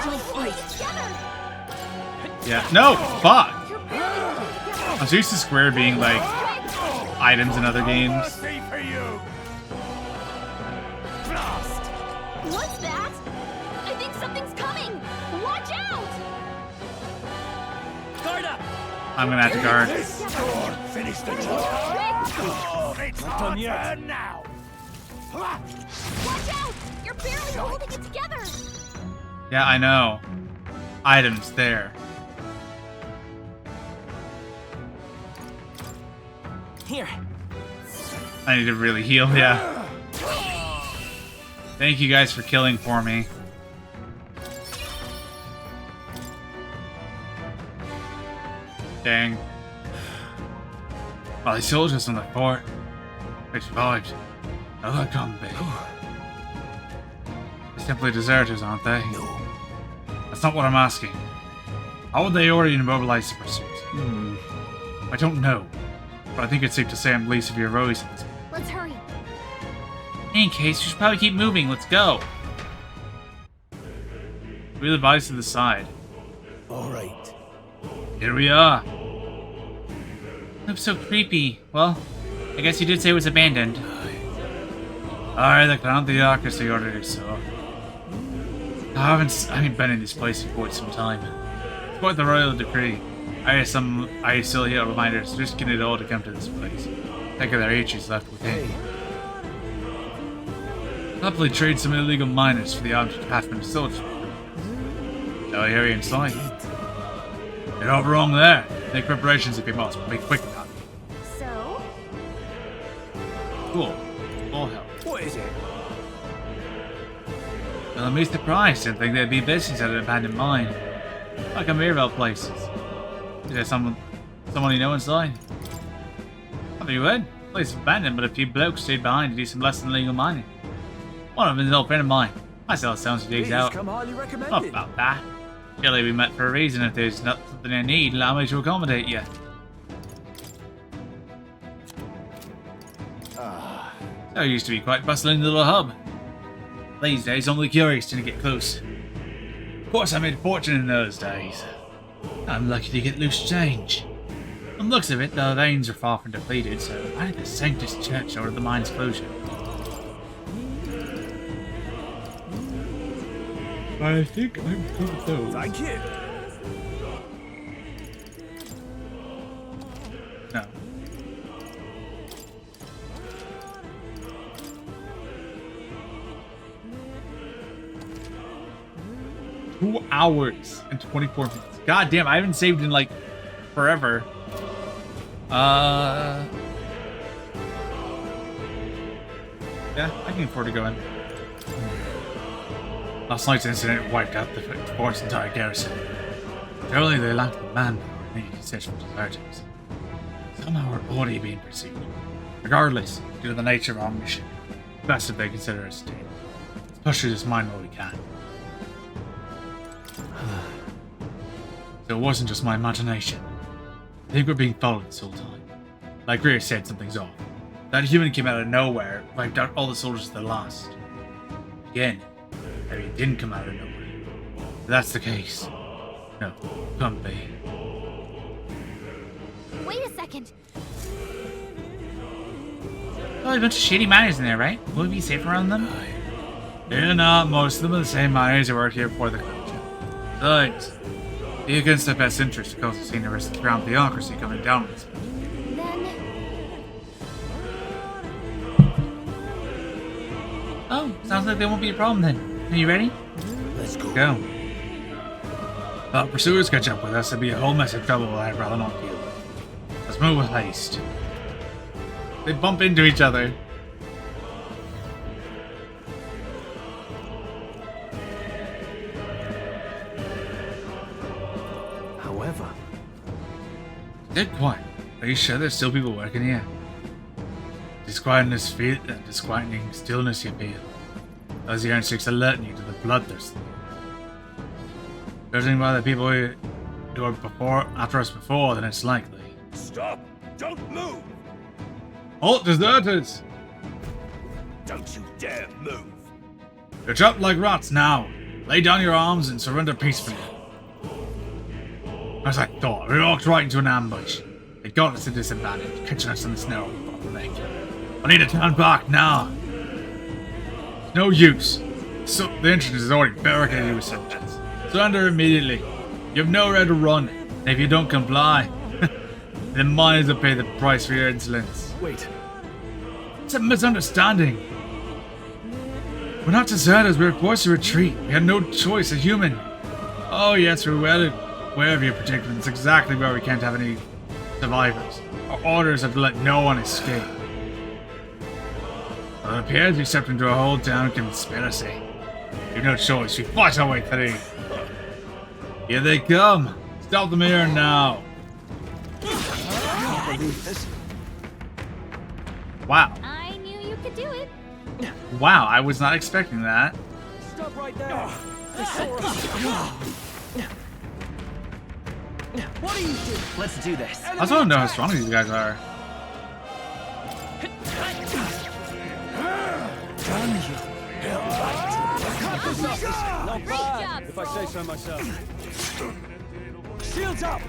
Yeah, no! Fuck! I'm so used to square being like items in other games. For you. Blast! What's that? I think something's coming. Watch out! Guard up! I'm gonna have to guard. Finish the job. It's not done yet. Now. Watch out! You're barely holding it together. Yeah, I know. Items there. Here. I need to really heal, yeah. Thank you guys for killing for me. Dang. Well, the soldiers on the fort, they survived. Now they'll come back. They're simply deserters, aren't they? No. That's not what I'm asking. How would they already immobilize the pursuit? I don't know, but I think it's safe to say I'm least of your worries. Let's hurry. In case, you should probably keep moving. Let's go. Wheel advice to the side. All right. Here we are. Looks so creepy. Well, I guess you did say it was abandoned. Alright, the Crown Theocracy ordered it so. I haven't been in this place in quite some time. It's quite the royal decree. I still hear reminders just getting it all to come to this place. Think of their ages left within. Happily trade some illegal miners for the object attachment soldiers. So I hear you inside. You're not wrong there. Make preparations if you must, but be quick about it. So? Cool. All help. What is it? Well, I'm surprised. Didn't think there'd be business at an abandoned mine. Like a Mirabelle places. Is there someone you know inside? I mean, you would. The place is abandoned, but a few blokes stayed behind to do some less than legal mining. One of them is an old friend of mine. I saw the sounds he digs out. Come highly recommended. Not about that. Surely we met for a reason. If there's not something I need, allow me to accommodate you. So it used to be quite bustling little hub. These days, only curious to get close. Of course, I made a fortune in those days. I'm lucky to get loose change. From the looks of it, the veins are far from depleted, so why did the Sanctus Church order the mine's closure? I think I'm good with those. Thank you. No. Two hours and 24 minutes. God damn, I haven't saved in like forever. Yeah, I can afford to go in. Last night's incident wiped out the fort's entire garrison. Surely they lacked the manpower needed to search for deserters. Somehow we're already being pursued. Regardless, due to the nature of our mission, it's best if they consider us dead. Let's push through this mine while we can. So it wasn't just my imagination. I think we're being followed this whole time. Like Greer said, something's off. That human came out of nowhere, wiped out all the soldiers to the last. Again, maybe it didn't come out of nowhere. If that's the case, no, it can't be. Wait a second. Well, a bunch of shitty miners in there, right? Will we be safe around them? They're not. Most of them are the same miners who worked here before the corruption. Besides, be against their best interest to cause the senior risk around theocracy coming down with us. Oh, sounds like there won't be a problem then. Are you ready? Let's Go. If pursuers catch up with us, there'll be a whole mess of trouble I'd rather not deal with. Let's move with haste. They bump into each other. However, Dead quiet. Are you sure there's still people working here? Disquieting stillness you feel. Those the instincts alerting you to the bloodthirst. Judging by the people who were after us before, then it's likely. Stop! Don't move! Halt, deserters! Don't you dare move! You're trapped like rats now. Lay down your arms and surrender peacefully. As I thought, we walked right into an ambush. They got us a disadvantage, catching us on this narrow bottleneck. I need to turn back now. It's no use. So the entrance is already barricaded with soldiers. Surrender immediately. You have nowhere to run. And if you don't comply, the miners will pay the price for your insolence. Wait. It's a misunderstanding. We're not deserters, we were forced to retreat. We had no choice, a human. Oh yes, we're well aware of your predicament. It's exactly where we can't have any survivors. Our orders are to let no one escape. Well, it appears we stepped into a whole town conspiracy. We have no choice, we fight our way through. Here they come. Stop them here now. I can't believe this. Wow. I knew you could do it. Wow, I was not expecting that. Stop right there! They saw us! What are you doing? Let's do this. I just want to know how strong these guys are. Damn you. Not Great bad, job, if I say so myself. Shields up!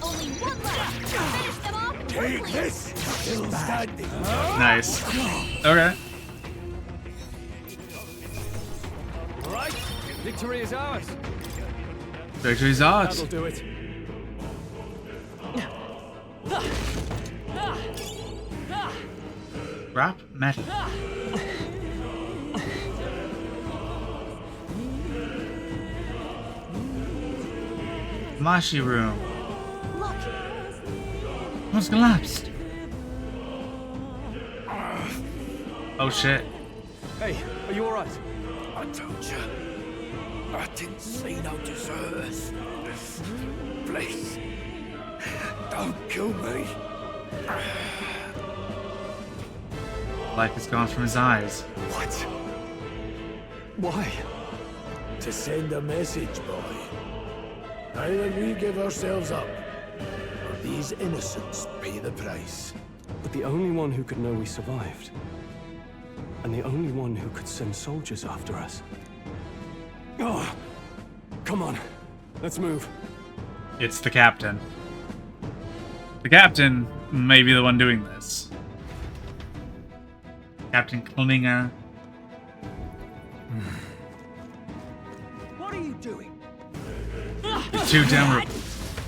Only one left. Finish them off and we're Take clean. this! Still standing. Nice. Okay. Alright, victory is ours. Victory's ours. That'll do it. Rap metal. Flashy room. Look, What's collapsed? Oh shit. Hey, are you alright? I told you. I didn't see no deserters. Please. Don't kill me. Life is gone from his eyes. What? why? To send a message, boy. Either we give ourselves up, or these innocents pay the price. But the only one who could know we survived. And the only one who could send soldiers after us. Oh, come on. Let's move. It's the captain. The captain may be the one doing this. Captain Klinger. What are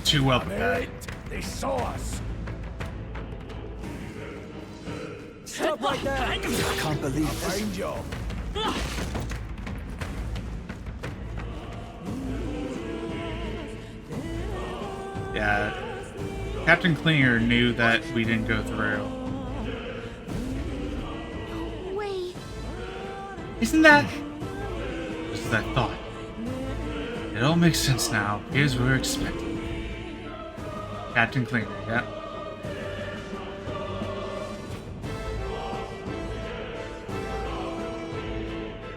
too well prepared. They saw us. Stop right there! I can't believe this. Find you. Yeah. Captain Klinger knew that we didn't go through. Wait. Isn't that... Just as I thought. It all makes sense now. Here's what we're expecting. Captain Klinger, yeah.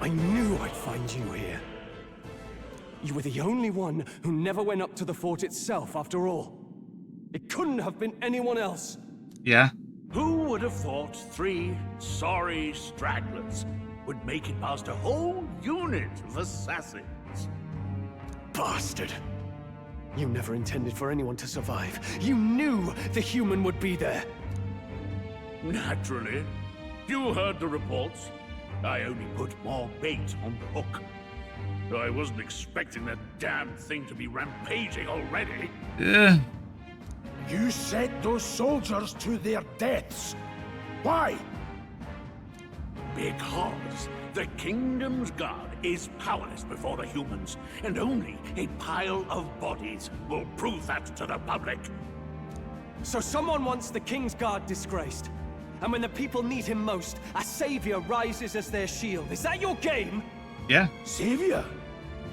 I knew I'd find you here. You were the only one who never went up to the fort itself, after all. It couldn't have been anyone else. Yeah. Who would have thought 3 sorry stragglers would make it past a whole unit of assassins? Bastard. You never intended for anyone to survive. You knew the human would be there. Naturally. You heard the reports. I only put more bait on the hook. I wasn't expecting that damn thing to be rampaging already. Yeah. You sent those soldiers to their deaths. Why? Because the Kingdom's Guard is powerless before the humans, and only a pile of bodies will prove that to the public. So someone wants the King's Guard disgraced. And when the people need him most, a savior rises as their shield. Is that your game? Yeah. Savior?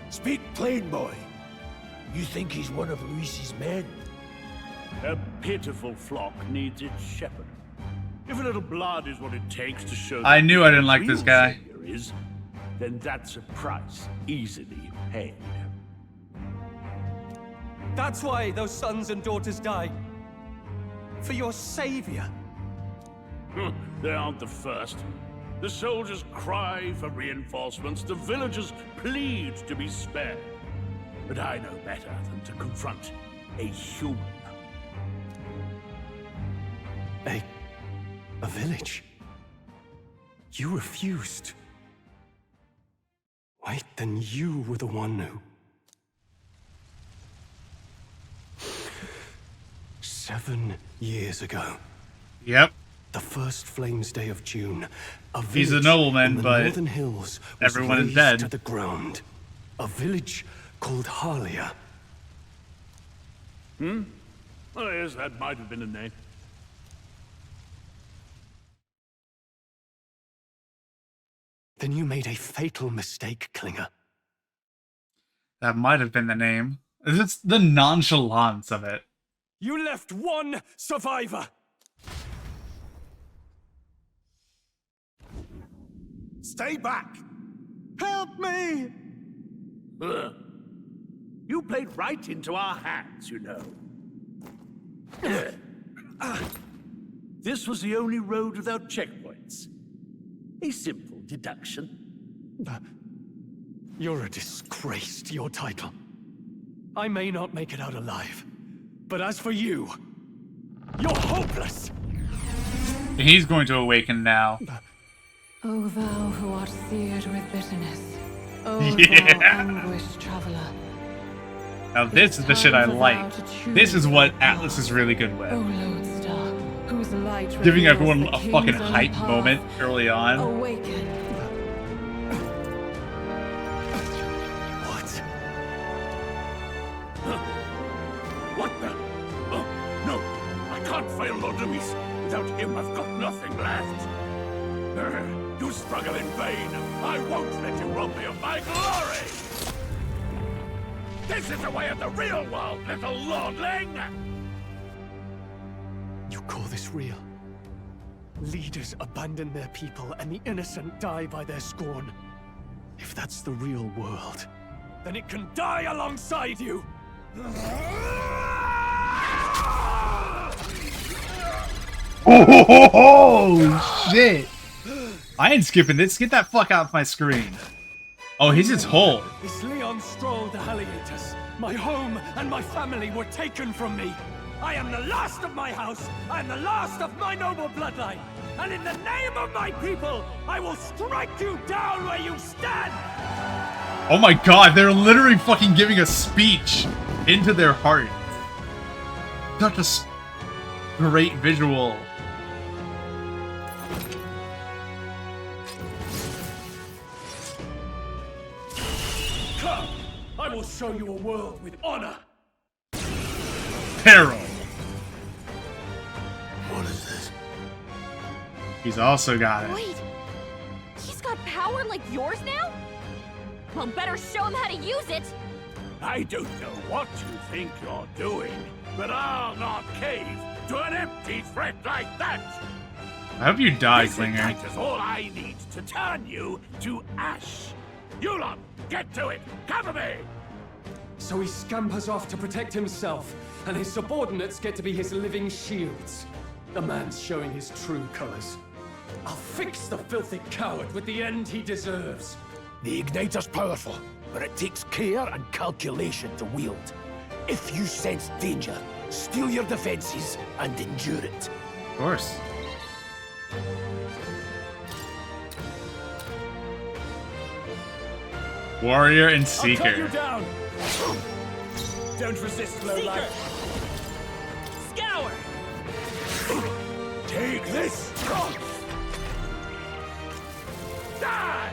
Speak plain, boy. You think he's one of Luis's men? A pitiful flock needs its shepherd. If a little blood is what it takes to show I knew I didn't like this guy. Is, then that's a price easily paid. That's why those sons and daughters died. For your savior. They aren't the first. The soldiers cry for reinforcements, the villagers plead to be spared. But I know better than to confront a human. A village? You refused. Wait, then you were the one who... 7 years ago. Yep. The first Flames Day of June. He's a nobleman, but Northern Hills everyone is razed dead. To the ground. A village called Harlia. Oh, yes, that might have been a name. Then you made a fatal mistake, Klinger. That might have been the name. It's the nonchalance of it. You left one survivor! Stay back! Help me! You played right into our hands, you know. This was the only road without checkpoints. A simple deduction. You're a disgrace to your title. I may not make it out alive, but as for you, you're hopeless! He's going to awaken now. O thou who art seared with bitterness, O Yeah. thou anguished traveler. Now this is the shit I like. This is what Atlus is really good O with. lodestar, whose light Giving reveals everyone the a king's fucking own hype path. moment early on. Awaken. What the? Oh, no! I can't fail Lord Demis. Without him, I've got nothing left. You struggle in vain. I won't let you rob me of my glory! This is the way of the real world, little lordling! You call this real? Leaders abandon their people and the innocent die by their scorn. If that's the real world, then it can die alongside you! Oh shit! I ain't skipping this. Get that fuck off my screen. Oh, he's its whole. Is Leon Stroll the Halliators? My home and my family were taken from me. I am the last of my house. I am the last of my noble bloodline. And in the name of my people, I will strike you down where you stand! Oh my god, they're literally fucking giving a speech. into their heart. Such a great visual. Come, I will show you a world with honor. Peril. What is this? He's also got it. Wait, he's got power like yours now? Well, better show him how to use it. I don't know what you think you're doing, but I'll not cave to an empty threat like that. I hope you die, This Klinger. ignite is all I need to turn you to ash. You lot, get to it. Cover me. So he scampers off to protect himself, and his subordinates get to be his living shields. The man's showing his true colors. I'll fix the filthy coward with the end he deserves. The igniter's powerful, but it takes care and calculation to wield. If you sense danger, steel your defenses and endure it. Of course. Warrior and I'll cut you Seeker. down. Don't resist, lowlife. Scour! Take this! Die!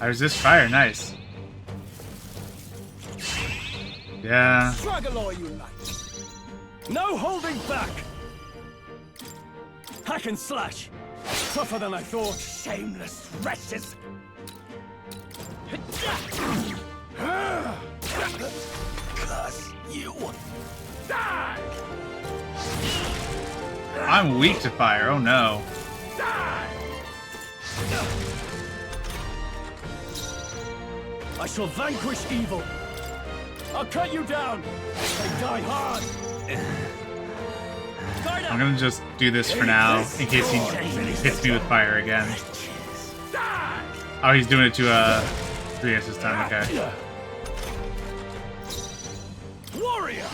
I resist fire, nice. Yeah. Struggle all you like. No holding back. Hack and slash. Tougher than I thought. Shameless wretches! Curse you! Die! I'm weak to fire, oh no. Die! I shall vanquish evil. I'll cut you down. And die hard. Guard up. I'm gonna just do this for now, in case he hits me with fire again. Oh, he's doing it to 3S this time, okay. Warrior.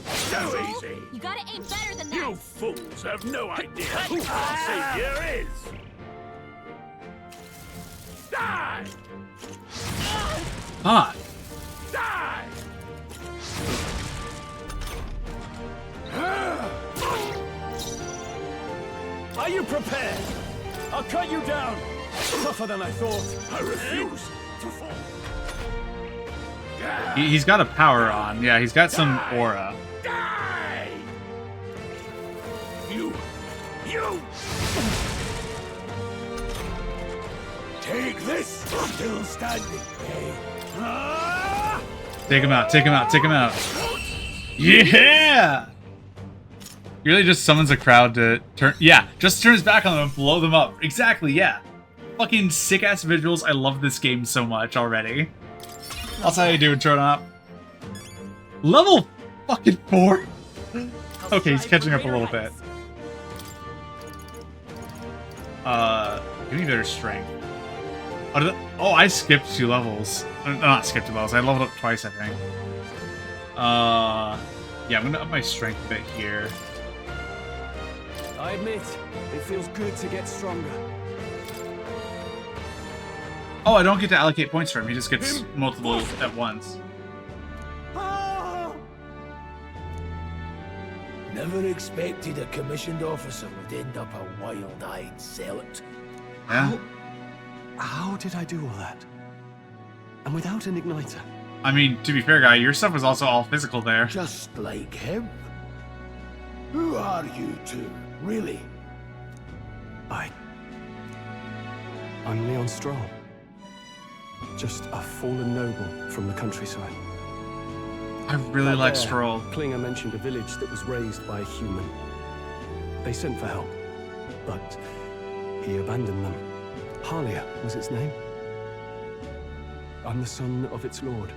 So easy. You gotta aim better than that. You fools have no idea who our savior is. Die! Ah, Die! Are you prepared? I'll cut you down. Tougher than I thought. I refuse to fall. he's got a power on. Yeah, he's got some aura. Die! You! Take this! Still standing, eh? Take him out, take him out, take him out. Yeah! He really just summons a crowd to turn... Yeah, just turn his back on them and blow them up. Exactly, yeah. Fucking sick-ass visuals. I love this game so much already. That's how you do it, turn up. Level fucking 4. Okay, he's catching up a little bit. Give me better strength. Oh, I skipped 2 levels. Not skipped 2 levels. I leveled up twice, I think. Yeah, I'm gonna up my strength a bit here. I admit, it feels good to get stronger. Oh, I don't get to allocate points for him. He just gets multiple at once. Never expected a commissioned officer would end up a wild-eyed zealot. Yeah. How did I do all that? And without an igniter? I mean, to be fair, guy, your stuff was also all physical there. Just like him. Who are you two, really? I'm Leon Stroll. Just a fallen noble from the countryside. I really like there, Stroll. Klinger mentioned a village that was raised by a human. They sent for help, but he abandoned them. Halia was its name. I'm the son of its lord,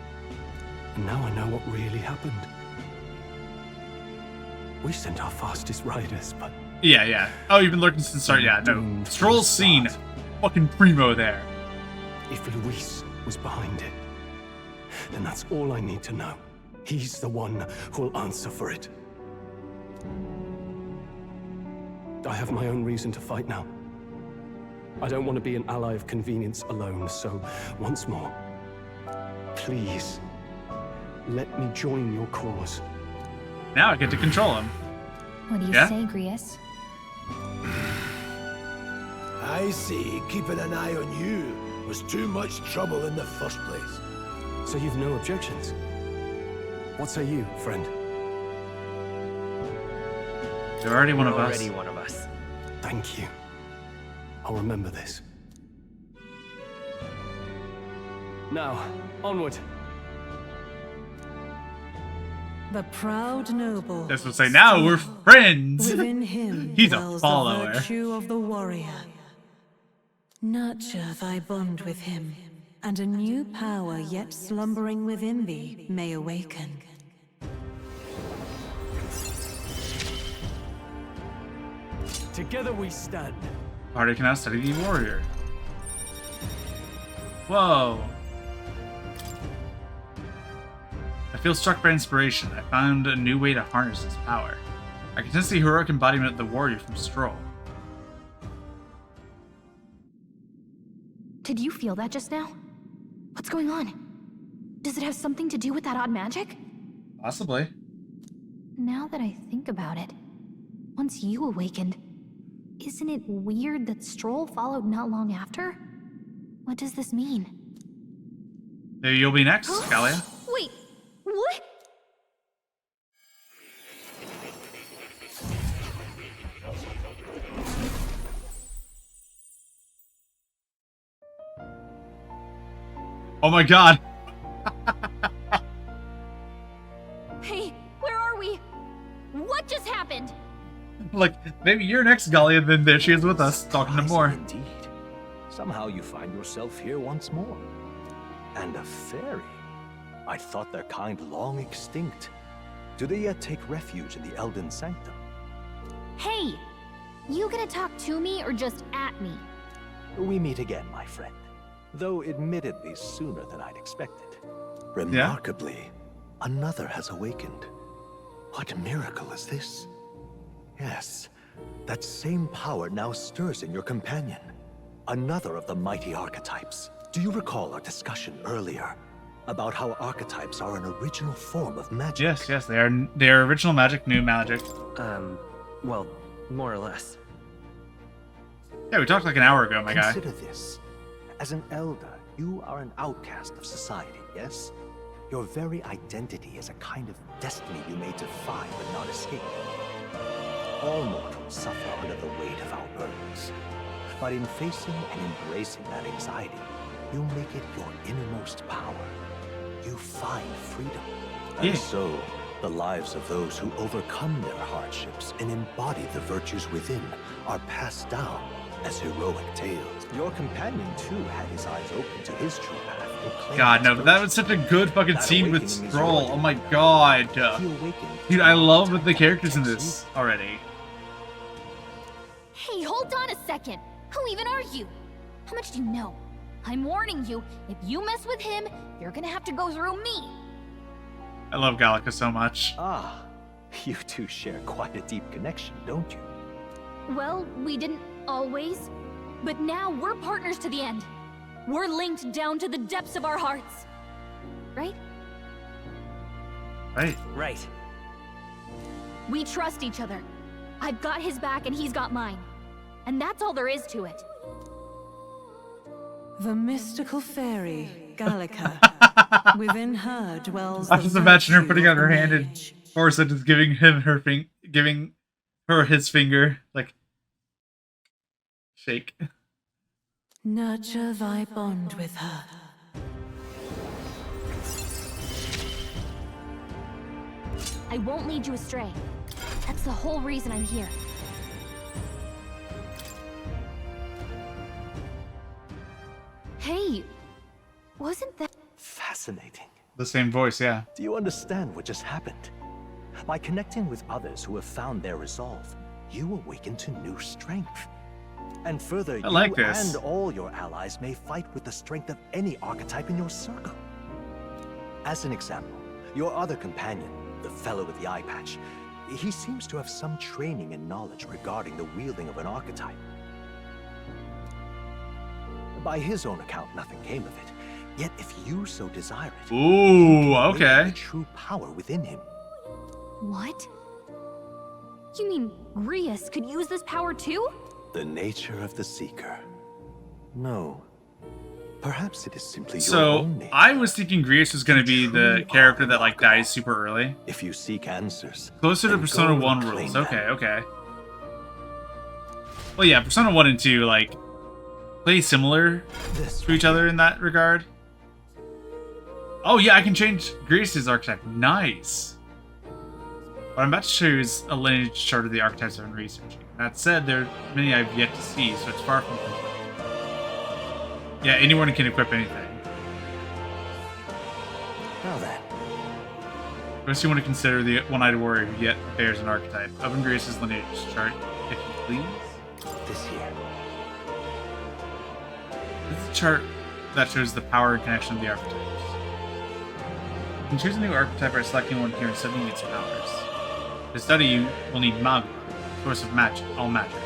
and now I know what really happened. We sent our fastest riders, but... Yeah. Oh, you've been lurking since the start? Yeah, no. Stroll's scene. Fucking primo there. If Luis was behind it, then that's all I need to know. He's the one who'll answer for it. I have my own reason to fight now. I don't want to be an ally of convenience alone, so once more, please, let me join your cause. Now I get to control him. What do you Yeah? say, Grius? I see keeping an eye on you was too much trouble in the first place. So you've no objections? What say you, friend? You're already one of us. Already one of us. Thank you. I'll remember this. Now, onward. The proud noble. That's what I say. Now we're friends. Within him He's a dwells follower. the virtue of the warrior. Nurture thy bond with him, and a new power yet slumbering within thee may awaken. Together we stand. Party can now study the warrior. Whoa. I feel struck by inspiration. I found a new way to harness his power. I can sense the heroic embodiment of the warrior from Stroll. Did you feel that just now? What's going on? Does it have something to do with that odd magic? Possibly. Now that I think about it, once you awakened, isn't it weird that Stroll followed not long after? What does this mean? Maybe you'll be next, Gallia. Wait, what? Oh my god. Hey, where are we? What just happened? Like, maybe you're next, Gallia, then there she is with us, talking to more. Indeed. Somehow you find yourself here once more. And a fairy. I thought their kind long extinct. Do they yet take refuge in the Elden Sanctum? Hey! You gonna talk to me or just at me? We meet again, my friend. Though admittedly sooner than I'd expected. Remarkably, another has awakened. What miracle is this? Yes, that same power now stirs in your companion. Another of the mighty archetypes. Do you recall our discussion earlier about how archetypes are an original form of magic? Yes, they are original magic, new magic. Well, more or less. Yeah, we talked like an hour ago, my guy. Consider this. As an elder, you are an outcast of society, yes? Your very identity is a kind of destiny you may defy but not escape. All mortals suffer under the weight of our burdens. But in facing and embracing that anxiety, you make it your innermost power. You find freedom. And so, the lives of those who overcome their hardships and embody the virtues within are passed down as heroic tales. Your companion, too, had his eyes open to his true path. God, no, but that was such a good fucking scene with Stroll. Oh my god. Dude, I love the characters in this already. Hey, hold on a second. Who even are you? How much do you know? I'm warning you, if you mess with him, you're gonna have to go through me. I love Gallica so much. Ah, you two share quite a deep connection, don't you? Well, we didn't always, but now we're partners to the end. We're linked down to the depths of our hearts. Right? Right. We trust each other. I've got his back and he's got mine. And that's all there is to it. The mystical fairy, Gallica. Within her dwells I the just imagine her virtue putting out of her the hand and mage. Forza just giving him her giving her his finger, like shake. Nurture thy bond with her. I won't lead you astray. That's the whole reason I'm here. Hey, wasn't that... Fascinating. The same voice, yeah. Do you understand what just happened? By connecting with others who have found their resolve, you awaken to new strength. And further, I like you this. and all your allies may fight with the strength of any archetype in your circle. As an example, your other companion, the fellow with the eye patch, he seems to have some training and knowledge regarding the wielding of an archetype. By his own account, nothing came of it. Yet if you so desire it, ooh, you can okay. awaken the true power within him. What? You mean Grius could use this power too? The nature of the Seeker. No. Perhaps it is simply your So, own nature. I was thinking Grius was going to be the character that, like, dies super early. If you seek answers, Closer to then Persona go 1 and rules. claim Okay, them. okay. Well, yeah, Persona 1 and 2, like, play similar to each other in that regard. Oh, yeah, I can change Grius' archetype. Nice. What I'm about to show you is a lineage chart of the archetypes I've been researching. That said, there are many I've yet to see, so it's far from complete. Yeah, anyone can equip anything. Now then. First, you want to consider the one-eyed warrior who yet bears an archetype. Open Grius' lineage chart, if you please. This here. This is a chart that shows the power and connection of the archetypes. You can choose a new archetype by selecting one here and studying its powers. To study, you will need Magla, source of magic, all magic.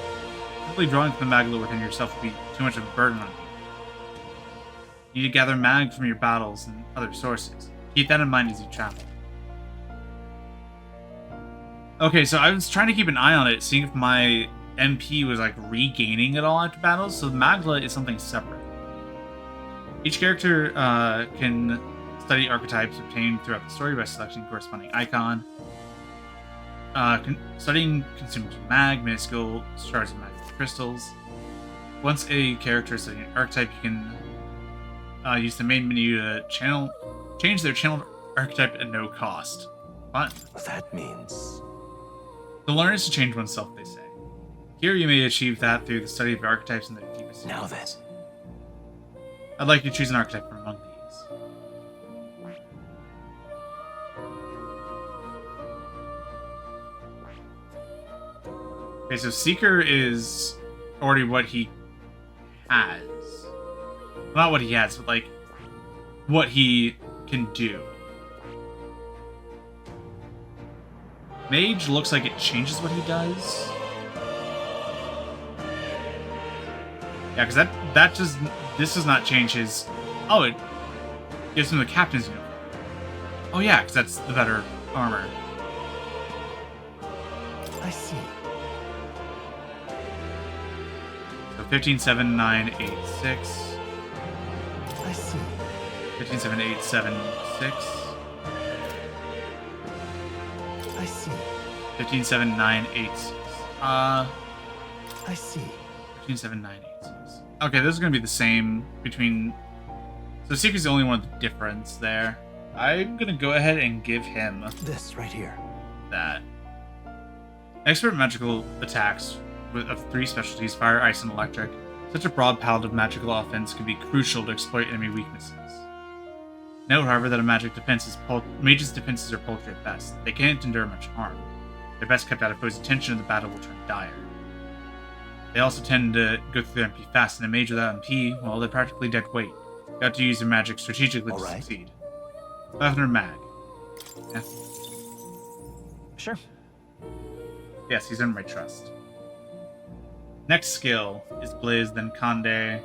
Simply drawing from the Magla within yourself will be too much of a burden on you. You need to gather mag from your battles and other sources. Keep that in mind as you travel. Okay, so I was trying to keep an eye on it, seeing if my MP was like regaining it all after battles, so the Magla is something separate. Each character can study archetypes obtained throughout the story by selecting corresponding icon. Studying consumes mag, minuscule shards of magic crystals. Once a character is studying an archetype, you can use the main menu to change their channeled archetype at no cost. Fun. That means... The learn is to change oneself, they say. Here you may achieve that through the study of archetypes and their deepest Now secrets. I'd like you to choose an archetype from among these. Okay, so Seeker is already what he has. Not what he has, but like what he can do. Mage looks like it changes what he does. Yeah, because this does not change his... Oh, it gives him the captain's uniform. Oh yeah, because that's the better armor. I see. So 157986. I see. 157876. I see. 157986. I see. 157986. Okay, this is going to be the same between... So Seeker's the only one with the difference there. I'm going to go ahead and give him... This right here. That. Expert magical attacks of 3 specialties, fire, ice, and electric. Such a broad palette of magical offense can be crucial to exploit enemy weaknesses. Note, however, that a mage's defenses are paltry at best. They can't endure much harm. They're best kept out of foes' attention and the battle will turn dire. They also tend to go through their MP fast, and a mage without MP, well, they're practically dead weight. You have to use your magic strategically to succeed. 500 mag. Yeah. Sure. Yes, he's earned my trust. Next skill is Blizz, then Conde.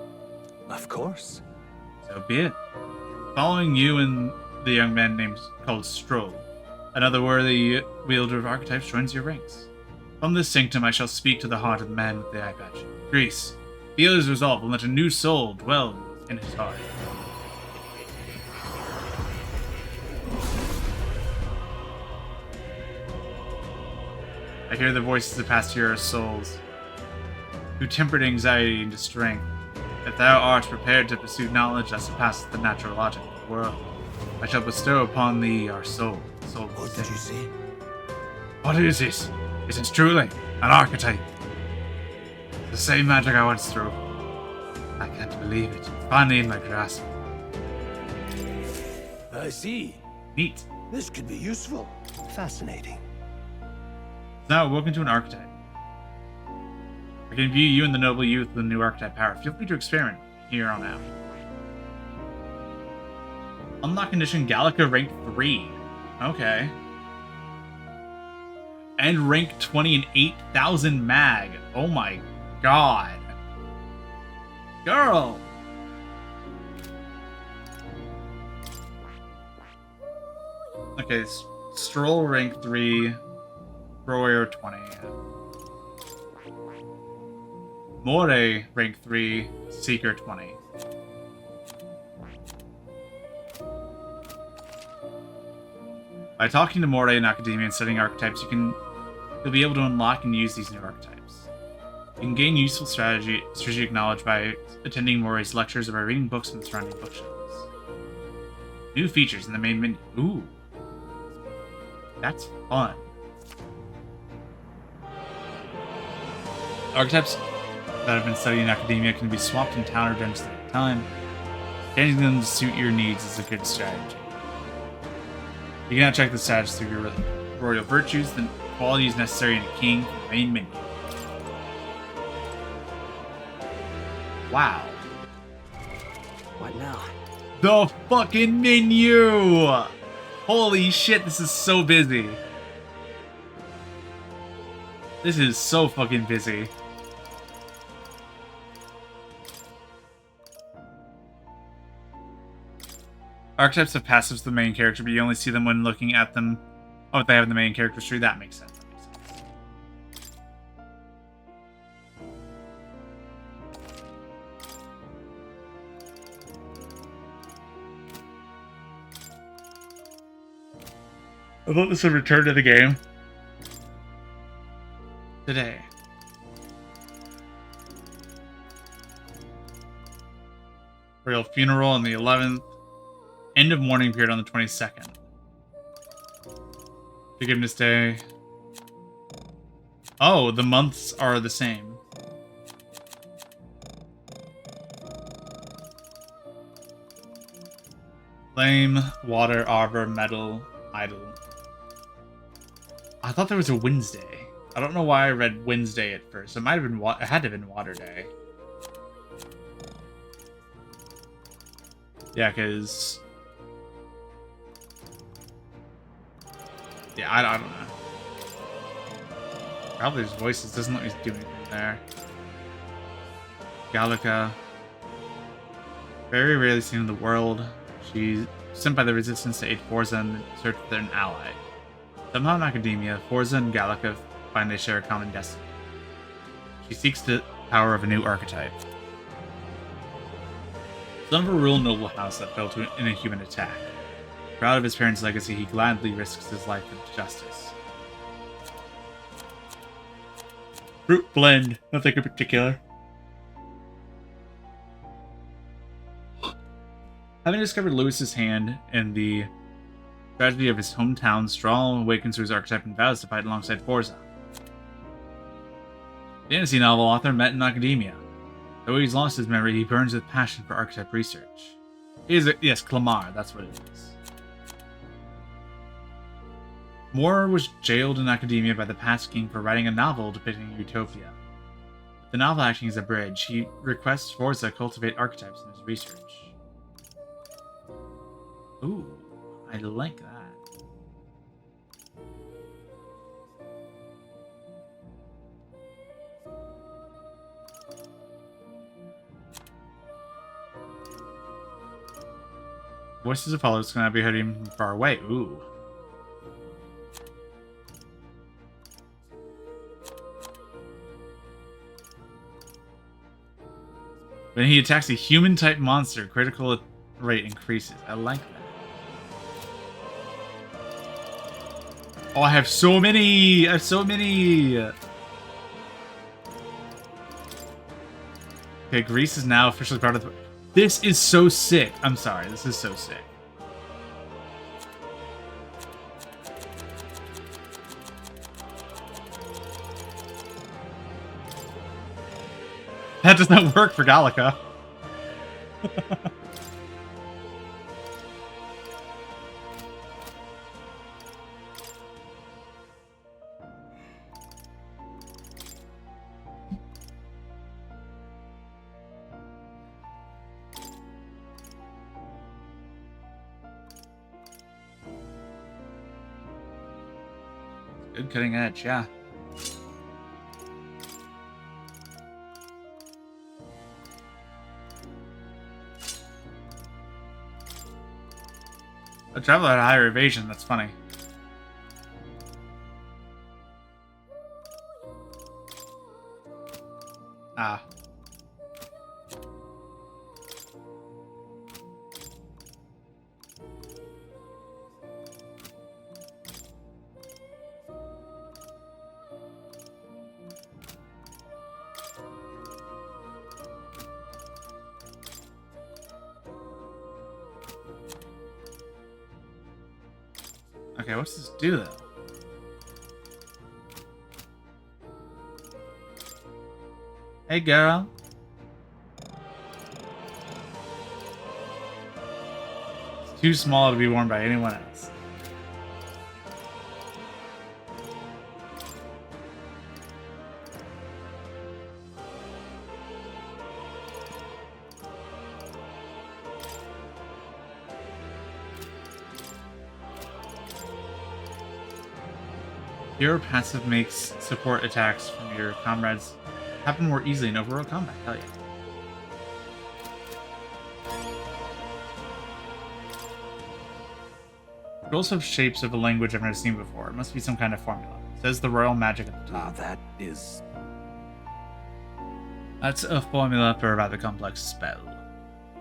Of course. So be it. Following you and the young man named called Stroll, another worthy wielder of archetypes joins your ranks. From this sanctum I shall speak to the heart of the man with the eye patch. Greece, feel his resolve and let a new soul dwell in his heart. I hear the voices of past heroes' souls, who tempered anxiety into strength. If thou art prepared to pursue knowledge that surpasses the natural logic of the world, I shall bestow upon thee our soul. What did you say? What is it? Is it truly an archetype? The same magic I once threw. I can't believe it. Finally in my grasp. I see. Neat. This could be useful. Fascinating. Now, welcome to an archetype. I can view you and the noble youth with the new archetype power. Feel free to experiment here on out. Unlock condition Gallica rank 3. Okay. And rank 20 and 8,000 mag. Oh my god. Girl! Okay, Stroll rank 3, Warrior 20. More rank 3, Seeker 20. By talking to Moray in Academia and studying archetypes, you'll be able to unlock and use these new archetypes. You can gain useful strategic knowledge by attending Moray's lectures or by reading books from the surrounding bookshelves. New features in the main menu. Ooh. That's fun. Archetypes that have been studied in Academia can be swapped in town or dungeons at a time. Changing them to suit your needs is a good strategy. You can now check the status through your royal virtues, the qualities necessary in a king from the main menu. Wow. What now? The fucking menu! Holy shit, this is so busy. This is so fucking busy. Archetypes have passives to the main character, but you only see them when looking at them. Oh, if they have in the main character tree, that makes sense. I thought this would return to the game today. Royal funeral on the 11th. End of mourning period on the 22nd. Forgiveness Day. Oh, the months are the same. Flame, water, arbor, metal, idol. I thought there was a Wednesday. I don't know why I read Wednesday at first. It might have been it had to have been Water Day. Yeah, because... Yeah, I don't know. Probably his voices doesn't let me do anything there. Gallica. Very rarely seen in the world. She's sent by the Resistance to aid Forza in search for an ally. Somehow in Academia, Forza and Gallica find they share a common destiny. She seeks the power of a new archetype. Son of a rural noble house that fell in a human attack. Proud of his parents' legacy, he gladly risks his life for justice. Fruit blend, nothing in particular. Having discovered Lewis's hand in the tragedy of his hometown, Strahl awakens to his archetype and vows to fight alongside Forza. Fantasy novel author met in Academia. Though he's lost his memory, he burns with passion for archetype research. Yes, Clamar, that's what it is. Moore was jailed in Academia by the past king for writing a novel depicting Utopia. With the novel acting as a bridge, he requests Forza cultivate archetypes in his research. Ooh, I like that. Voices of Apollo is going to be heard even from far away. Ooh. When he attacks a human-type monster, critical rate increases. I like that. Oh, I have so many! I have so many! Okay, Greece is now officially part of the... This is so sick! I'm sorry, this is so sick. That does not work for Gallica. Good cutting edge, yeah. A traveler at a higher evasion, that's funny. Ah. Okay, what's this do though? Hey girl. It's too small to be worn by anyone else. Your passive makes support attacks from your comrades happen more easily in overall combat. Hell yeah. Rules have shapes of a language I've never seen before. It must be some kind of formula. It says the royal magic at the top. That's a formula for a rather complex spell.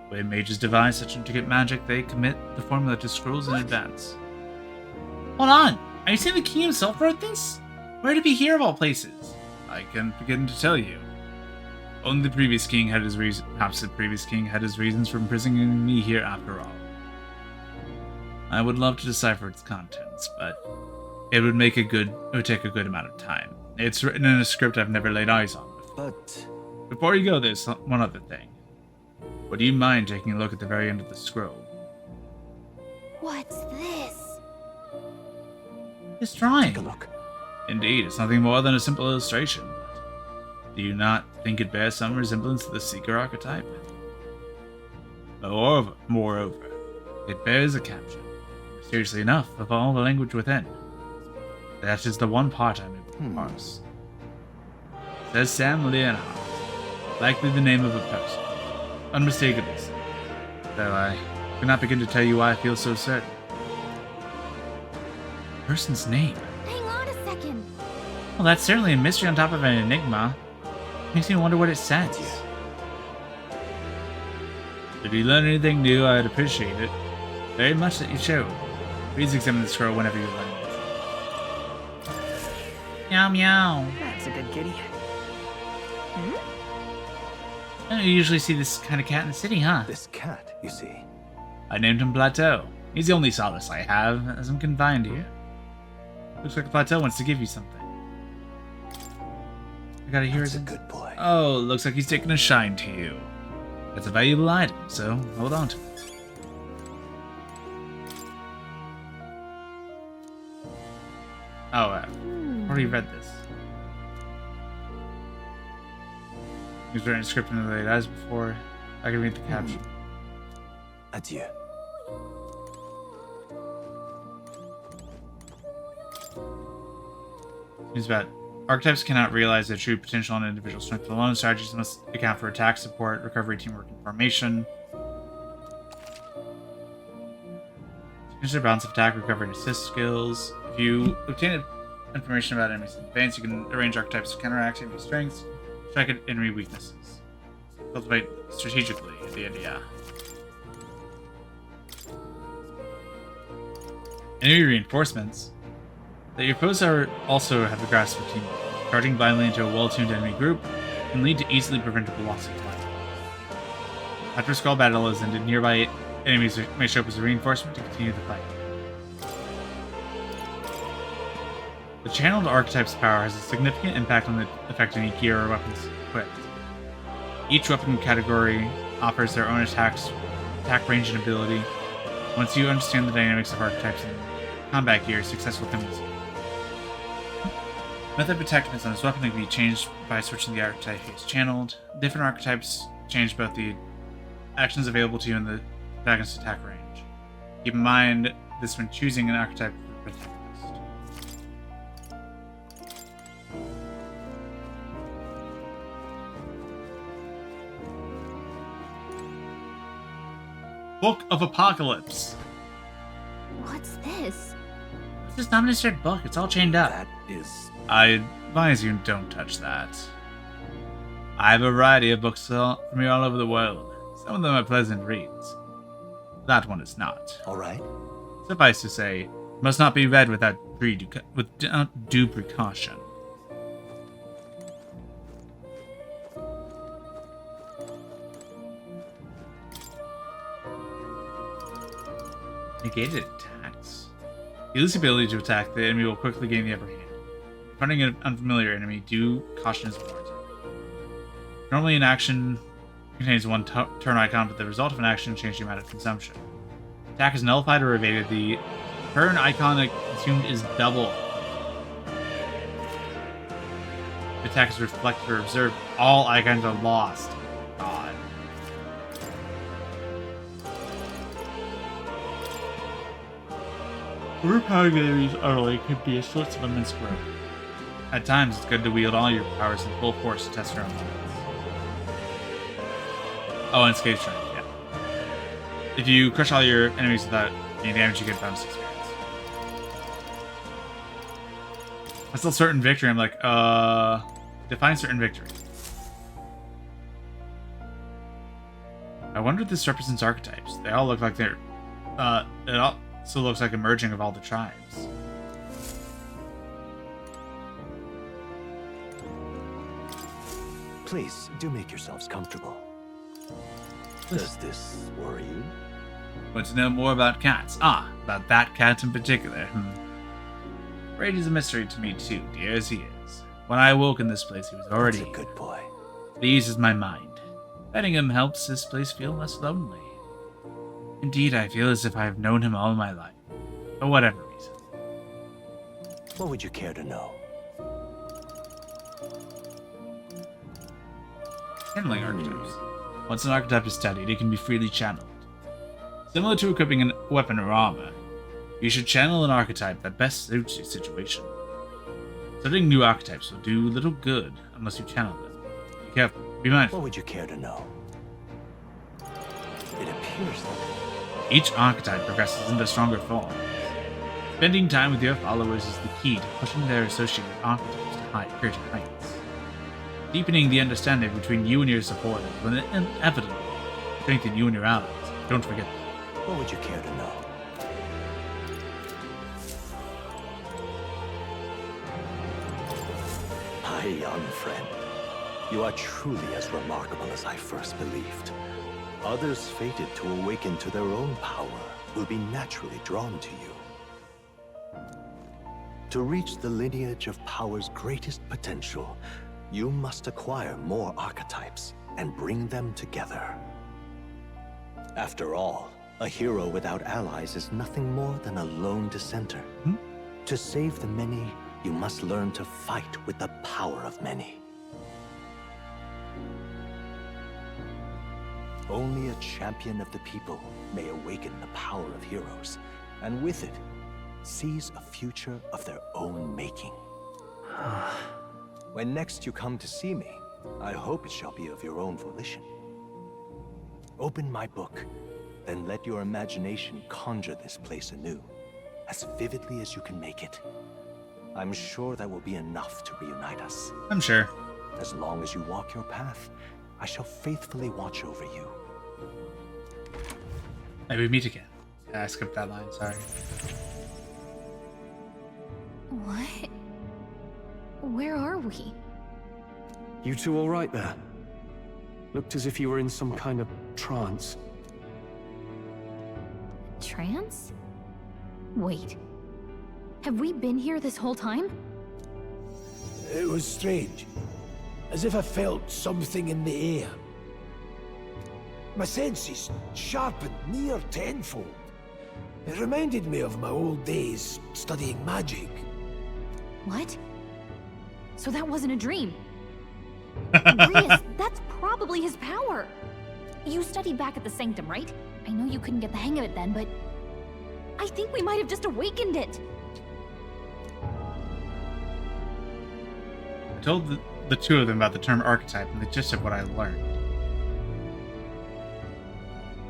The way mages devise such intricate magic, they commit the formula to scrolls in advance. Hold on! Are you saying the king himself wrote this? Where did he hear of all places? I can't begin to tell you. Only the previous king had his reasons. Perhaps the previous king had his reasons for imprisoning me here after all. I would love to decipher its contents, but it would take a good amount of time. It's written in a script I've never laid eyes on before. But before you go, there's one other thing. Would you mind taking a look at the very end of the scroll? What's this? This drawing. Take a look. Indeed, it's nothing more than a simple illustration. But do you not think it bears some resemblance to the Seeker archetype? Moreover, it bears a caption, mysteriously enough, of all the language within. That is the one part I'm able to parse. It says Sam Leonhardt, likely the name of a person. Unmistakably so. Though I cannot begin to tell you why I feel so certain. Person's name. Hang on a second. Well, that's certainly a mystery on top of an enigma. Makes me wonder what it says. If you learn anything new, I'd appreciate it very much that you show. Please examine the scroll whenever you learn it. Meow meow. That's a good kitty. I don't usually see this kind of cat in the city, huh? This cat, you see. I named him Plateau. He's the only solace I have, as I'm confined here. Looks like Plateau wants to give you something. I gotta hear That's his... a good boy. Oh, looks like he's taking a shine to you. That's a valuable item, so hold on to it. Oh, already read this. He was writing a script in the late eyes before I could read the caption. Adieu. He's about archetypes cannot realize their true potential and individual strength alone. Strategies must account for attack, support, recovery, teamwork, and formation. Consider balance of attack, recovery, and assist skills. If you obtain information about enemies in advance, you can arrange archetypes to counteract enemy strengths, check enemy weaknesses. Cultivate strategically at the end, yeah. Enemy reinforcements. That your foes also have a grasp of teamwork. Charging blindly into a well-tuned enemy group can lead to easily preventable loss of life. After a skull battle is ended, nearby enemies may show up as a reinforcement to continue the fight. The channeled archetype's power has a significant impact on the effect any gear or weapons equipped. Each weapon category offers their own attack range and ability. Once you understand the dynamics of archetypes and combat gear, success will come easy. Method of effectiveness on this weapon can be changed by switching the archetype is channeled. Different archetypes change both the actions available to you and the protagonist's attack range. Keep in mind this when choosing an archetype for protagonist. Book of Apocalypse. What's this? It's just not an illustrated book. It's all chained up. That is... I advise you don't touch that. I have a variety of books from here all over the world. Some of them are pleasant reads. That one is not. All right. Suffice to say, it must not be read without due precaution. Negated attacks. You lose the ability to attack, the enemy will quickly gain the upper hand. Confronting an unfamiliar enemy, due caution is warranted. Normally an action contains one turn icon, but the result of an action changes the amount of consumption. Attack is nullified or evaded. The turn icon consumed is double. If attack is reflected or observed, all icons are lost. God. Overpowering enemies utterly could be a source of immense growth. At times, it's good to wield all your powers in full force to test your own limits. Oh, and escape strength, yeah. If you crush all your enemies without any damage, you get bonus experience. I still certain victory. I'm like, define certain victory. I wonder if this represents archetypes. They all look like they're, it also looks like a merging of all the tribes. Please, do make yourselves comfortable. Does this worry you? Want to know more about cats? Ah, about that cat in particular. Rage is a mystery to me too, dear as he is. When I awoke in this place, he was already That's a good boy. It eases my mind. Petting him helps this place feel less lonely. Indeed, I feel as if I have known him all my life. For whatever reason. What would you care to know? Channeling archetypes. Once an archetype is studied, it can be freely channeled. Similar to equipping a weapon or armor, you should channel an archetype that best suits your situation. Studying new archetypes will do little good unless you channel them. Be careful. Be mindful. What would you care to know? It appears that each archetype progresses into stronger forms. Spending time with your followers is the key to pushing their associated archetypes to greater heights. Deepening the understanding between you and your supporters will inevitably strengthen you and your allies. Don't forget that. What would you care to know? My young friend, you are truly as remarkable as I first believed. Others fated to awaken to their own power will be naturally drawn to you. To reach the lineage of power's greatest potential, you must acquire more archetypes and bring them together. After all, a hero without allies is nothing more than a lone dissenter. To save the many, you must learn to fight with the power of many. Only a champion of the people may awaken the power of heroes, and with it, seize a future of their own making. When next you come to see me, I hope it shall be of your own volition. Open my book, then let your imagination conjure this place anew, as vividly as you can make it. I'm sure that will be enough to reunite us. I'm sure. As long as you walk your path, I shall faithfully watch over you. Maybe we meet again. Yeah, I skipped that line, sorry. What? Where are we? You two all right there? Looked as if you were in some kind of trance. Trance? Wait. Have we been here this whole time? It was strange. As if I felt something in the air. My senses sharpened near tenfold. It reminded me of my old days studying magic. What? So that wasn't a dream. Rias, that's probably his power. You studied back at the Sanctum, right? I know you couldn't get the hang of it then, but I think we might have just awakened it. I told the two of them about the term archetype and the gist of what I learned.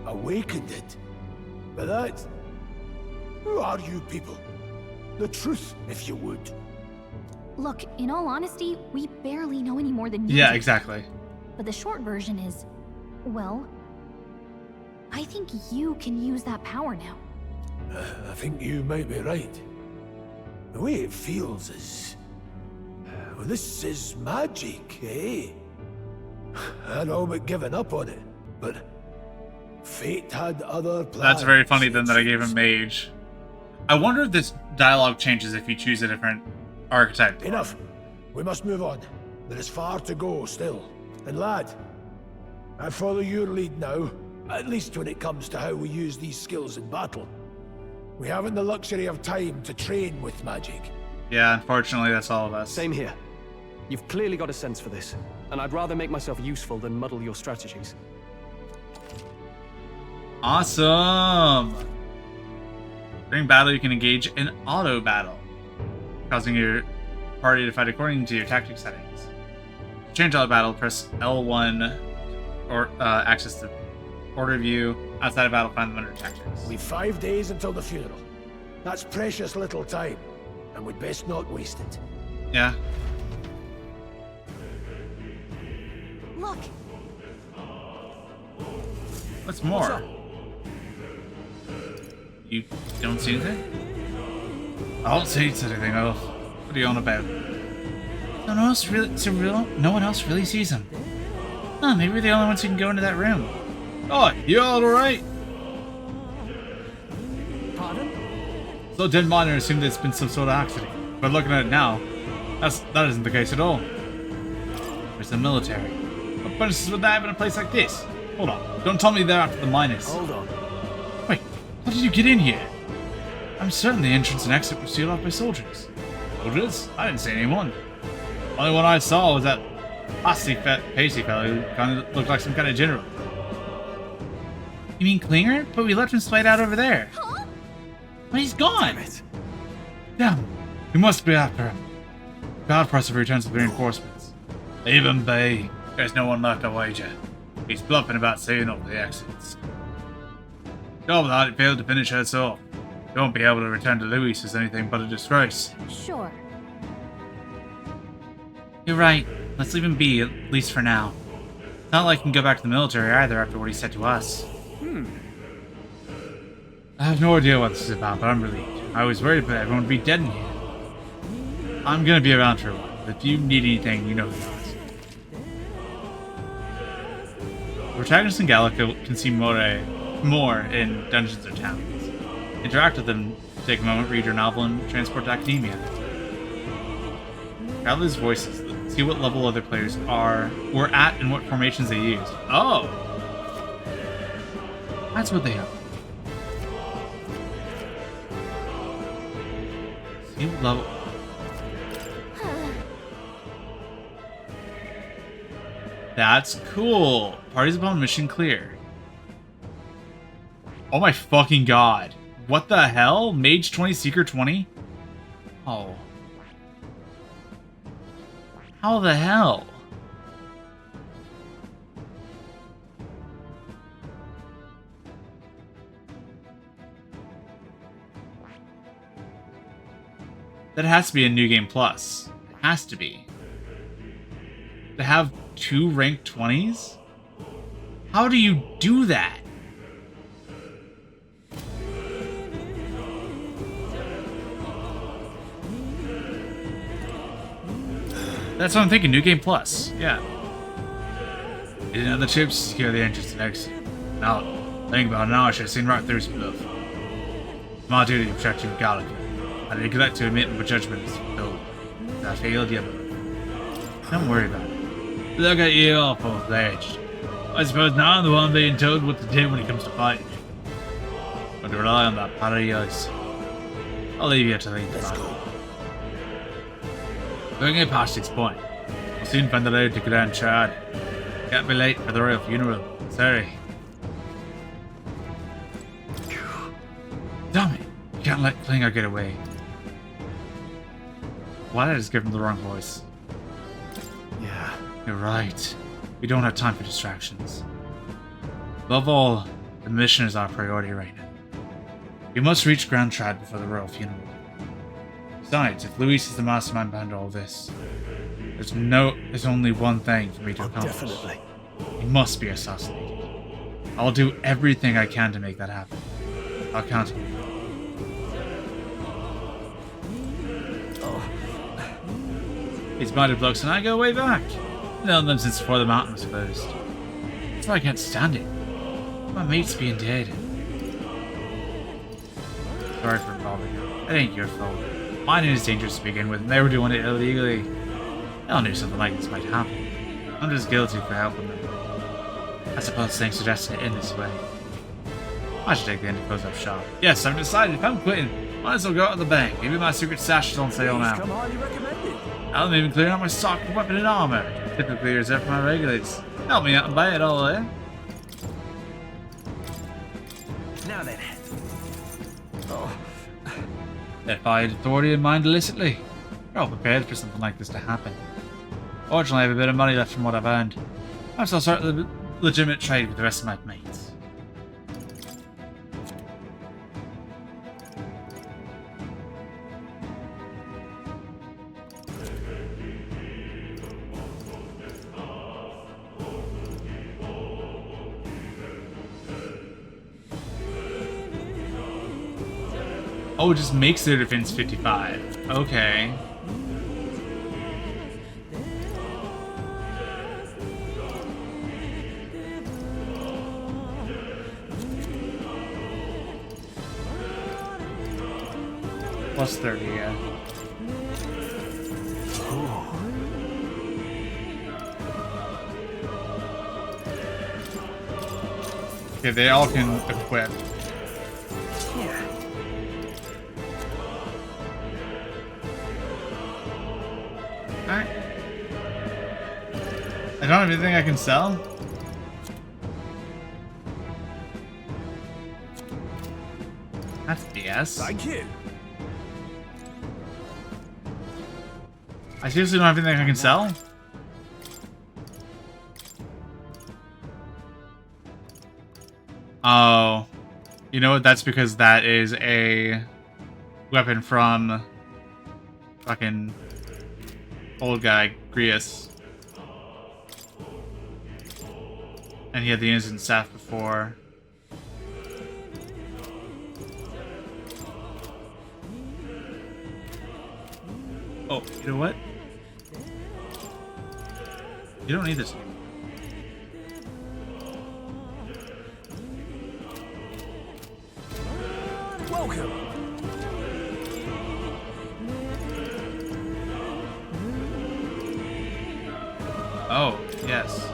Awakened it? But Who are you people? The truth, if you would. Look, in all honesty, we barely know any more than you Yeah, do. exactly. But the short version is, well, I think you can use that power now. I think you might be right. The way it feels is... well, this is magic, eh? I'd all but given up on it, but... fate had other plans. That's very funny then that I gave him mage. I wonder if this dialogue changes if you choose a different archetype. Enough. We must move on. There is far to go still. And lad, I follow your lead now, at least when it comes to how we use these skills in battle. We haven't the luxury of time to train with magic. Yeah, unfortunately, that's all of us. Same here. You've clearly got a sense for this, and I'd rather make myself useful than muddle your strategies. Awesome! During battle, you can engage in auto battle, causing your party to fight according to your tactic settings. To change auto battle, press L1 or access the order view. Outside of battle, find them under tactics. We've 5 days until the funeral. That's precious little time, and we'd best not waste it. Yeah. Look! What's more? You don't see anything? I don't see anything, Elf. What are you on about? No one else really sees him. Huh, maybe we're the only ones who can go into that room. Oh, you all alright? Pardon? So didn't mind and assumed it's been some sort of accident. But looking at it now, that isn't the case at all. It's the military. What bonuses would they have in a place like this? Hold on, don't tell me they're after the miners. Hold on. Wait, how did you get in here? I'm certain the entrance and exit were sealed off by soldiers. Soldiers? I didn't see anyone. Only one I saw was that pasty fellow who kind of looked like some kind of general. You mean Klinger? But we left him splayed out over there. Huh? But he's gone. Damn, we must be after him. God for us if he returns with reinforcements. Leave him be. There's no one left, I wager. He's bluffing about seeing off the exits. Job that it failed to finish us off. Don't be able to return to Louis as anything but a disgrace. Sure. You're right. Let's leave him be, at least for now. It's not like he can go back to the military either after what he said to us. I have no idea what this is about, but I'm relieved. I was worried that everyone would be dead in here. I'm gonna be around for a while, but if you need anything, you know who to ask. Protagonists in Gallica can see more in dungeons or towns. Interact with them, take a moment, read your novel, and transport to academia. Travelers' voices. See what level other players were at and what formations they used. Oh! That's what they are. See what level... That's cool. Parties upon mission clear. Oh my fucking god. What the hell? Mage 20, Seeker 20? Oh. How the hell? That has to be a New Game Plus. It has to be. To have 2 ranked 20s? How do you do that? That's what I'm thinking, New Game Plus. Yeah. You didn't have the chips to secure the entrance and exit. Now, think about it now, I should have seen right through some stuff. It's my duty to protect you in Gallica. I neglect to admit what judgment is fulfilled. I failed you. Don't worry about it. Look at you all full-fledged. I suppose now I'm the one being told what to do when it comes to fighting. But to rely on that pot of yours. I'll leave you to lead the battle. Going in past 6 point. We'll soon find the road to Grand Chad. Can't be late for the royal funeral. Sorry. Damn it! You can't let Klinger get away. Why did I just give him the wrong voice? Yeah, you're right. We don't have time for distractions. Above all, the mission is our priority right now. We must reach Grand Trad before the royal funeral. Besides, if Luis is the mastermind behind all this, there's only one thing for me to accomplish. Definitely. He must be assassinated. I'll do everything I can to make that happen. I'll count on you. These mighty blokes and I go way back. I've known them since before the mountain was closed. That's why I can't stand it. My mate's being dead. Sorry for involving you. It ain't your fault. Mining is dangerous to begin with, and they were doing it illegally. They all knew something like this might happen. I'm just guilty for helping them. I suppose things suggested it in this way. I should take the end to close up shop. Yes, I've decided if I'm quitting, might as well go out of the bank. Maybe my secret stash is on sale now. Come highly recommended. I'm even clearing out my stock of weapon and armor. Typically reserved for my regulars. Help me out and buy it all, eh? Now then. If I had authority in mind illicitly, we're all prepared for something like this to happen. Fortunately, I have a bit of money left from what I've earned. Perhaps I'll start a legitimate trade with the rest of my mates. Oh, it just makes their defense 55. Okay. Plus 30, yeah. Okay, they all can equip. Alright. I don't have anything I can sell? That's BS. Thank you. I seriously don't have anything I can sell? Oh. You know what? That's because that is a weapon from fucking old guy, Grius. And he had the innocent staff before. Oh, you know what? You don't need this anymore. Welcome. Oh, yes.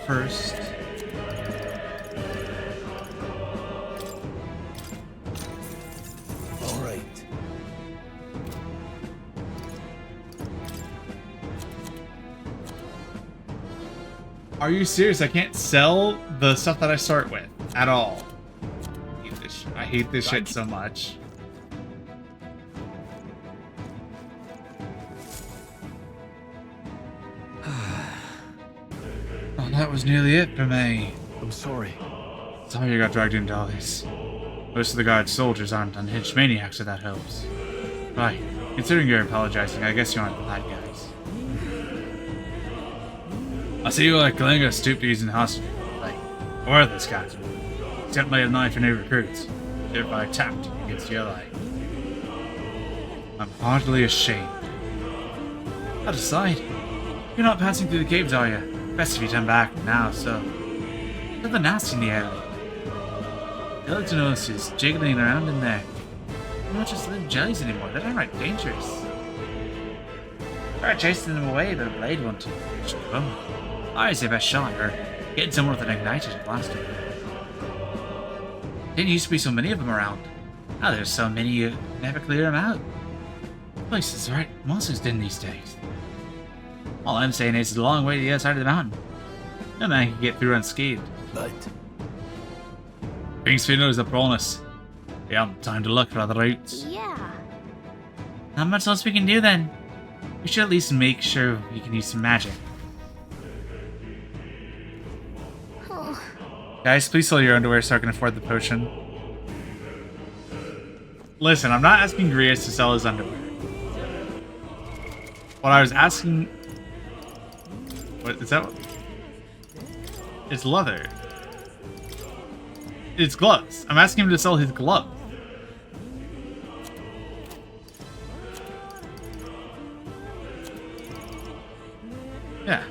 First. All right. Are you serious? I can't sell the stuff that I start with at all. I hate this shit so much. Oh, that was nearly it for me. I'm sorry. Sorry you got dragged into all this. Most of the guard's soldiers aren't unhinged maniacs, so that helps. Right. Considering you're apologizing, I guess you aren't the bad guys. I see you like Galinga stooped to using hostage. Like, worthless guys. Attempt by a knife for new recruits. Thereby tapped against the ally. I'm heartily ashamed. That aside, you're not passing through the caves, are you? Best if you turn back now, so. Nothing nasty in the alley. Pelotonos is jiggling around in there. They're not just little jellies anymore, they're downright dangerous. Tried chasing them away, but a blade won't reach the bone. I say best shot, or getting someone with an igniter to blast them. Didn't used to be so many of them around. Now there's so many you never clear them out. The place is right monsters den these days. All I'm saying is it's a long way to the other side of the mountain. No man can get through unscathed. But King's funeral is upon us. We haven't time to look for other routes. Yeah. Not much else we can do then. We should at least make sure we can use some magic. Oh. Guys, please sell your underwear so I can afford the potion. Listen, I'm not asking Grius to sell his underwear. What I was asking... What is that? It's leather. It's gloves. I'm asking him to sell his gloves. Yeah.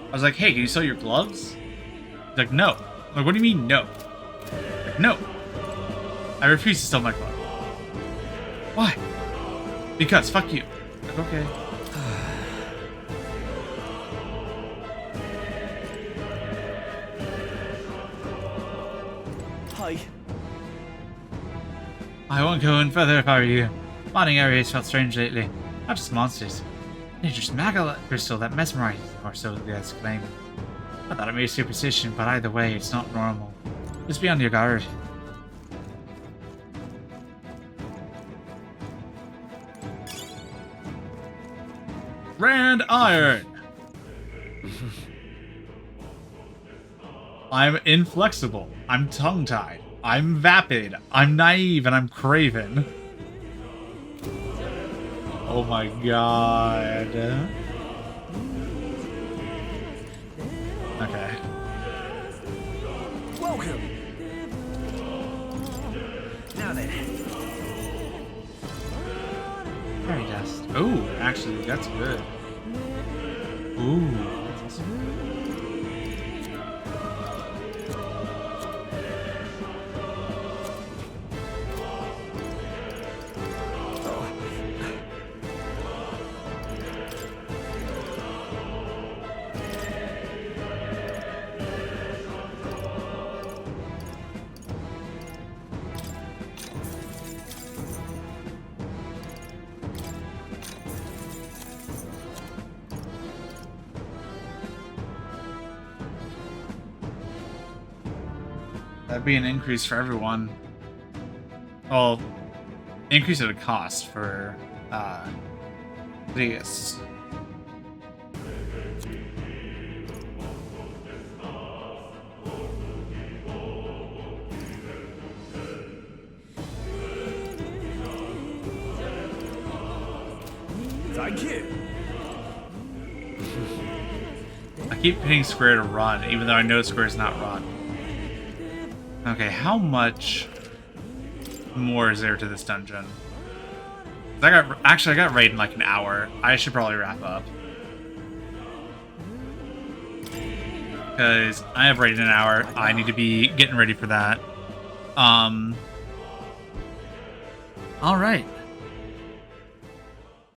I was like, hey, can you sell your gloves? He's like, no. I'm like, what do you mean, no? Like, no. I refuse to sell my gloves. Why? Because, fuck you. Like, okay. Hi. I won't go in further if I were you. Mining areas felt strange lately. Not just monsters. Nature's maggot crystal that mesmerizes, or so the guys claim. I thought it made a superstition, but either way, it's not normal. Just be on your guard. Grand Iron! I'm inflexible. I'm tongue-tied. I'm vapid. I'm naive, and I'm craven. Oh my god. Okay. Welcome. Now then. Fairy dust. Oh, actually, that's good. Ooh, that's also good. That'd be an increase for everyone. Well, increase at a cost for this. Thank you. I keep hitting square to run, even though I know square is not run. Okay, how much more is there to this dungeon? I got raid in like an hour. I should probably wrap up. Because I have raid in an hour. I need to be getting ready for that. Alright.